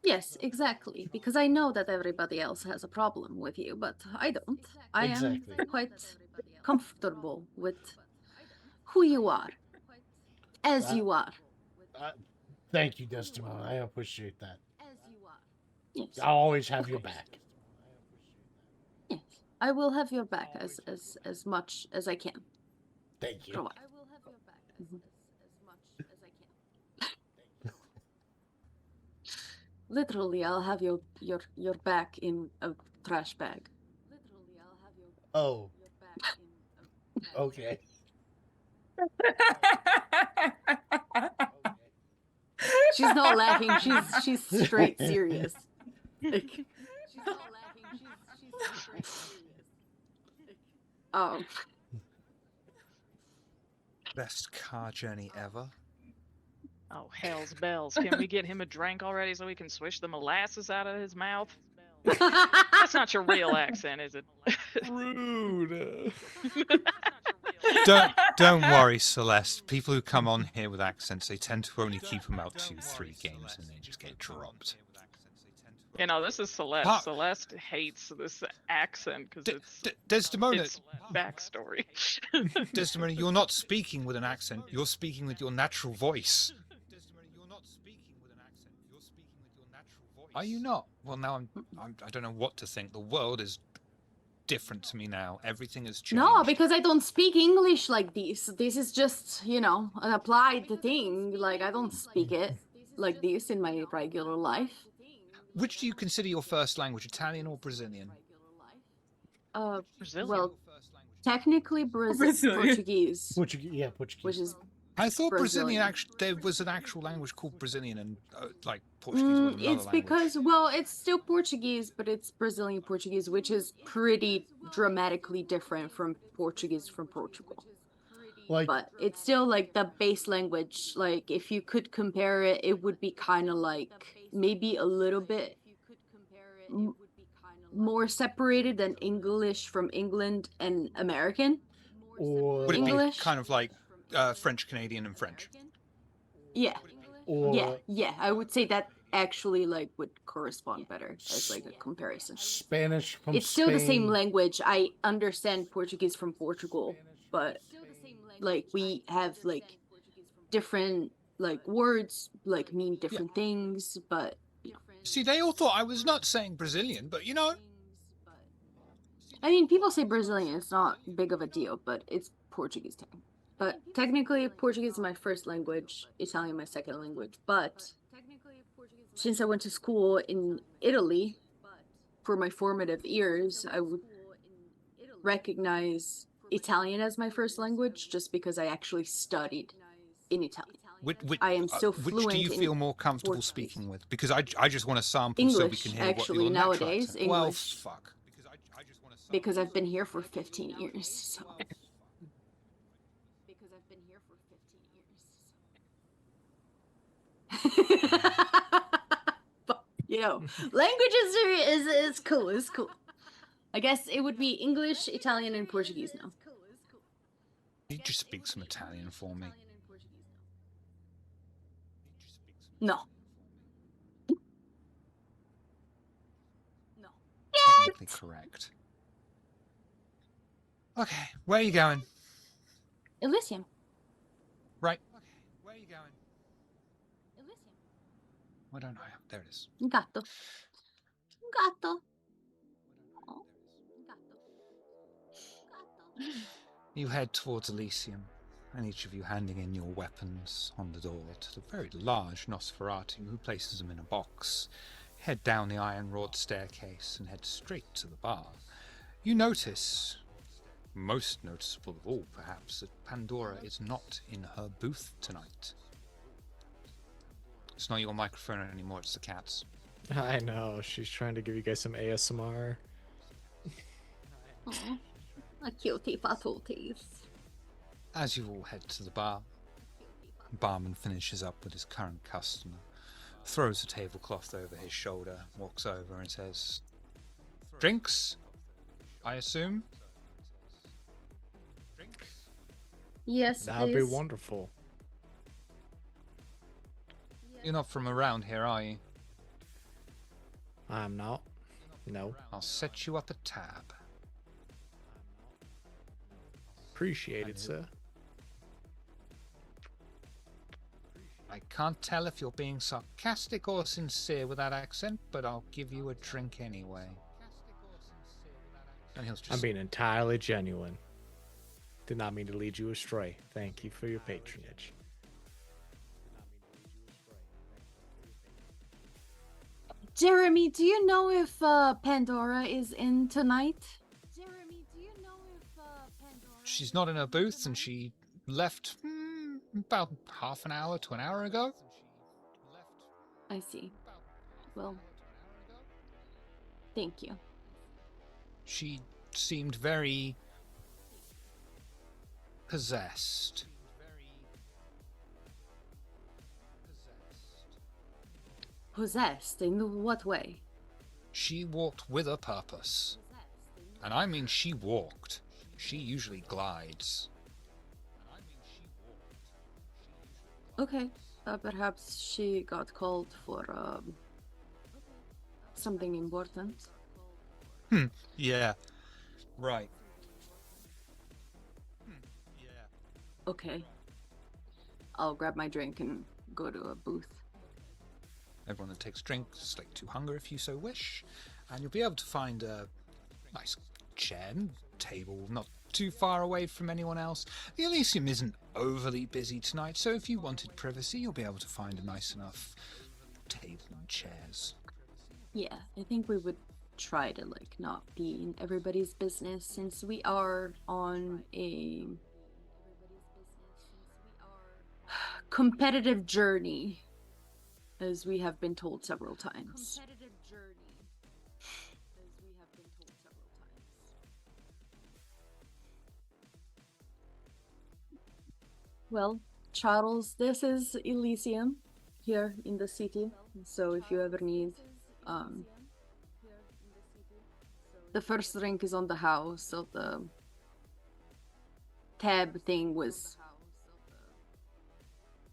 Yes, exactly. Because I know that everybody else has a problem with you, but I don't. I am quite comfortable with who you are. As you are. Thank you, Desdemona. I appreciate that. Yes. I'll always have your back. Yes. I will have your back as much as I can. Thank you. Provide. I will have your back as much as I can. Literally, I'll have your back in a trash bag. Literally, I'll have your back in a Okay. She's not laughing. She's straight serious. She's not laughing. She's straight serious. Best car journey ever. Oh, hell's bells. Can we get him a drink already so we can swish the molasses out of his mouth? That's not your real accent, is it? Rude. Don't worry, Celeste. People who come on here with accents, they tend to only keep them out 2-3 games and they just get dropped. This is Celeste. Celeste hates this accent because Desdemona. It's backstory. Desdemona, you're not speaking with an accent. You're speaking with your natural voice. Are you not? Well, now I don't know what to think. The world is different to me now. Everything has changed. No, because I don't speak English like this. This is just, an applied thing. I don't speak it like this in my regular life. Which do you consider your first language, Italian or Brazilian? Brazilian. Well, technically Portuguese. Portuguese. Which is I thought Brazilian actually there was an actual language called Brazilian and Portuguese was another it's language. because it's still Portuguese, but it's Brazilian Portuguese, which is pretty dramatically different from Portuguese from Portugal. Like, but it's still like the base language. Like if you could compare it, it would be kind of like maybe a little bit more separated than English from England and American. or Would it be English? kind of like French, Canadian, and French? Yeah, or yeah. I would say that actually like would correspond better as like a comparison. Spanish from It's still the same Spain. language. I understand Portuguese from Portugal, but like we have like different like words like mean different things, but See, they all thought I was not saying Brazilian, but you know, I mean people say Brazilian, it's not big of a deal, but it's Portuguese time. But technically Portuguese is my first language, Italian my second language, but since I went to school in Italy for my formative years, I would recognize Italian as my first language just because I actually studied in Italian. I am so which do fluent you in feel more comfortable Portuguese. speaking with? Because I just want to sample English, so we can hear actually, what your natural nowadays, accent. Well, English. fuck. Because I've been here for 15 years, so. Because I've been here for 15 years. But, you know, languages is cool. It's cool. I guess it would be English, Italian, and Portuguese now. You just speak some Italian for me. No. Technically correct. Okay, where are you going? Elysium. Right. Okay, where are you going? Why don't I? There it is. Gatto. Gatto. Oh. You head towards Elysium, and each of you handing in your weapons on the door to the very large Nosferatu, who places them in a box. Head down the iron-wrought staircase and head straight to the bar. You notice, most noticeable of all perhaps, that Pandora is not in her booth tonight. It's not your microphone anymore, it's the cat's. I know, she's trying to give you guys some ASMR. Oh. A cutie patooties. As you all head to the bar, the barman finishes up with his current customer, throws a tablecloth over his shoulder, walks over and says, "Drinks, I assume?" Yes, That'd be please. wonderful. You're not from around here, are you? I'm not. No. I'll set you up a tab. Appreciate it, sir. I can't tell if you're being sarcastic or sincere with that accent, but I'll give you a drink anyway. And he'll just... I'm being entirely genuine. Did not mean to lead you astray. Thank you for your patronage. Jeremy, do you know if Pandora is in tonight? She's not in her booth, and she left about half an hour to an hour ago. I see. Well, thank you. She seemed very possessed. Possessed? In what way? She walked with a purpose. And I mean she walked. She usually glides. Okay. Perhaps she got called for something important. Yeah. Right. Okay. I'll grab my drink and go to a booth. Everyone that takes drinks, select to hunger if you so wish, and you'll be able to find a nice chair and table not too far away from anyone else. The Elysium isn't overly busy tonight, so if you wanted privacy, you'll be able to find a nice enough table and chairs. Yeah, I think we would try to like not be in everybody's business since we are on a competitive journey, as we have been told several times. Well, Charles, this is Elysium here in the city. So if you ever need, um, the first drink is on the house. So the tab thing was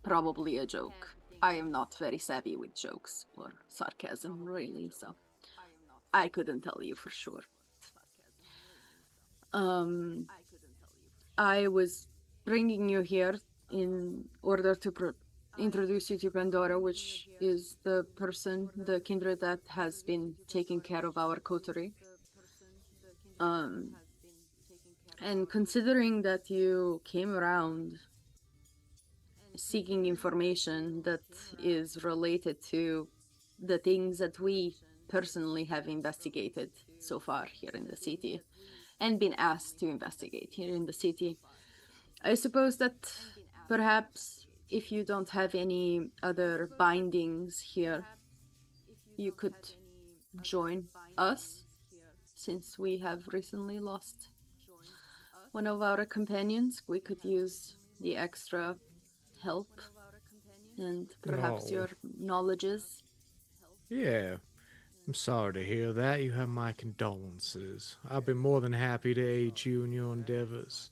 probably a joke. I am not very savvy with jokes or sarcasm, really. So I couldn't tell you for sure. I was bringing you here in order to introduce you to Pandora, which is the person, the kindred that has been taking care of our coterie. And considering that you came around seeking information that is related to the things that we personally have investigated so far here in the city and been asked to investigate here in the city, I suppose that perhaps if you don't have any other bindings here, you could join us, since we have recently lost one of our companions. We could use the extra help and perhaps your knowledges. Yeah, I'm sorry to hear that. You have my condolences. I'll be more than happy to aid you in your endeavors.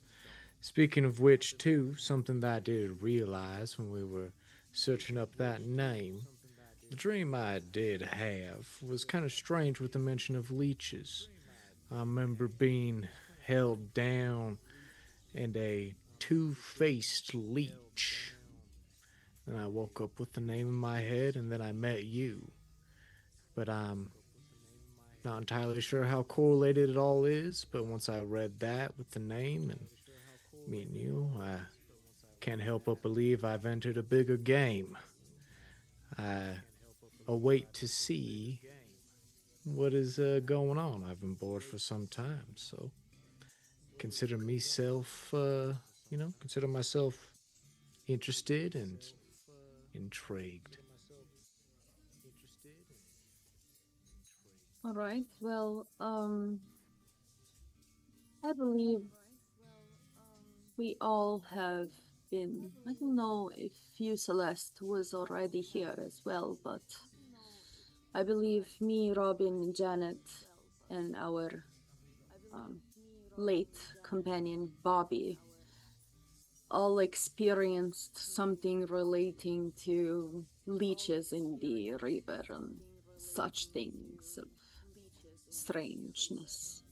Speaking of which, too, something that I did realize when we were searching up that name, the dream I did have was kind of strange with the mention of leeches. I remember being held down and a two-faced leech. Then I woke up with the name in my head, and then I met you. But I'm not entirely sure how correlated it all is, but once I read that with the name and meeting you, I can't help but believe I've entered a bigger game. I await to see what is going on. I've been bored for some time, so consider consider myself interested and intrigued. All right. Well, I believe we all have been. I don't know if you, Celeste, was already here as well, but I believe me, Robin, Janet, and our late companion, Bobby, all experienced something relating to leeches in the river and such things of strangeness.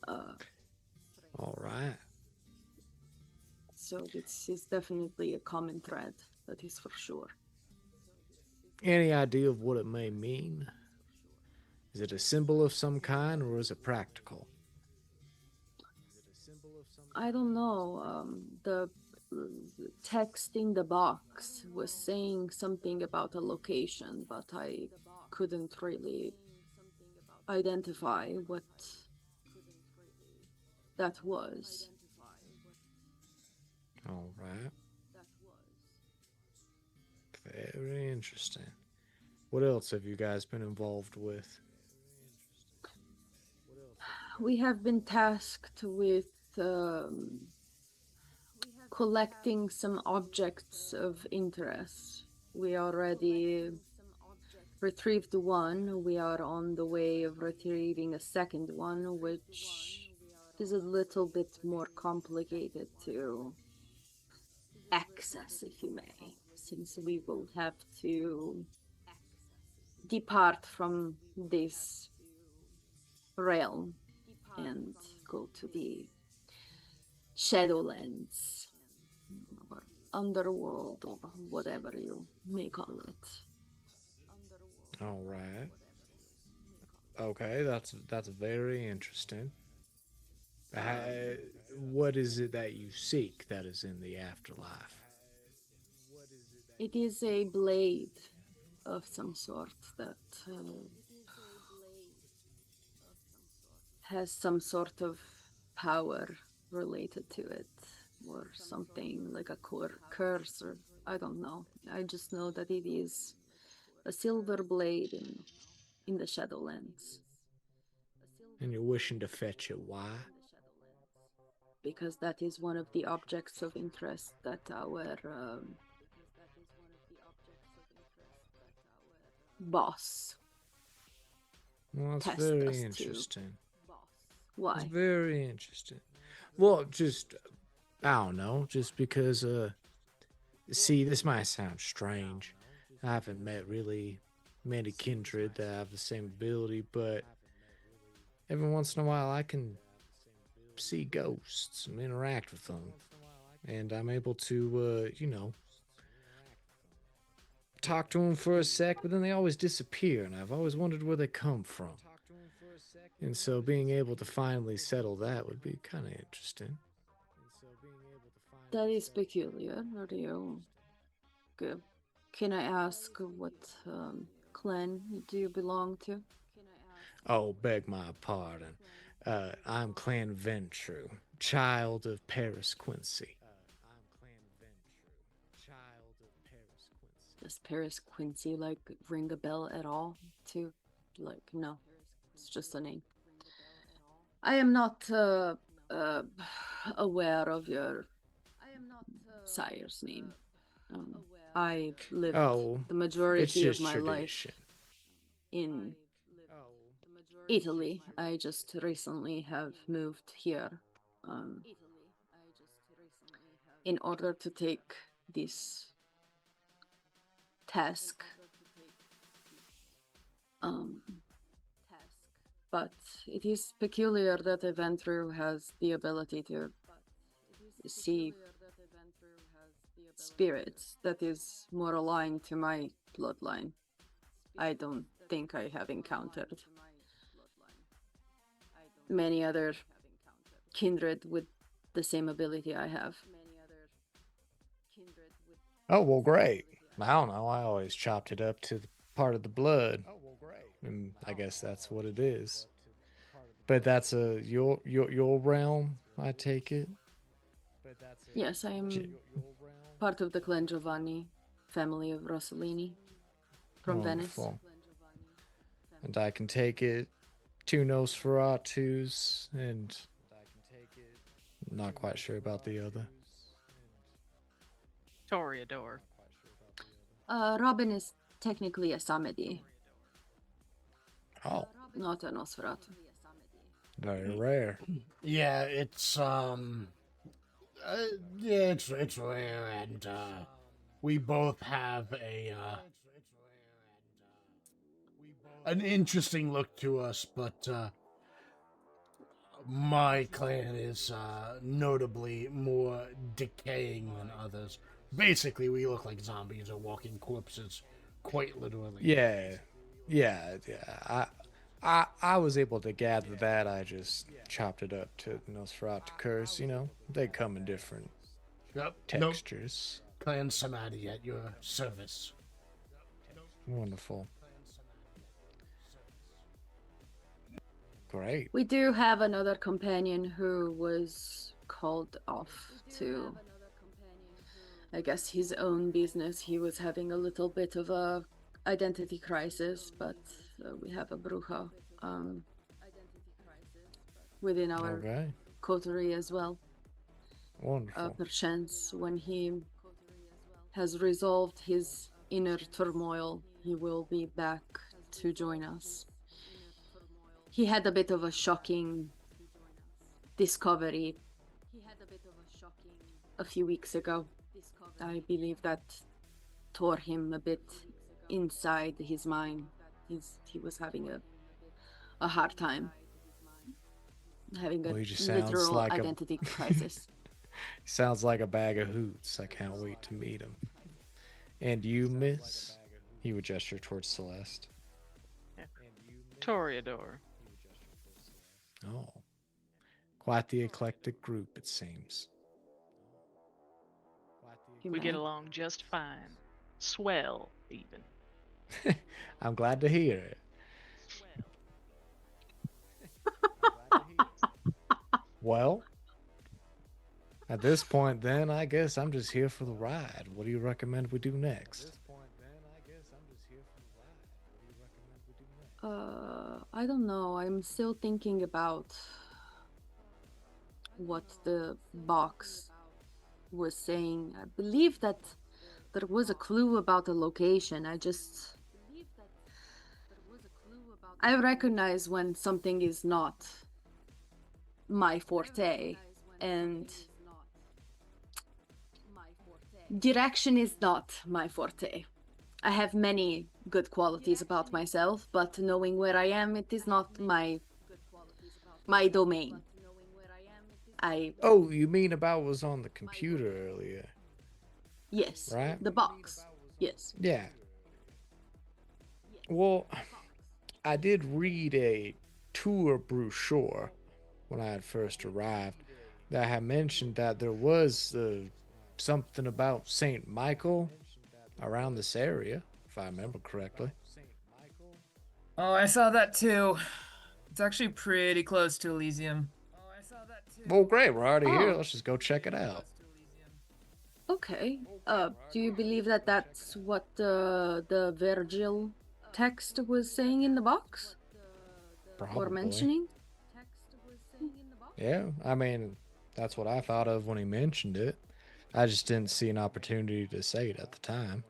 All right. So this is definitely a common thread, that is for sure. Any idea of what it may mean? Is it a symbol of some kind, or is it practical? I don't know. The text in the box was saying something about a location, but I couldn't really identify what that was. All right. Very interesting. What else have you guys been involved with? We have been tasked with collecting some objects of interest. We already retrieved one. We are on the way of retrieving a second one, which is a little bit more complicated to access, if you may, since we will have to depart from this realm and go to the Shadowlands or underworld or whatever you may call it. All right. Okay, that's very interesting. What is it that you seek that is in the afterlife? It is a blade of some sort that has some sort of power related to it, or something like a curse, or I don't know. I just know that it is a silver blade in the Shadowlands. And you're wishing to fetch it. Why? because that is one of the objects of interest that our boss Well, that's test very us to. interesting. Why? It's very interesting. Well, just I don't know, just because see, this might sound strange. I haven't met really many kindred that have the same ability, but every once in a while I can see ghosts and interact with them. And I'm able to, talk to them for a sec, but then they always disappear, and I've always wondered where they come from. And so being able to finally settle that would be kind of interesting. That is peculiar. Are you good? Can I ask what clan do you belong to? Oh, beg my pardon. I'm Clan Ventru, child of Paris Quincy. Does Paris Quincy like ring a bell at all? To like no, it's just a name. I am not aware of your sire's name. I lived Oh, the it's majority of just my life tradition. in Italy. I just recently have moved here in order to take this task. But it is peculiar that a Ventru has the ability to see spirits that is more aligned to my bloodline. I don't think I have encountered many other kindred with the same ability I have. Oh, well, great. I don't know. I always chopped it up to the part of the blood. And I guess that's what it is. But that's your realm, I take it. Yes, I am part of the Clan Giovanni family of Rossellini from Venice. Wonderful. And I can take it 2 Nosferatus, and I'm not quite sure about the other. Toreador. Robin is technically a Samedi, Oh, not a Nosferatu. very rare. Yeah, it's yeah, it's rare, and we both have an interesting look to us, but my clan is notably more decaying than others. Basically, we look like zombies or walking corpses, quite literally. Yeah. I was able to gather that. I just chopped it up to Nosferatu curse. They come in different Yep. textures. Nope. Clan Samadhi at your service. Wonderful. Great. We do have another companion who was called off to, I guess, his own business. He was having a little bit of a identity crisis, but we have a bruja within our coterie as well. Wonderful. Perchance when he has resolved his inner turmoil, he will be back to join us. He had a bit of a shocking discovery a few weeks ago. I believe that tore him a bit inside his mind. He was having a hard time, having a Well, he just sounds literal like identity crisis. He sounds like a bag of hoots. I can't wait to meet him. And you, miss? He would gesture towards Celeste. Yeah. Toreador. Oh. Quite the eclectic group, it seems. We get along just fine. Swell, even. I'm glad to hear it. Well, at this point, then, I guess I'm just here for the ride. What do you recommend we do next? I don't know. I'm still thinking about what the box was saying. I believe that there was a clue about the location. I recognize when something is not my forte, and direction is not my forte. I have many good qualities about myself, but knowing where I am, it is not my domain. Oh, you mean about was on the computer earlier? Yes. Right? The box. Yes. Yeah. Well, I did read a tour brochure when I had first arrived that had mentioned that there was something about St. Michael around this area, if I remember correctly. Oh, I saw that too. It's actually pretty close to Elysium. Well, great, we're already here. Oh. Let's just go check it out. Okay. Do you believe that that's what the Virgil text was saying in the box? Probably. Or mentioning? Yeah, I mean, that's what I thought of when he mentioned it. I just didn't see an opportunity to say it at the time.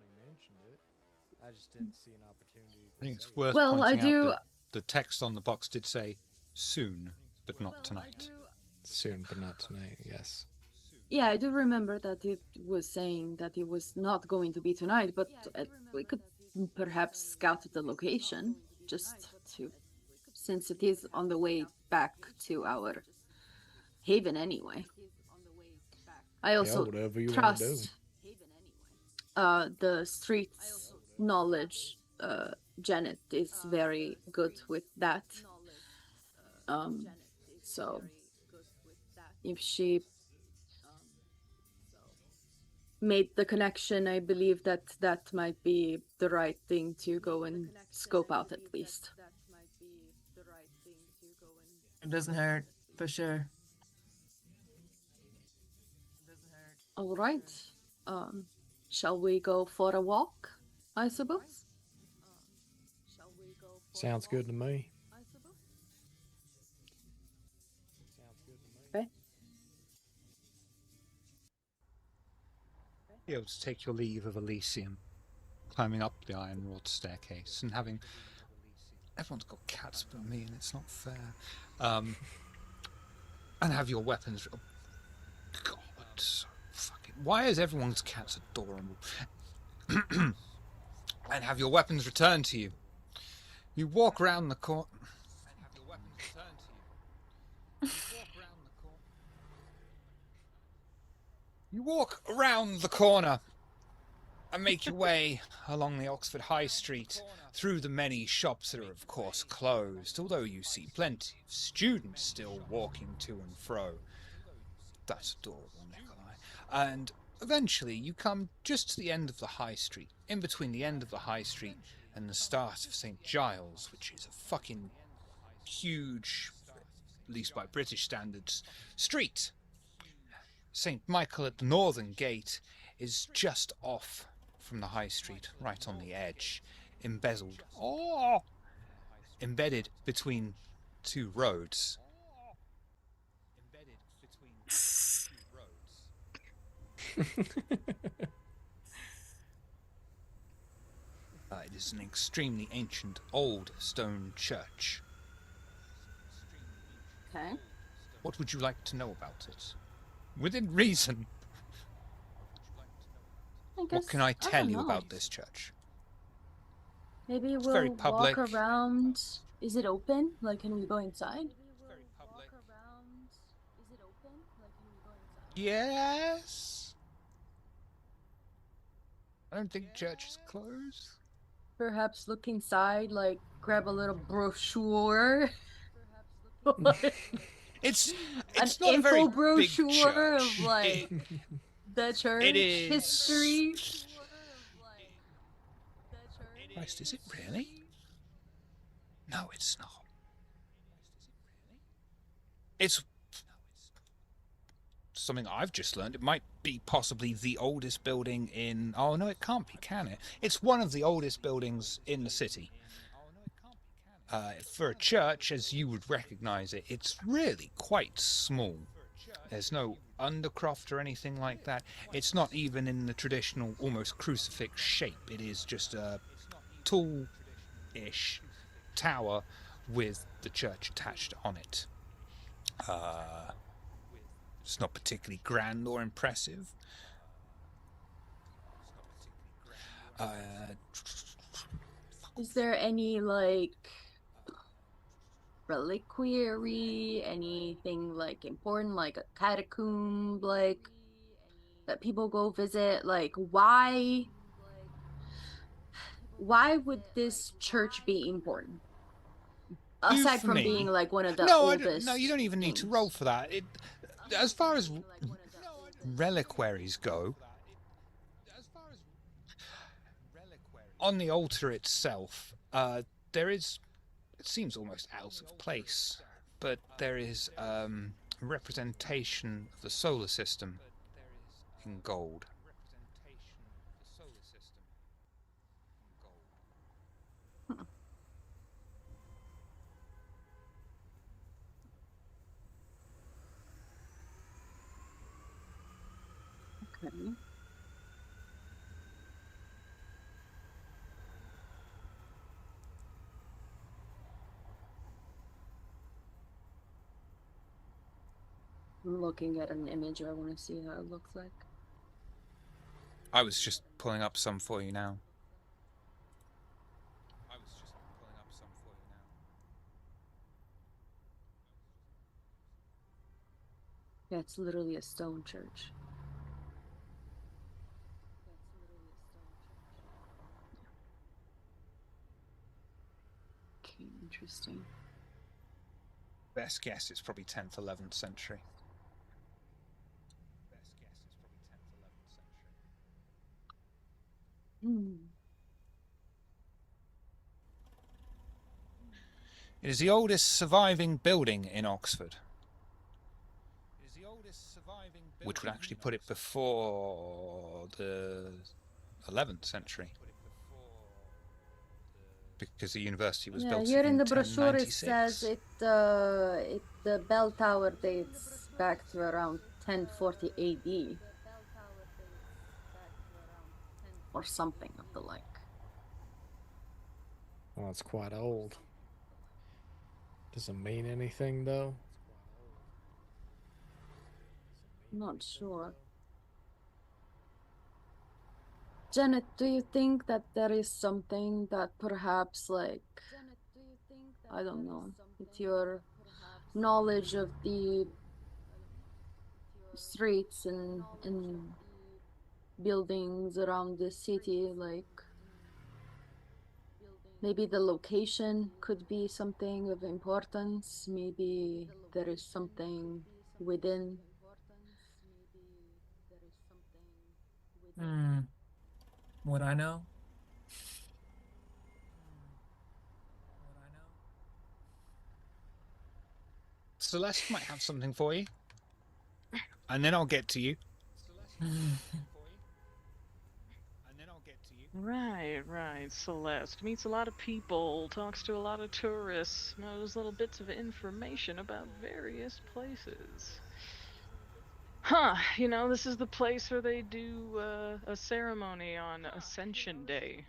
I think it's worth Well, I pointing out do. that the text on the box did say soon, but not tonight. Soon, but not tonight, yes. Yeah, I do remember that it was saying that it was not going to be tonight, but we could perhaps scout the location just to, since it is on the way back to our haven anyway. I also whatever you want to do. trust the streets knowledge. Janet is very good with that. So if she made the connection, I believe that that might be the right thing to go and scope out at least. It doesn't hurt, for sure. All right. Shall we go for a walk, I suppose? Sounds good to me. Okay. Be able to take your leave of Elysium, climbing up the iron-wrought staircase and having... Everyone's got cats but me, and it's not fair. And have your weapons... Oh, God, so fucking... Why is everyone's cats adorable? And have your weapons returned to you. You walk round the corner... You walk around the corner and make your way along the Oxford High Street, through the many shops that are of course closed, although you see plenty of students still walking to and fro. That's adorable, Nikolai. And eventually you come just to the end of the High Street, in between the end of the High Street and the start of St. Giles, which is a fucking huge, at least by British standards, street. St. Michael at the northern gate is just off from the high street, right on the edge, embedded between two roads. It is an extremely ancient, old stone church. Okay. What would you like to know about it? Within reason. What can I tell you about this church? Maybe It's we'll very public. walk around. Is it open? Like, can we go inside? Yes. I don't think church is closed. Perhaps look inside, like grab a little brochure. It's An not a very info big brochure church. of like the church is- history. Christ, is it really? No, it's not. It's something I've just learned. It might be possibly the oldest building in... Oh, no, it can't be, can it? It's one of the oldest buildings in the city. For a church, as you would recognize it, it's really quite small. There's no undercroft or anything like that. It's not even in the traditional, almost crucifix shape. It is just a tall-ish tower with the church attached on it. It's not particularly grand or impressive. Is there any like reliquary, anything like important, like a catacomb, like that people go visit? Like why would this church be important? Aside For from me, being like one of the no, oldest. no, you don't even need to things. roll for that. As far as reliquaries go, on the altar itself, there is, it seems almost out of place, but there is a representation of the solar system in gold. Okay. I'm looking at an image. I want to see how it looks like. I was just pulling up some for you now. Yeah, it's literally a stone church. Okay, interesting. Best guess, it's probably 10th, 11th century. It is the oldest surviving building in Oxford, which would actually put it before the 11th century, because the university was built here in in the brochure it 1096. says the bell tower dates back to around 1040 AD or something of the like. Well, it's quite old. Does it mean anything, though? Not sure. Janet, do you think that there is something that perhaps, like, I don't know, with your knowledge of the streets and buildings around the city, like, maybe the location could be something of importance, maybe there is something within. Would I know? Celeste might have something for you, and then I'll get to you. Right. Celeste meets a lot of people, talks to a lot of tourists, knows little bits of information about various places. Huh, this is the place where they do a ceremony on Ascension Day.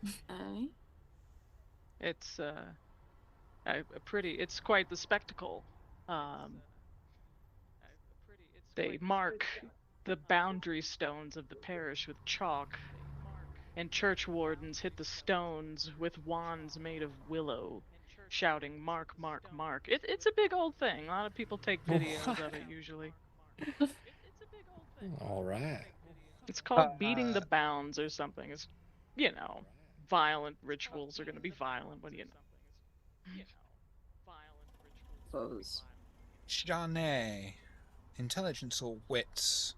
Okay. It's it's quite the spectacle. They mark the boundary stones of the parish with chalk, and church wardens hit the stones with wands made of willow, shouting, "Mark, mark, mark." It's a big old thing. A lot of people take videos of it usually. All right. It's called beating the bounds or something. It's, violent rituals are going to be violent when Suppose. Jane, intelligence or wits,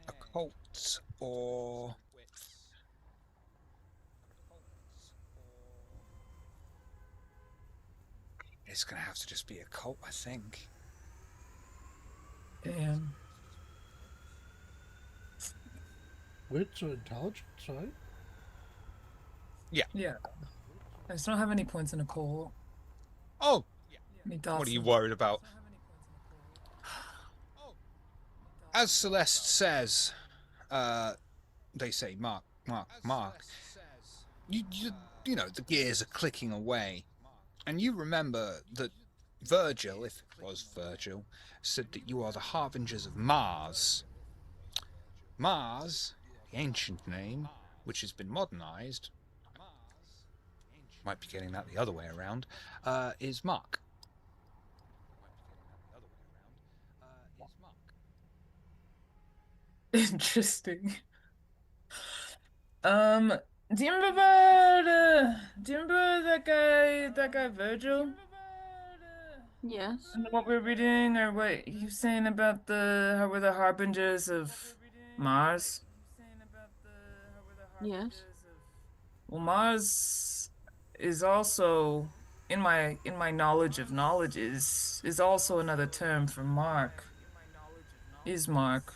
occult or it's gonna have to just be occult, I think. Damn. Wits or intelligence, right? Yeah. Yeah. I just don't have any points in a coal. Oh, Any what are you Dawson. worried about? As Celeste says, they say, Mark. You know, the gears are clicking away. And you remember that Virgil, if it was Virgil, said that you are the harbingers of Mars. Mars, the ancient name, which has been modernized, might be getting that the other way around, is Mark. Interesting. Do you remember that guy Virgil? Yes. And what we were reading, or what you saying about how we're the harbingers of Mars? Yes. Well, Mars is also in my knowledge of knowledge is also another term for Mark. Is Mark.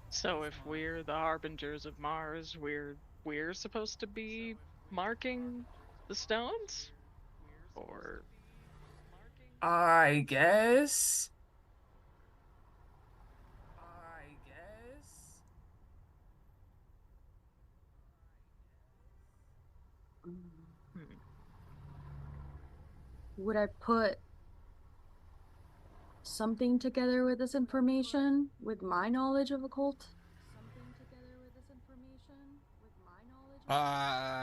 So if we're the harbingers of Mars, we're supposed to be marking the stones? Or I guess. Mm. hmm. Would I put something together with this information with my knowledge of occult?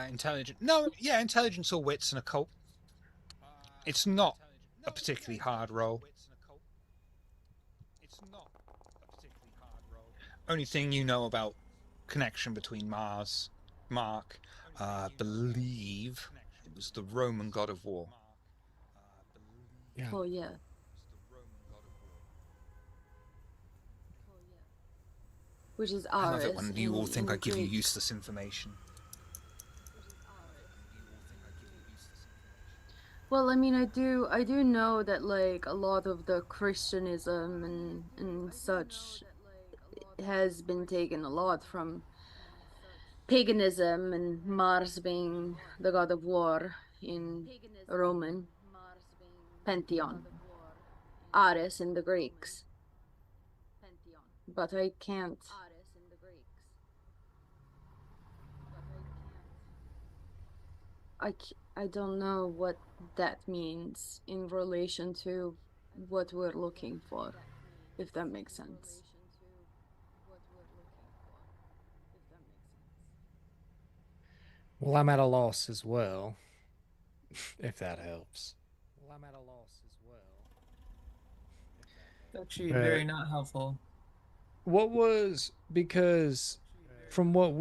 Intelligence. No, yeah, intelligence or wits and occult. It's not a particularly hard roll. Only thing you know about connection between Mars, Mark, believe it was the Roman god of war. Yeah. Oh yeah. Which is I love Ares it when you all think I in give you Greek. useless information. Well, I mean, I do know that like a lot of the Christianism and such has been taken a lot from paganism and Mars being the god of war in Roman pantheon, Ares in the Greeks. But I can't. I don't know what that means in relation to what we're looking for, if that makes sense. Well, I'm at a loss as well, if that helps. Actually, Uh, very not helpful. what was because from what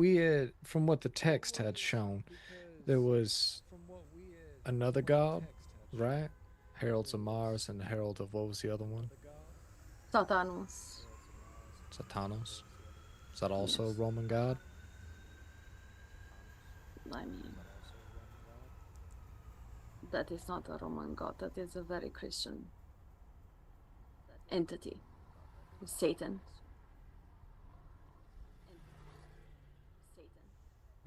the text had shown, there was another god, right? Heralds of Mars and the Herald of what was the other one? Satanos. Satanos. Is that also a Yes. Roman god? I mean, that is not a Roman god, that is a very Christian entity. Satan.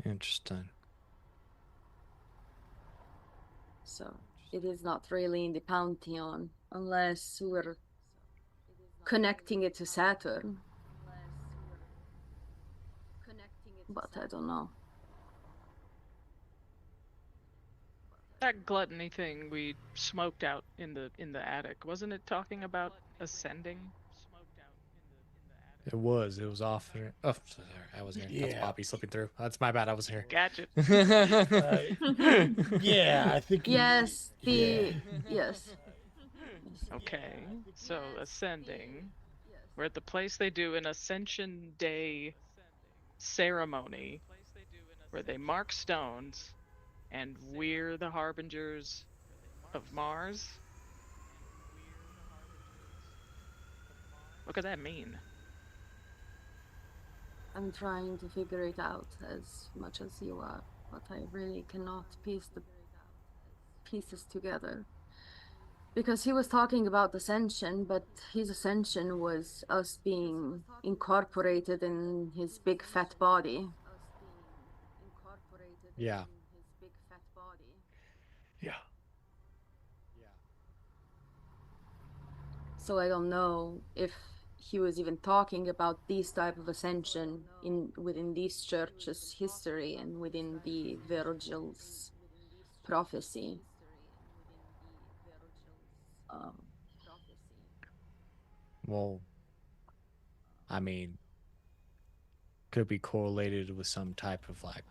Interesting. So it is not really in the pantheon unless we're connecting it to Saturn. But I don't know. That gluttony thing we smoked out in the attic, wasn't it talking about ascending? It was. It was off. Oh, sorry, I wasn't here. That's Yeah. Bobby slipping through. That's my bad. I wasn't here. Gotcha. Yeah, I think. Yes, Yeah. yes. Okay, so ascending. We're at the place they do an Ascension Day ceremony where they mark stones, and we're the harbingers of Mars. What could that mean? I'm trying to figure it out as much as you are, but I really cannot piece the pieces together. Because he was talking about ascension, but his ascension was us being incorporated in his big fat body. Yeah. Yeah. So I don't know if he was even talking about this type of ascension within these churches' history and within the Virgil's prophecy. Well, I mean, could be correlated with some type of like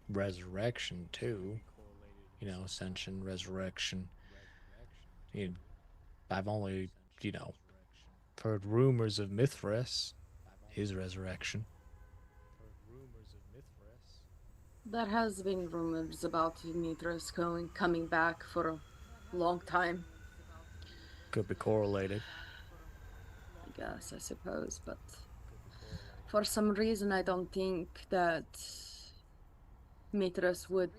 resurrection too. You know, ascension, resurrection. You know, I've only, you know, heard rumors of Mithras, his resurrection. There has been rumors about Mithras coming back for a long time, Could be correlated. I guess, I suppose, but for some reason I don't think that Mithras would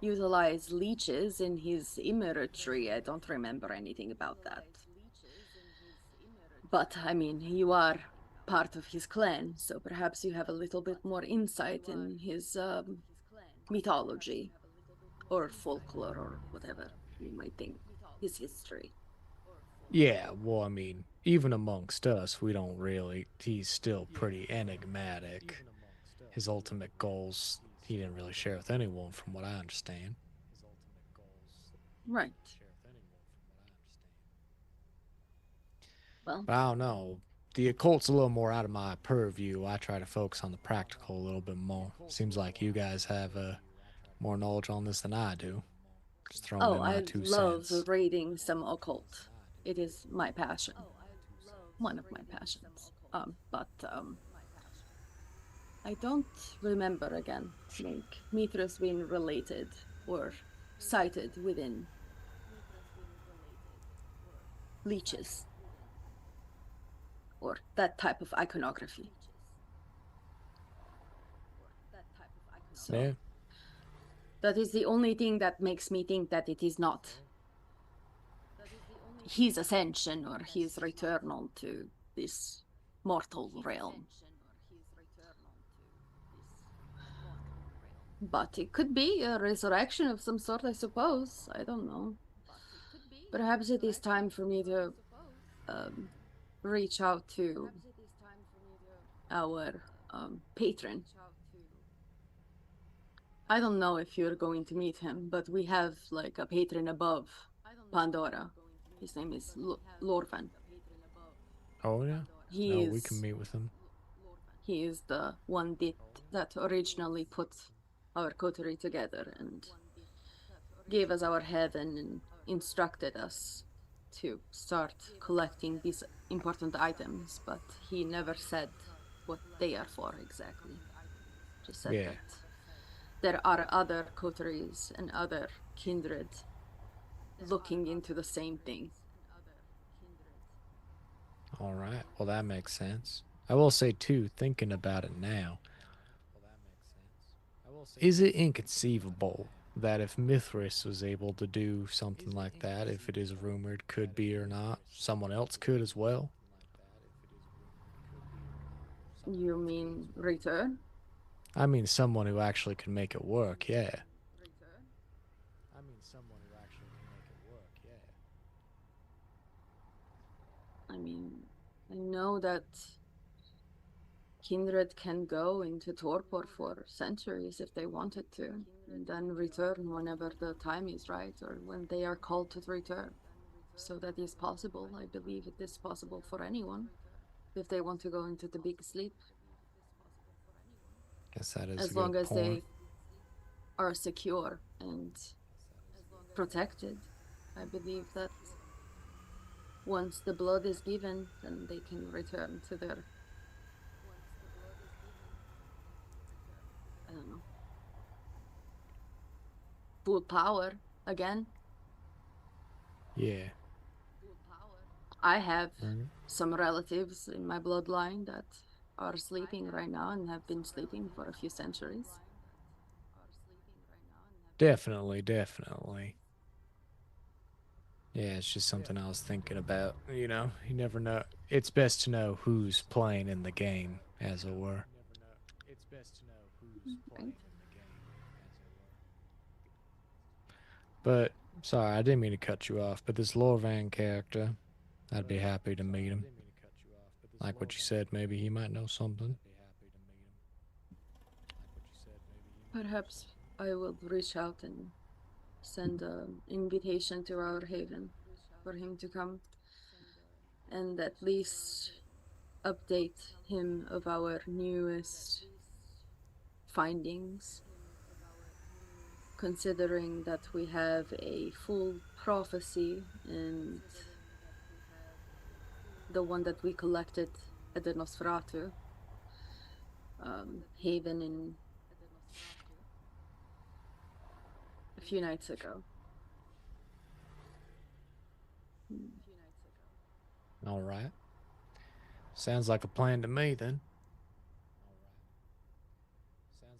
utilize leeches in his imagery. I don't remember anything about that. But I mean, you are part of his clan, so perhaps you have a little bit more insight in his mythology or folklore or whatever you might think, his history. Yeah, well, I mean, even amongst us, we don't really. He's still pretty enigmatic. His ultimate goals, he didn't really share with anyone, from what I understand. Right. Well, But I don't know. The occult's a little more out of my purview. I try to focus on the practical a little bit more. Seems like you guys have more knowledge on this than I do. Just throwing in my I 2 cents. love reading some occult. It is my passion. One of my passions. But I don't remember again, like Mithras being related or cited within leeches or that type of iconography. So Yeah. that is the only thing that makes me think that it is not his ascension or his return to this mortal realm. But it could be a resurrection of some sort, I suppose. I don't know. Perhaps it is time for me to reach out to our patron. I don't know if you're going to meet him, but we have like a patron above Pandora. His name is Lorvan. Oh, yeah? He we can is meet with him. he is the one that originally put our coterie together and gave us our heaven and instructed us to start collecting these important items, but he never said what they are for exactly. Just said Yeah. that there are other coteries and other kindred looking into the same thing. All right. Well, that makes sense. I will say, too, thinking about it now, is it inconceivable that if Mithras was able to do something like that, if it is rumored, could be or not, someone else could as well? You mean return? I mean, someone who actually can make it work, yeah. I mean, I know that kindred can go into torpor for centuries if they wanted to, and then return whenever the time is right or when they are called to return. So that is possible. I believe it is possible for anyone if they want to go into the big sleep. Guess that is a As good long as point. they are secure and protected, I believe that once the blood is given, then they can return to their, I don't know, full power again. Yeah. I have Mhm. some relatives in my bloodline that are sleeping right now and have been sleeping for a few centuries. Definitely, definitely. Yeah, it's just something I was thinking about. You know, you never know. It's best to know who's playing in the game, as it were. Right? But sorry, I didn't mean to cut you off. But this Lorvan character, I'd be happy to meet him. Like what you said, maybe he might know something. Perhaps I will reach out and send an invitation to our haven for him to come and at least update him of our newest findings, considering that we have a full prophecy and the one that we collected at the Nosferatu haven in a few nights ago. All right. Sounds like a plan to me, then.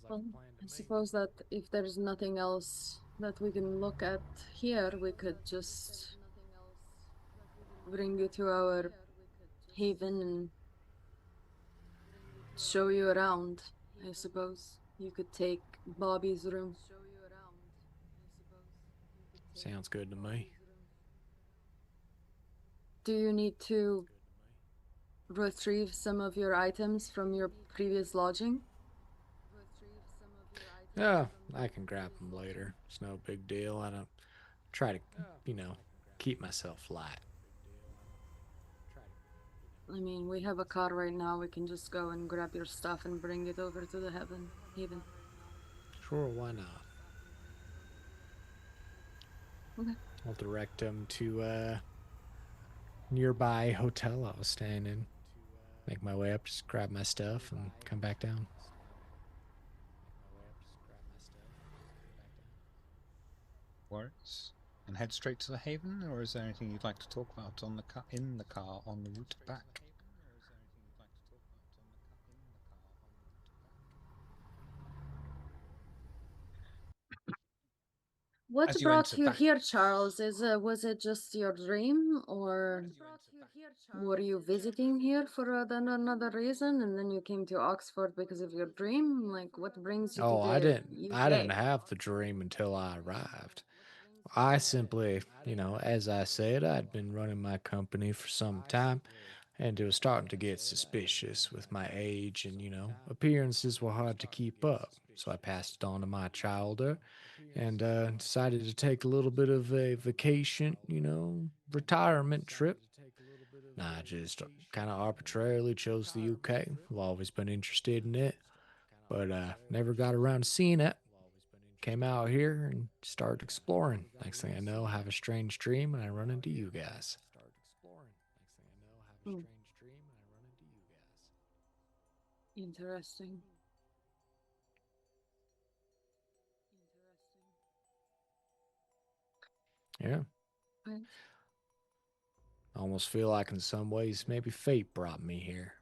Well, I suppose that if there's nothing else that we can look at here, we could just bring you to our haven and show you around, I suppose. You could take Bobby's room. Sounds good to me. Do you need to retrieve some of your items from your previous lodging? Yeah, I can grab them later. It's no big deal. I don't try to, keep myself light. I mean, we have a car right now. We can just go and grab your stuff and bring it over to the haven. Sure, why not? Okay. I'll direct them to a nearby hotel I was staying in. Make my way up, just grab my stuff, and come back down. Words and head straight to the haven, or is there anything you'd like to talk about on the in the car on the route back? What As you brought enter you back- here, Charles? Was it just your dream, or were you visiting here for another reason, and then you came to Oxford because of your dream? Like, what brings you to the I didn't UK? have the dream until I arrived. I simply, as I said, I'd been running my company for some time, and it was starting to get suspicious with my age, and, appearances were hard to keep up. So I passed it on to my childer, and decided to take a little bit of a vacation, retirement trip. And I just kind of arbitrarily chose the UK. I've always been interested in it, but never got around to seeing it. Came out here and started exploring. Next thing I know, I have a strange dream and I run into you guys. Interesting. Yeah. Right. I almost feel like in some ways maybe fate brought me here.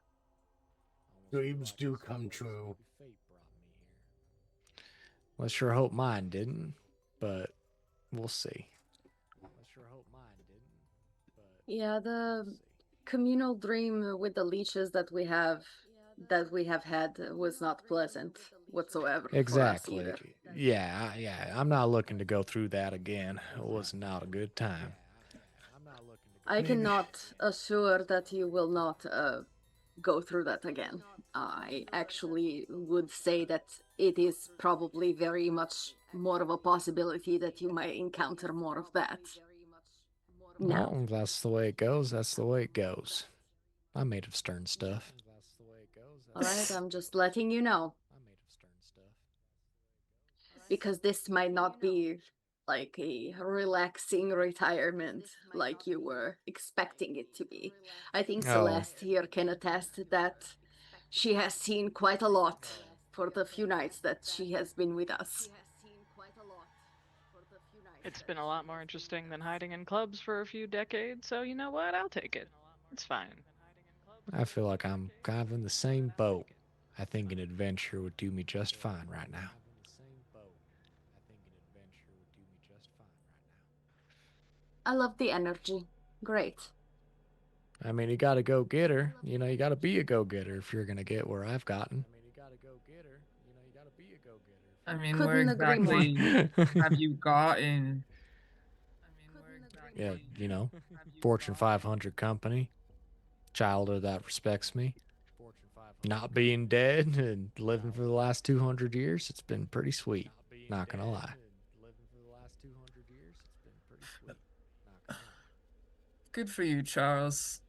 Dreams do come true. Let's sure hope mine didn't, but we'll see. Yeah, the communal dream with the leeches that we have had was not pleasant whatsoever. Exactly. For us either. Yeah. I'm not looking to go through that again. It was not a good time. I cannot assure that you will not go through that again. I actually would say that it is probably very much more of a possibility that you might encounter more of that. No. Well, that's the way it goes. That's the way it goes. I'm made of stern stuff. All right, I'm just letting you know. Because this might not be like a relaxing retirement like you were expecting it to be. I think Celeste here can attest that she has seen quite a lot for the few nights that she has been with us. It's been a lot more interesting than hiding in clubs for a few decades, so you know what? I'll take it. It's fine. I feel like I'm kind of in the same boat. I think an adventure would do me just fine right now. I love the energy. Great. I mean, you gotta go get her. You gotta be a go-getter if you're gonna get where I've gotten. I mean, Couldn't where agree more. exactly have you gotten? Yeah, you know, Fortune 500 company, childhood that respects me. Not being dead and living for the last 200 years, it's been pretty sweet. Not gonna lie. Good for you, Charles.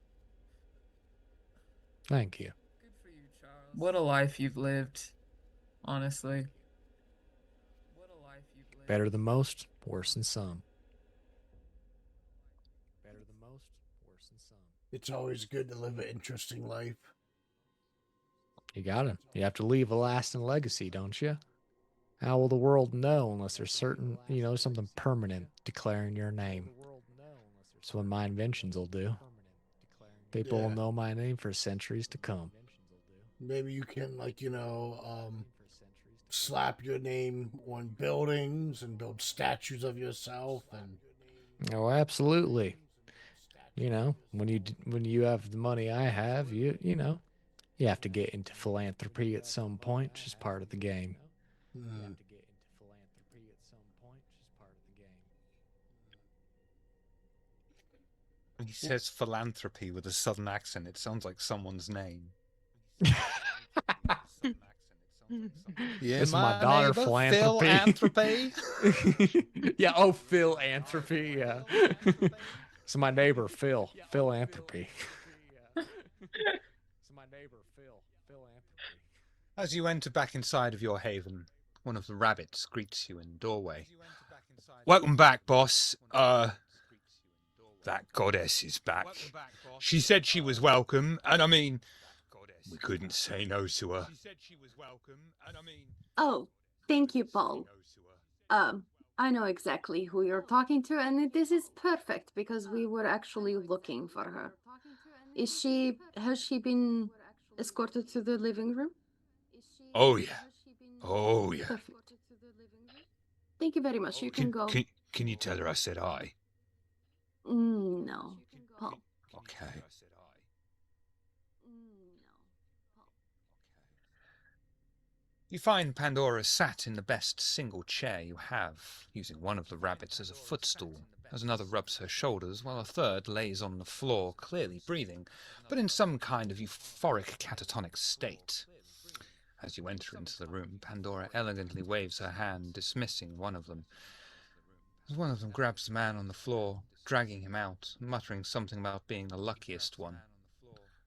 Thank you. What a life you've lived, honestly. Better than most, worse than some. It's always good to live an interesting life. You gotta. You have to leave a lasting legacy, don't you? How will the world know unless there's certain, something permanent declaring your name? That's what my inventions will do. People will know my name for centuries to come. Maybe you can, slap your name on buildings and build statues of yourself. And Oh, absolutely. When you have the money I have, you have to get into philanthropy at some point. It's just part of the game. When he says philanthropy with a southern accent, it sounds like someone's name. Yeah, this is my daughter, philanthropy. Yeah, philanthropy. Yeah. So my neighbor, philanthropy. As you enter back inside of your haven, one of the rabbits greets you in the doorway. Welcome back, boss. That goddess is back. She said she was welcome, and I mean, we couldn't say no to her. Oh, thank you, Paul. I know exactly who you're talking to, and this is perfect because we were actually looking for her. Has she been escorted to the living room? Oh, yeah. Oh, yeah. Perfect. Thank you very much. You can go. Can you tell her I said hi? No, Paul. Okay. You find Pandora sat in the best single chair you have, using one of the rabbits as a footstool, as another rubs her shoulders, while a third lays on the floor, clearly breathing, but in some kind of euphoric catatonic state. As you enter into the room, Pandora elegantly waves her hand, dismissing one of them. As one of them grabs the man on the floor, dragging him out, muttering something about being the luckiest one.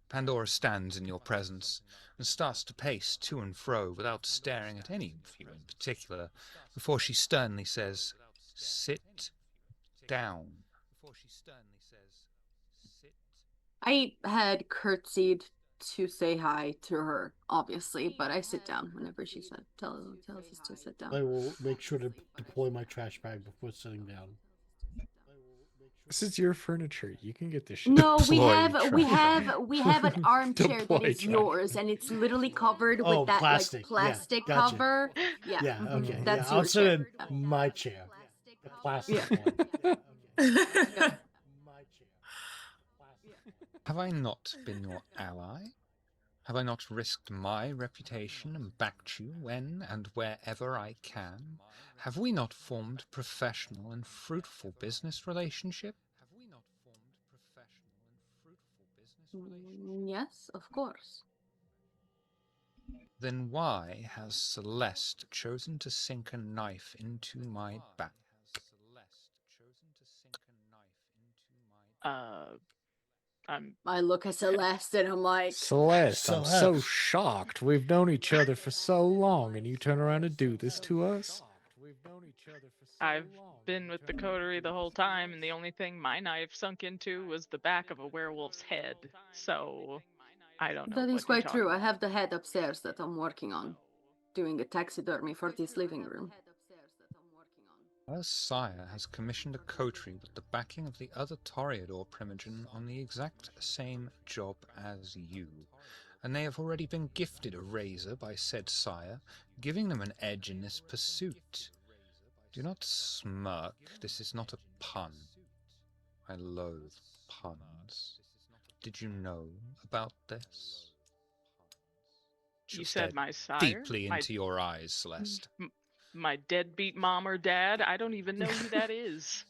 Pandora stands in your presence and starts to pace to and fro without staring at any of you in particular, before she sternly says, "Sit down." I had curtsied to say hi to her, obviously, but I sit down whenever she tells us to sit down. I will make sure to deploy my trash bag before sitting down. This is your furniture. You can get this shit. No, we have an armchair that is Deploy yours, and it's literally covered with that plastic. plastic Yeah, gotcha. cover. Yeah, Yeah, okay. That's I'll your sit chair. in my chair. The plastic Yeah. one. Have I not been your ally? Have I not risked my reputation and backed you when and wherever I can? Have we not formed professional and fruitful business relationship? Yes, of course. Then why has Celeste chosen to sink a knife into my back? I look at Celeste and I'm like, Celeste, I'm so shocked. We've known each other for so long, and you turn around and do this to us? I've been with the coterie the whole time, and the only thing my knife sunk into was the back of a werewolf's head. So, I don't know. That is quite true. I have the head upstairs that I'm working on, doing a taxidermy for this living room. Her sire has commissioned a coterie with the backing of the other Toreador primogen on the exact same job as you, and they have already been gifted a razor by said sire, giving them an edge in this pursuit. Do not smirk, this is not a pun. I loathe puns. Did you know about this? You said my sire? Deeply into your eyes, Celeste. My deadbeat mom or dad? I don't even know who that is.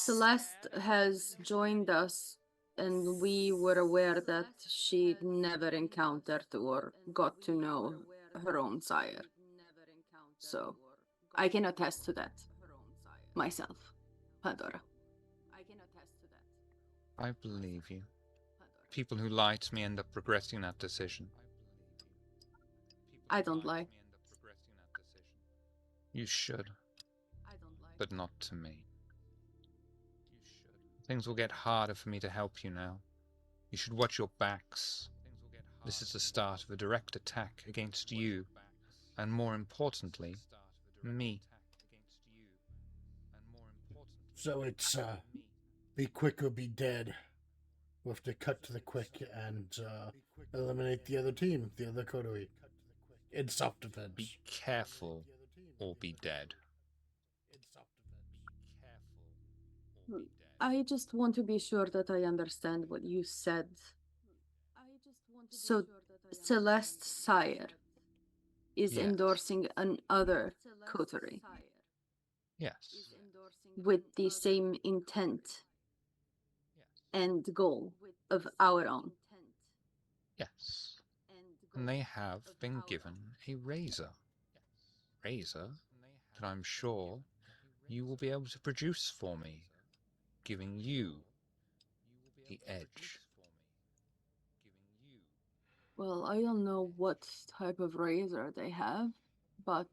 Celeste has joined us, and we were aware that she never encountered or got to know her own sire. So, I can attest to that myself, Pandora. I believe you. People who lie to me end up regretting that decision. I don't lie. You should, but not to me. Things will get harder for me to help you now. You should watch your backs. This is the start of a direct attack against you, and more importantly, me. So it's be quick or be dead. We'll have to cut to the quick and eliminate the other team, the other coterie, in self-defense. Be careful or be dead. I just want to be sure that I understand what you said. So, Celeste's sire is Yes. endorsing another coterie Yes. with the same intent and goal of our own. Yes. And they have been given a razor. Razor that I'm sure you will be able to produce for me, giving you the edge. Well, I don't know what type of razor they have, but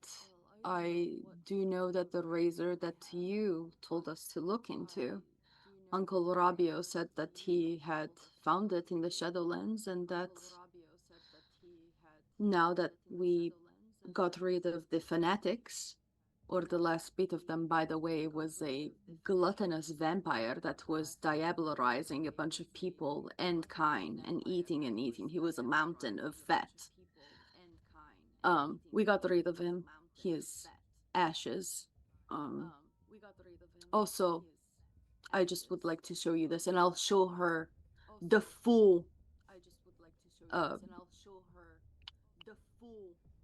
I do know that the razor that you told us to look into, Uncle Rabio said that he had found it in the Shadowlands, and that now that we got rid of the fanatics, or the last bit of them, by the way, was a gluttonous vampire that was diabolizing a bunch of people and kind and eating and eating. He was a mountain of fat. We got rid of him. His ashes. Also, I just would like to show you this, and I'll show her the full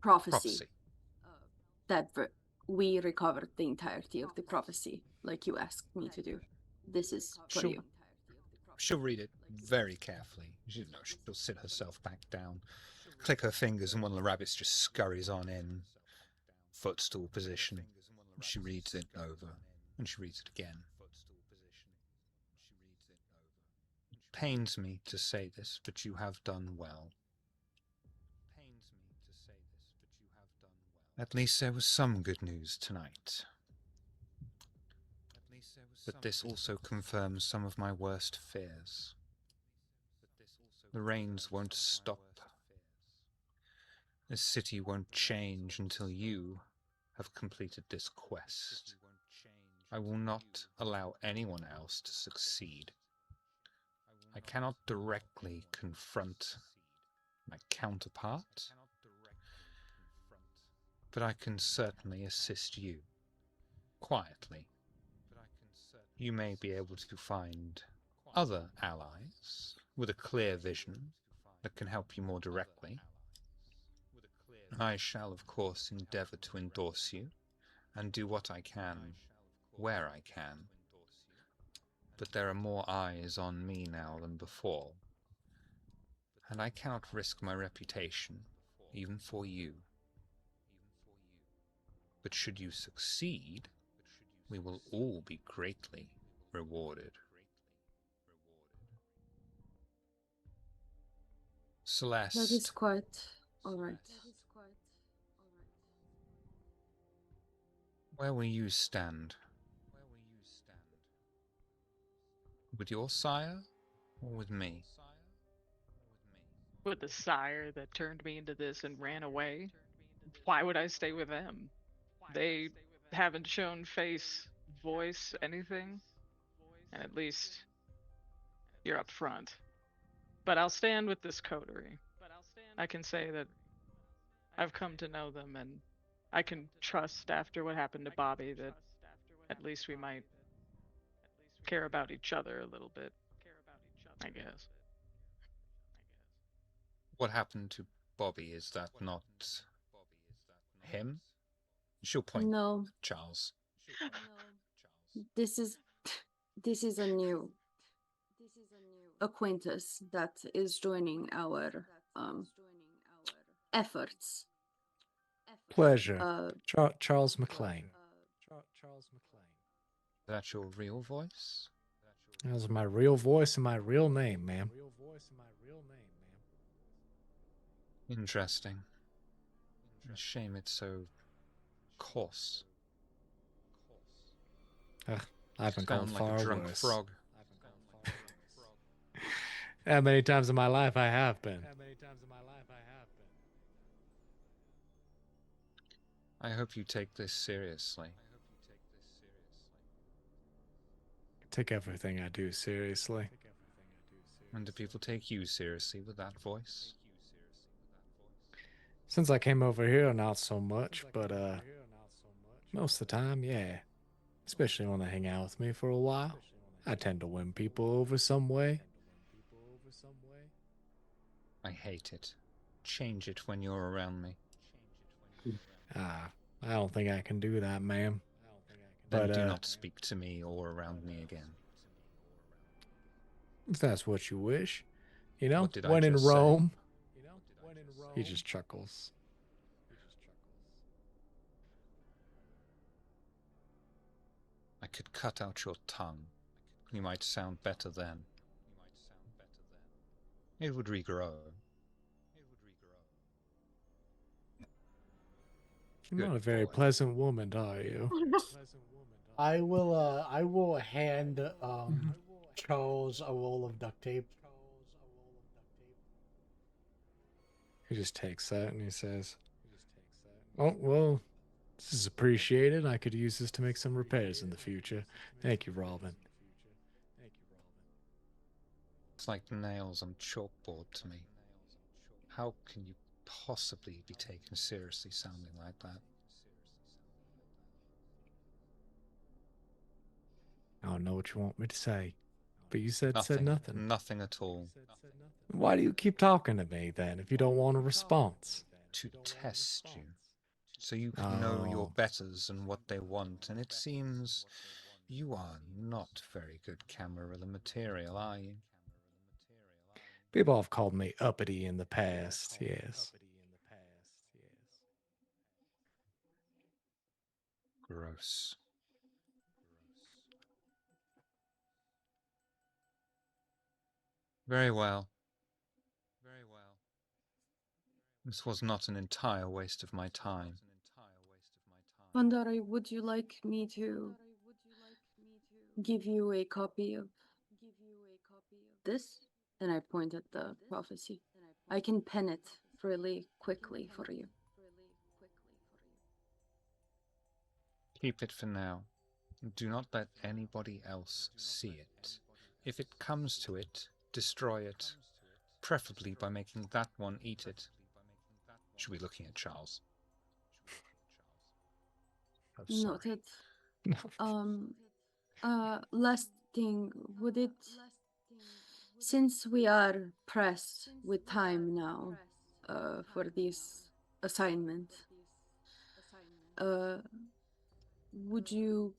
prophecy. That we recovered the entirety of the prophecy, like you asked me to do. This is for She'll- you. She'll read it very carefully. She'll sit herself back down, click her fingers, and one of the rabbits just scurries on in, footstool position. She reads it over, and she reads it again. It pains me to say this, but you have done well. At least there was some good news tonight. But this also confirms some of my worst fears. The rains won't stop. This city won't change until you have completed this quest. I will not allow anyone else to succeed. I cannot directly confront my counterpart, but I can certainly assist you, quietly. You may be able to find other allies with a clear vision that can help you more directly. I shall, of course, endeavour to endorse you and do what I can, where I can. But there are more eyes on me now than before, and I cannot risk my reputation, even for you. But should you succeed, we will all be greatly rewarded. Celeste, That is quite all right. where will you stand? With your sire, or with me? With the sire that turned me into this and ran away, why would I stay with them? They haven't shown face, voice, anything. And at least you're up front. But I'll stand with this coterie. I can say that I've come to know them, and I can trust after what happened to Bobby that at least we might care about each other a little bit, I guess. What happened to Bobby? Is that not him? She'll point No, Charles. this is this is a new acquaintance that is joining our efforts. Pleasure. Charles McLean. That's your real voice? That was my real voice and my real name, ma'am. Interesting. A shame it's so coarse. I've been called Sound like far a drunk worse. frog. How many times in my life I have been. I hope you take this seriously. Take everything I do seriously. And do people take you seriously with that voice? Since I came over here, not so much, but most of the time, yeah. Especially when they hang out with me for a while. I tend to win people over some way. I hate it. Change it when you're around me. I don't think I can do that, ma'am. Then do not speak to me or around me again. If that's what you wish. You know, What did I when in just say? Rome. He just chuckles. I could cut out your tongue. You might sound better then. It would regrow. You're not a very pleasant woman, are you? I will hand Charles a roll of duct tape. He just takes that and he says, "Oh, well, this is appreciated. I could use this to make some repairs in the future. Thank you, Robin." It's like nails on chalkboard to me. How can you possibly be taken seriously sounding like that? I don't know what you want me to say, but you said Nothing. nothing. Nothing at all. Why do you keep talking to me then if you don't want a response? To test you. So you can know your betters and what they want, and it seems you are not very good Camarilla material, are you? People have called me uppity in the past, yes. Gross. Very well. This was not an entire waste of my time. Pandari, would you like me to give you a copy of this? And I point at the prophecy. I can pen it really quickly for you. Keep it for now. Do not let anybody else see it. If it comes to it, destroy it, preferably by making that one eat it. Should be looking at Charles. Oh, sorry. Noted. Last thing, would it, since we are pressed with time now, for this assignment, would you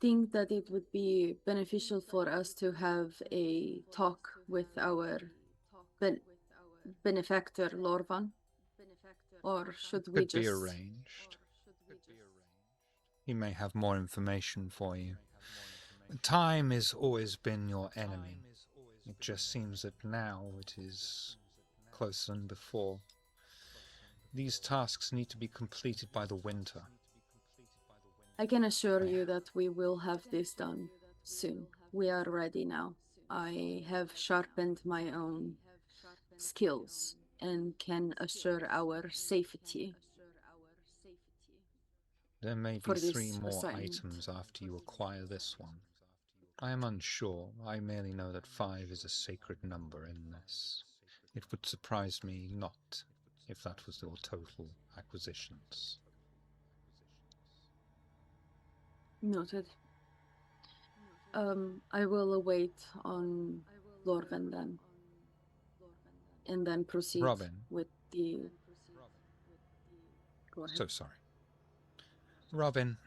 think that it would be beneficial for us to have a talk with our benefactor Lorvan? Or should we Could be just... arranged. He may have more information for you. Time has always been your enemy. It just seems that now it is closer than before. These tasks need to be completed by the winter. I can assure you that we will have this done soon. We are ready now. I have sharpened my own skills and can assure our safety. There may be 3 more items after you acquire this one. I am unsure. I merely know that 5 is a sacred number in this. It would surprise me not if that was your total acquisitions. Noted. I will await on Lorven then. And then proceed with the... Go ahead. So sorry. Robin,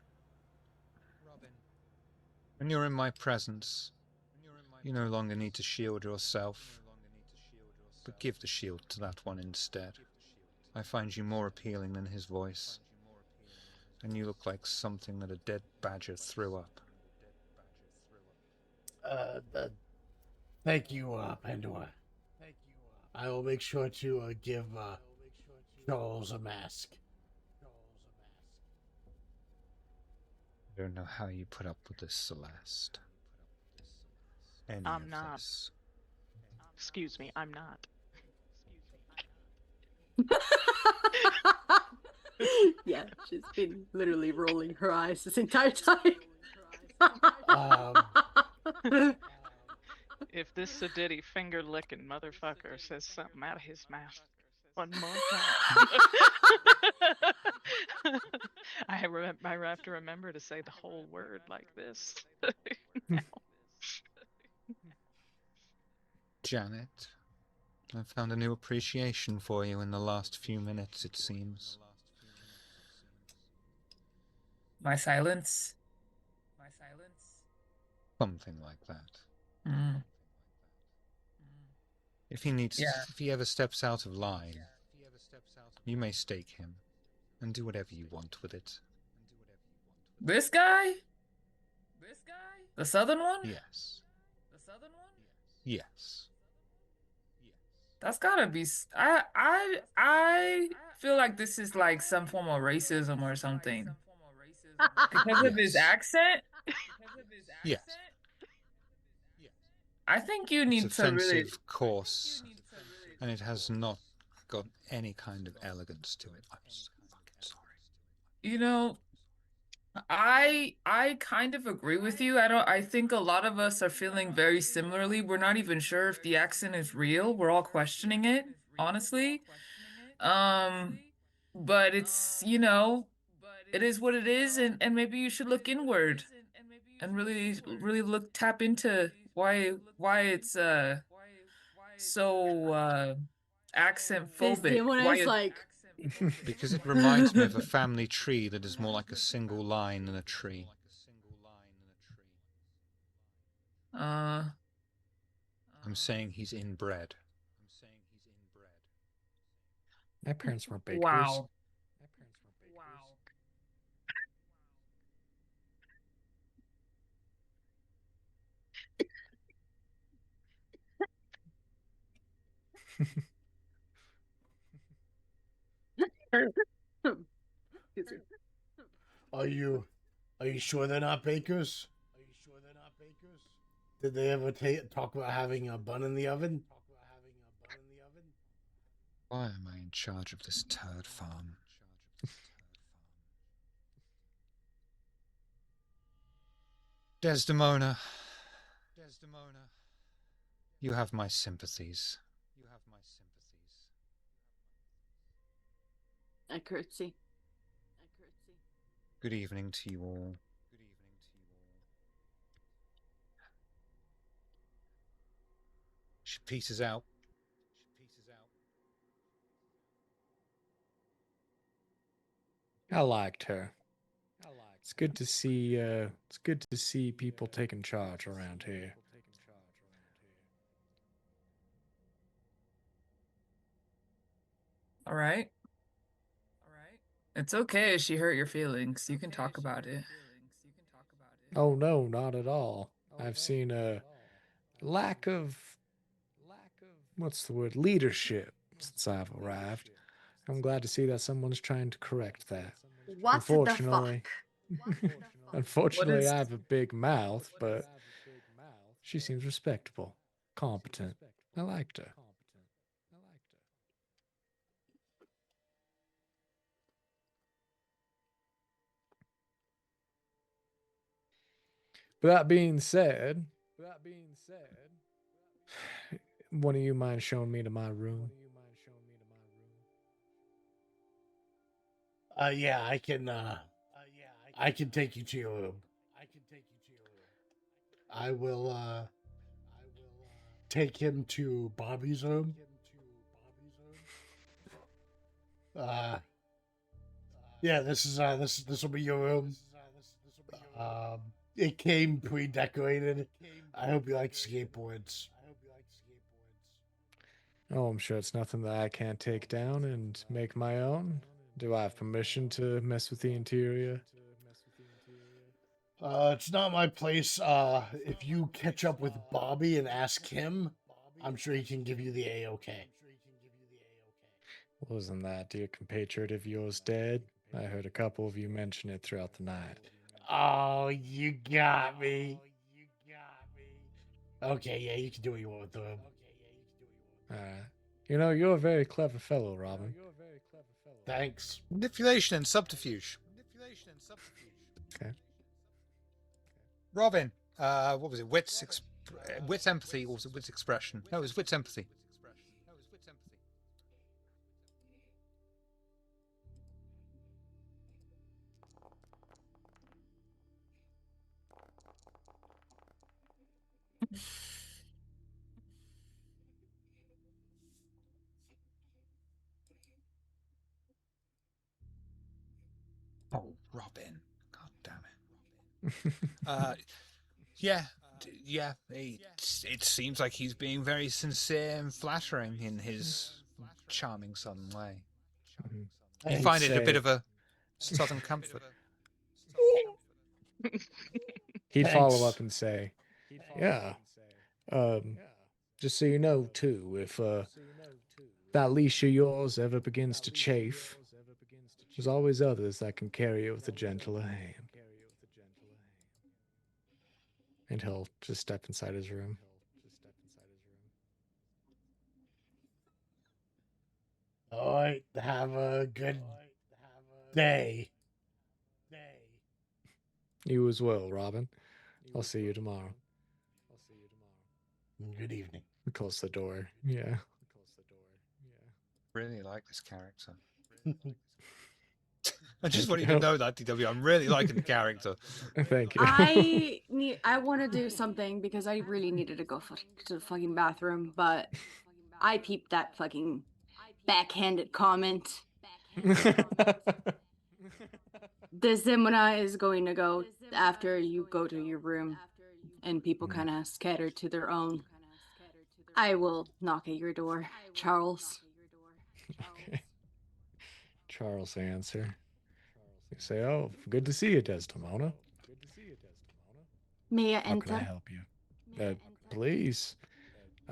When you're in my presence, you no longer need to shield yourself, but give the shield to that one instead. I find you more appealing than his voice, and you look like something that a dead badger threw up. Thank you, Pandora. I will make sure to give Charles a mask. I don't know how you put up with this, Celeste. I'm not. Excuse me, I'm not. Yeah, she's been literally rolling her eyes this entire time. If this sedity finger licking motherfucker says something out of his mouth one more time, I have to remember to say the whole word like this. Janet, I've found a new appreciation for you in the last few minutes, it seems. My silence. Something like that. Mm. If he ever steps out of line, you may stake him and do whatever you want with it. This guy? The southern one? Yes. Yes. That's gotta be. I feel like this is like some form of racism or something because of his Yes. accent. Yes. I think you need It's to really. offensive, coarse, and it has not got any kind of elegance to it. I'm so fucking sorry. You know, I kind of agree with you. I think a lot of us are feeling very similarly. We're not even sure if the accent is real. We're all questioning it, honestly. But it's, it is what it is, and maybe you should look inward and really tap into why it's so accent This phobic. demon Why is it, like, Because it reminds me of a family tree that is more like a single line than a tree. uh I'm saying he's inbred. My parents were bakers. wow. Are you sure they're not bakers? Did they ever talk about having a bun in the oven? Why am I in charge of this turd farm? Desdemona. You have my sympathies. I curtsy. Good evening to you all. She pieces out. I liked her. It's good to see people taking charge around here. All right. It's okay if she hurt your feelings. You can talk about it. Oh no, not at all. I've seen a lack of what's the word? Leadership since I've arrived. I'm glad to see that someone's trying to correct that. What the Unfortunately, fuck? unfortunately, I have a big mouth, but she seems respectable, competent. I liked her. But that being said, one of you mind showing me to my room? Yeah, I can. I can take you to your room. I will take him to Bobby's room. Yeah, this will be your room. It came pre-decorated. I hope you like skateboards. Oh, I'm sure it's nothing that I can't take down and make my own. Do I have permission to mess with the interior? It's not my place. If you catch up with Bobby and ask him, I'm sure he can give you the A-OK. Wasn't that dear compatriot of yours dead? I heard a couple of you mention it throughout the night. Oh, you got me. Okay, yeah, you can do what you want with him. You know, you're a very clever fellow, Robin. Thanks. Manipulation and subterfuge. Okay. Robin, what was it? Wits empathy, or was it wits expression? No, it was wits empathy. Oh, Robin. God damn it. Yeah, it seems like he's being very sincere and flattering in his charming southern way. You find it a bit of a southern comfort. He'd Thanks. follow up and say, yeah, just so you know, too, if that leash of yours ever begins to chafe, there's always others that can carry it with a gentler hand. And he'll just step inside his room. All right, have a good day. You as well, Robin. I'll see you tomorrow. Good evening. Close the door. Yeah. Really like this character. I just want you to know that, DW. I'm really liking the character. Thank you. I want to do something because I really needed to go to the fucking bathroom, but I peeped that fucking backhanded comment. Desdemona is going to go after you go to your room and people kind of scatter to their own. I will knock at your door, Charles. Okay. Charles answer. You say, oh, good to see you, Desdemona. May I How can I enter? help you? Please.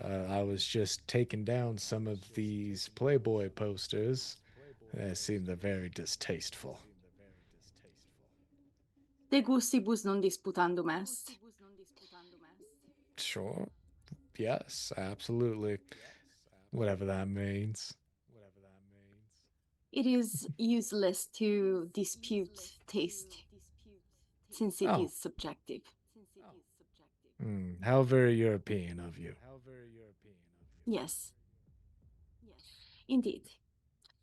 I was just taking down some of these Playboy posters. They seem they're very distasteful. De gustibus non disputandum est. Sure. Yes, absolutely. Whatever that means. It is useless to dispute taste, since it is subjective. How very European of you. Yes. Indeed.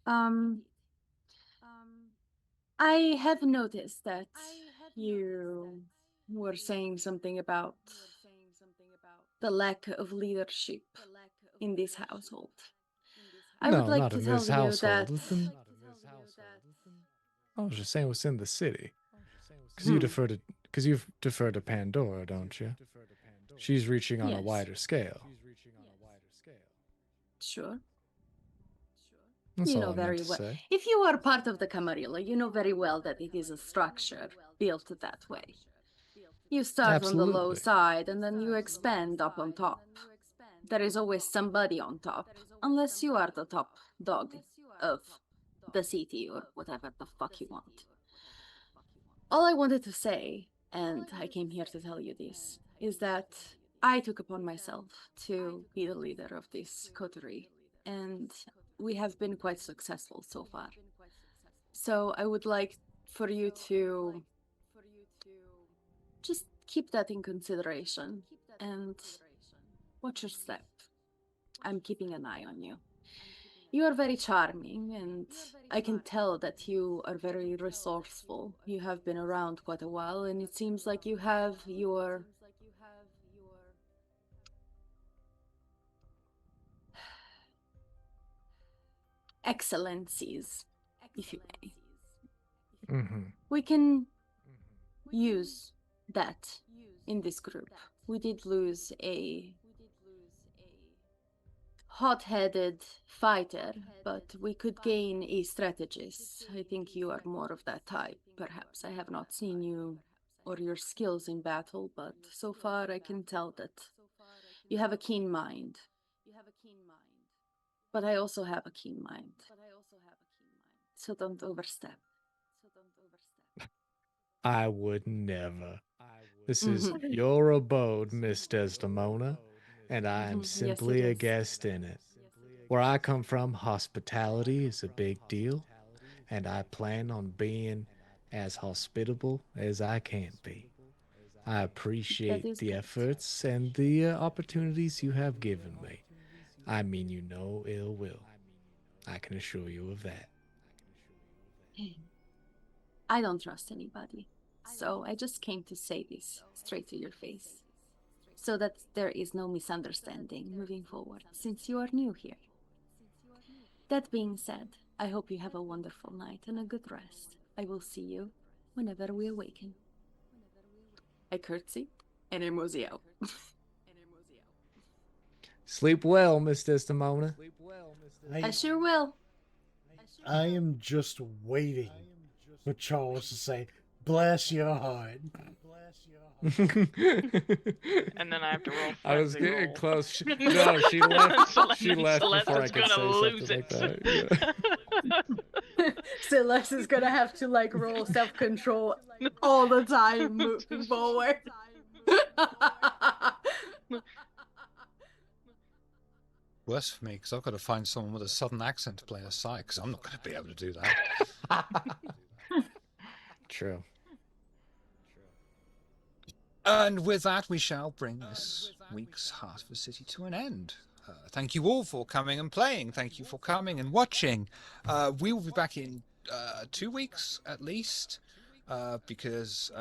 I have noticed that you were saying something about the lack of leadership in this household. I would like to tell you that I was just saying what's in the city. Because you defer to Pandora, don't you? She's reaching on a Yes. wider scale. Sure. That's You all know I meant very to well. say. If you are part of the Camarilla, you know very well that it is a structure built that way. You start on the low Absolutely. side and then you expand up on top. There is always somebody on top, unless you are the top dog of the city or whatever the fuck you want. All I wanted to say, and I came here to tell you this, is that I took upon myself to be the leader of this coterie, and we have been quite successful so far. So I would like for you to just keep that in consideration and watch your step. I'm keeping an eye on you. You are very charming, and I can tell that you are very resourceful. You have been around quite a while, and it seems like you have your excellencies, if you may. Mm-hmm. We can use that in this group we did lose a hot-headed fighter, but we could gain a strategist. I think you are more of that type. Perhaps I have not seen you or your skills in battle, but so far I can tell that you have a keen mind. But I also have a keen mind. So don't overstep. I would never. This is your abode, Miss Desdemona, and I am Yes, it simply a is. guest in it. Where I come from, hospitality is a big deal, and I plan on being as hospitable as I can be. I appreciate is the good. efforts and the opportunities you have given me. I mean you no ill will. I can assure you of that. I don't trust anybody. So I just came to say this straight to your face, so that there is no misunderstanding moving forward, since you are new here. That being said, I hope you have a wonderful night and a good rest. I will see you whenever we awaken. I curtsy and I mosey out. Sleep well, Miss Desdemona. I sure will. I am just waiting for Charles to say, "Bless your heart." And then I have to roll. I was frenzy getting roll. close. No, she left. She left Celeste before I is could gonna say lose something it. like that. Yeah. Celeste is gonna have to like roll self-control all the time moving forward. Worse for me, because I've got to find someone with a southern accent to play a side, because I'm not going to be able to do that. True. And with that, we shall bring this week's Heart of the City to an end. Thank you all for coming and playing. Thank you for coming and watching. We will be back in 2 weeks at least, because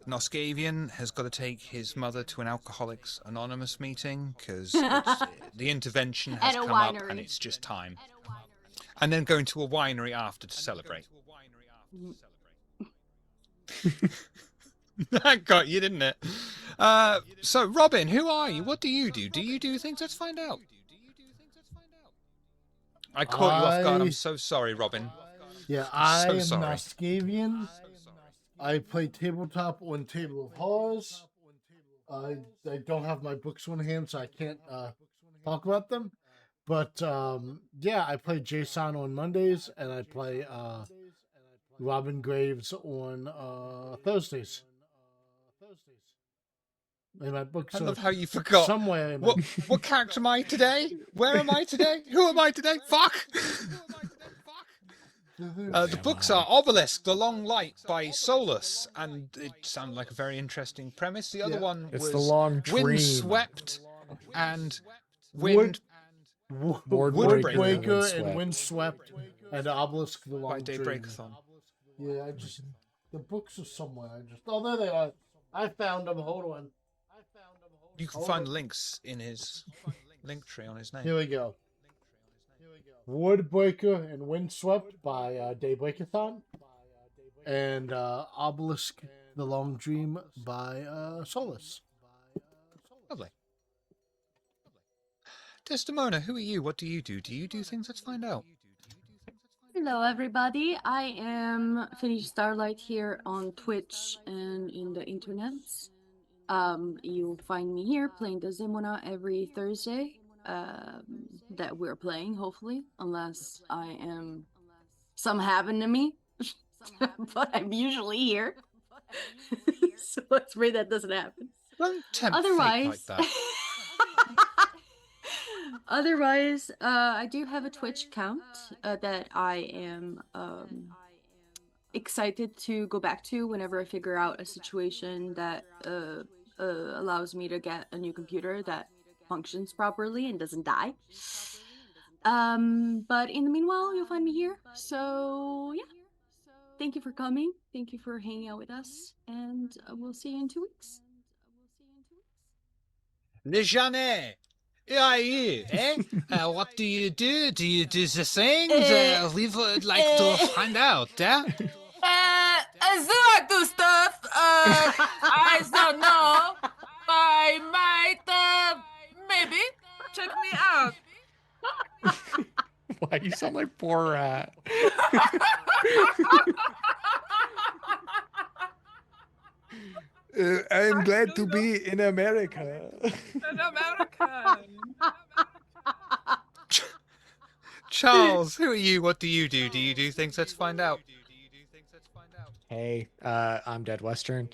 Noscavian has got to take his mother to an Alcoholics Anonymous meeting, because the intervention has At a come up winery. and it's just time. And then going to a winery after to celebrate. That got you, didn't it? So, Robin, who are you? What do you do? Do you do things? Let's find out. I caught you off guard. I'm so sorry, Robin. Yeah, I am sorry. Noscavian. I play tabletop on Table of Horrors. I don't have my books on hand, so I can't talk about them. But yeah, I play Jason on Mondays, and I play Robin Graves on Thursdays. In my books, I love how you forgot. Somewhere in What character am I today? Where am I today? Who am I today? Fuck! The books are Obelisk, The Long Light by Solus, and it sounded like a very interesting premise. The other one It's was The Long Dream. Windswept and Wind Woodbreaker and Windswept and Obelisk, The Long by Dream. Daybreakathon. Yeah, the books are somewhere. Oh, there they are. I found them. Hold on. You can find links in his link tree on his name. Here we go. Woodbreaker and Windswept by Daybreakathon, and Obelisk, The Long Dream by Solus. Lovely. Desdemona, who are you? What do you do? Do you do things? Let's find out. Hello, everybody. I am Finished Starlight here on Twitch and in the internets. You'll find me here playing Desdemona every Thursday. That we're playing, hopefully, unless I am some having to me. But I'm usually here. So let's pray that doesn't happen. Don't tempt fate Otherwise, like that. otherwise, I do have a Twitch account that I am excited to go back to whenever I figure out a situation that allows me to get a new computer that functions properly and doesn't die. But in the meanwhile, you'll find me here. So yeah, thank you for coming. Thank you for hanging out with us, and we'll see you in 2 weeks. Nejane, who are you, eh? What do you do? Do you do the things? We would like to find out, eh? I still like do stuff. I You sound like Borat. I'm glad to be in America. An American. Charles, who are you? What do you do? Do you do things? Let's find out. Hey, I'm Dead Western.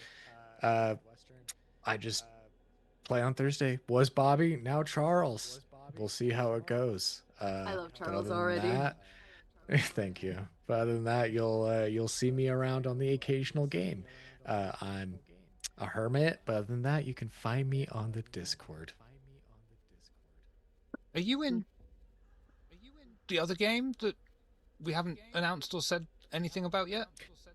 I just play on Thursday. Was Bobby, now Charles. We'll see how it goes. I love But Charles other than already. that, thank you. But other than that, you'll see me around on the occasional game. I'm a hermit, but other than that, you can find me on the Discord. Are you in the other game that we haven't announced or said anything about yet?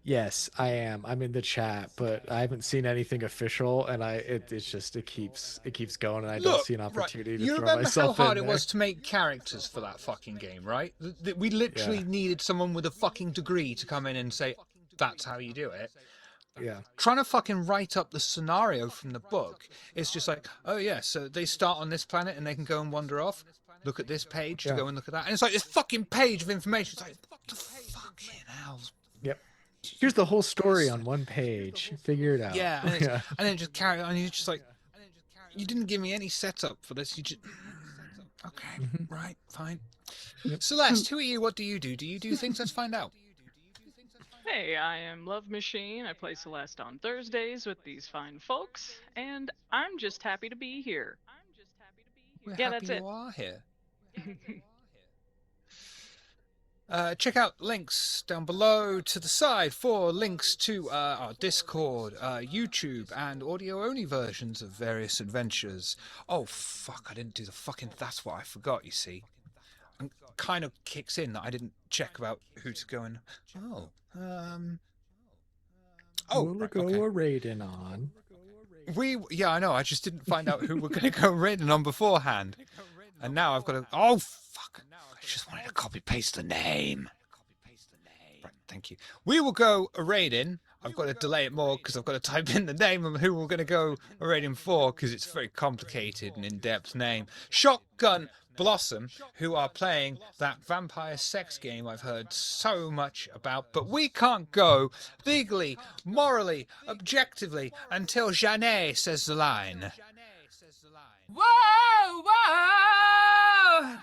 Yes, I am. I'm in the chat, but I haven't seen anything official, and it keeps going, and I don't see an opportunity to you throw remember myself how hard in it there. was to make characters for that fucking game, right? We literally needed someone with a fucking degree to come in and say, that's how you do it. Yeah. Trying to fucking write up the scenario from the book, it's just like, oh yeah, so they start on this planet and they can go and wander off. Look at this page to go and look at that. And it's like this fucking page of information. It's like, what the fucking hell? Yep. Here's the whole story on one page. Figure it out. Yeah, and then just carry on. You're just like, you didn't give me any setup for this. You just, okay, right, fine. Yep. Celeste, who are you? What do you do? Do you do things? Let's find out. Hey, I am Love Machine. I play Celeste on Thursdays with these fine folks, and I'm just happy to be here. We're Yeah, happy that's it. you are here. Check out links down below to the side for links to our Discord, YouTube, and audio-only versions of various adventures. Oh, fuck, I didn't do the fucking... That's what I forgot, you see. And kind of kicks in that I didn't check about who to go and... We'll go a raiding on. Yeah, I know, I just didn't find out who we're going to go raiding on beforehand. And now I've got to... Oh, fuck. I just wanted to copy-paste the name. Right, thank you. We will go a raiding. I've got to delay it more because I've got to type in the name of who we're going to go a raiding for because it's a very complicated and in-depth name. Shotgun Blossom, who are playing that vampire sex game I've heard so much about, but we can't go legally, morally, objectively until Janet says the line. Whoa, whoa!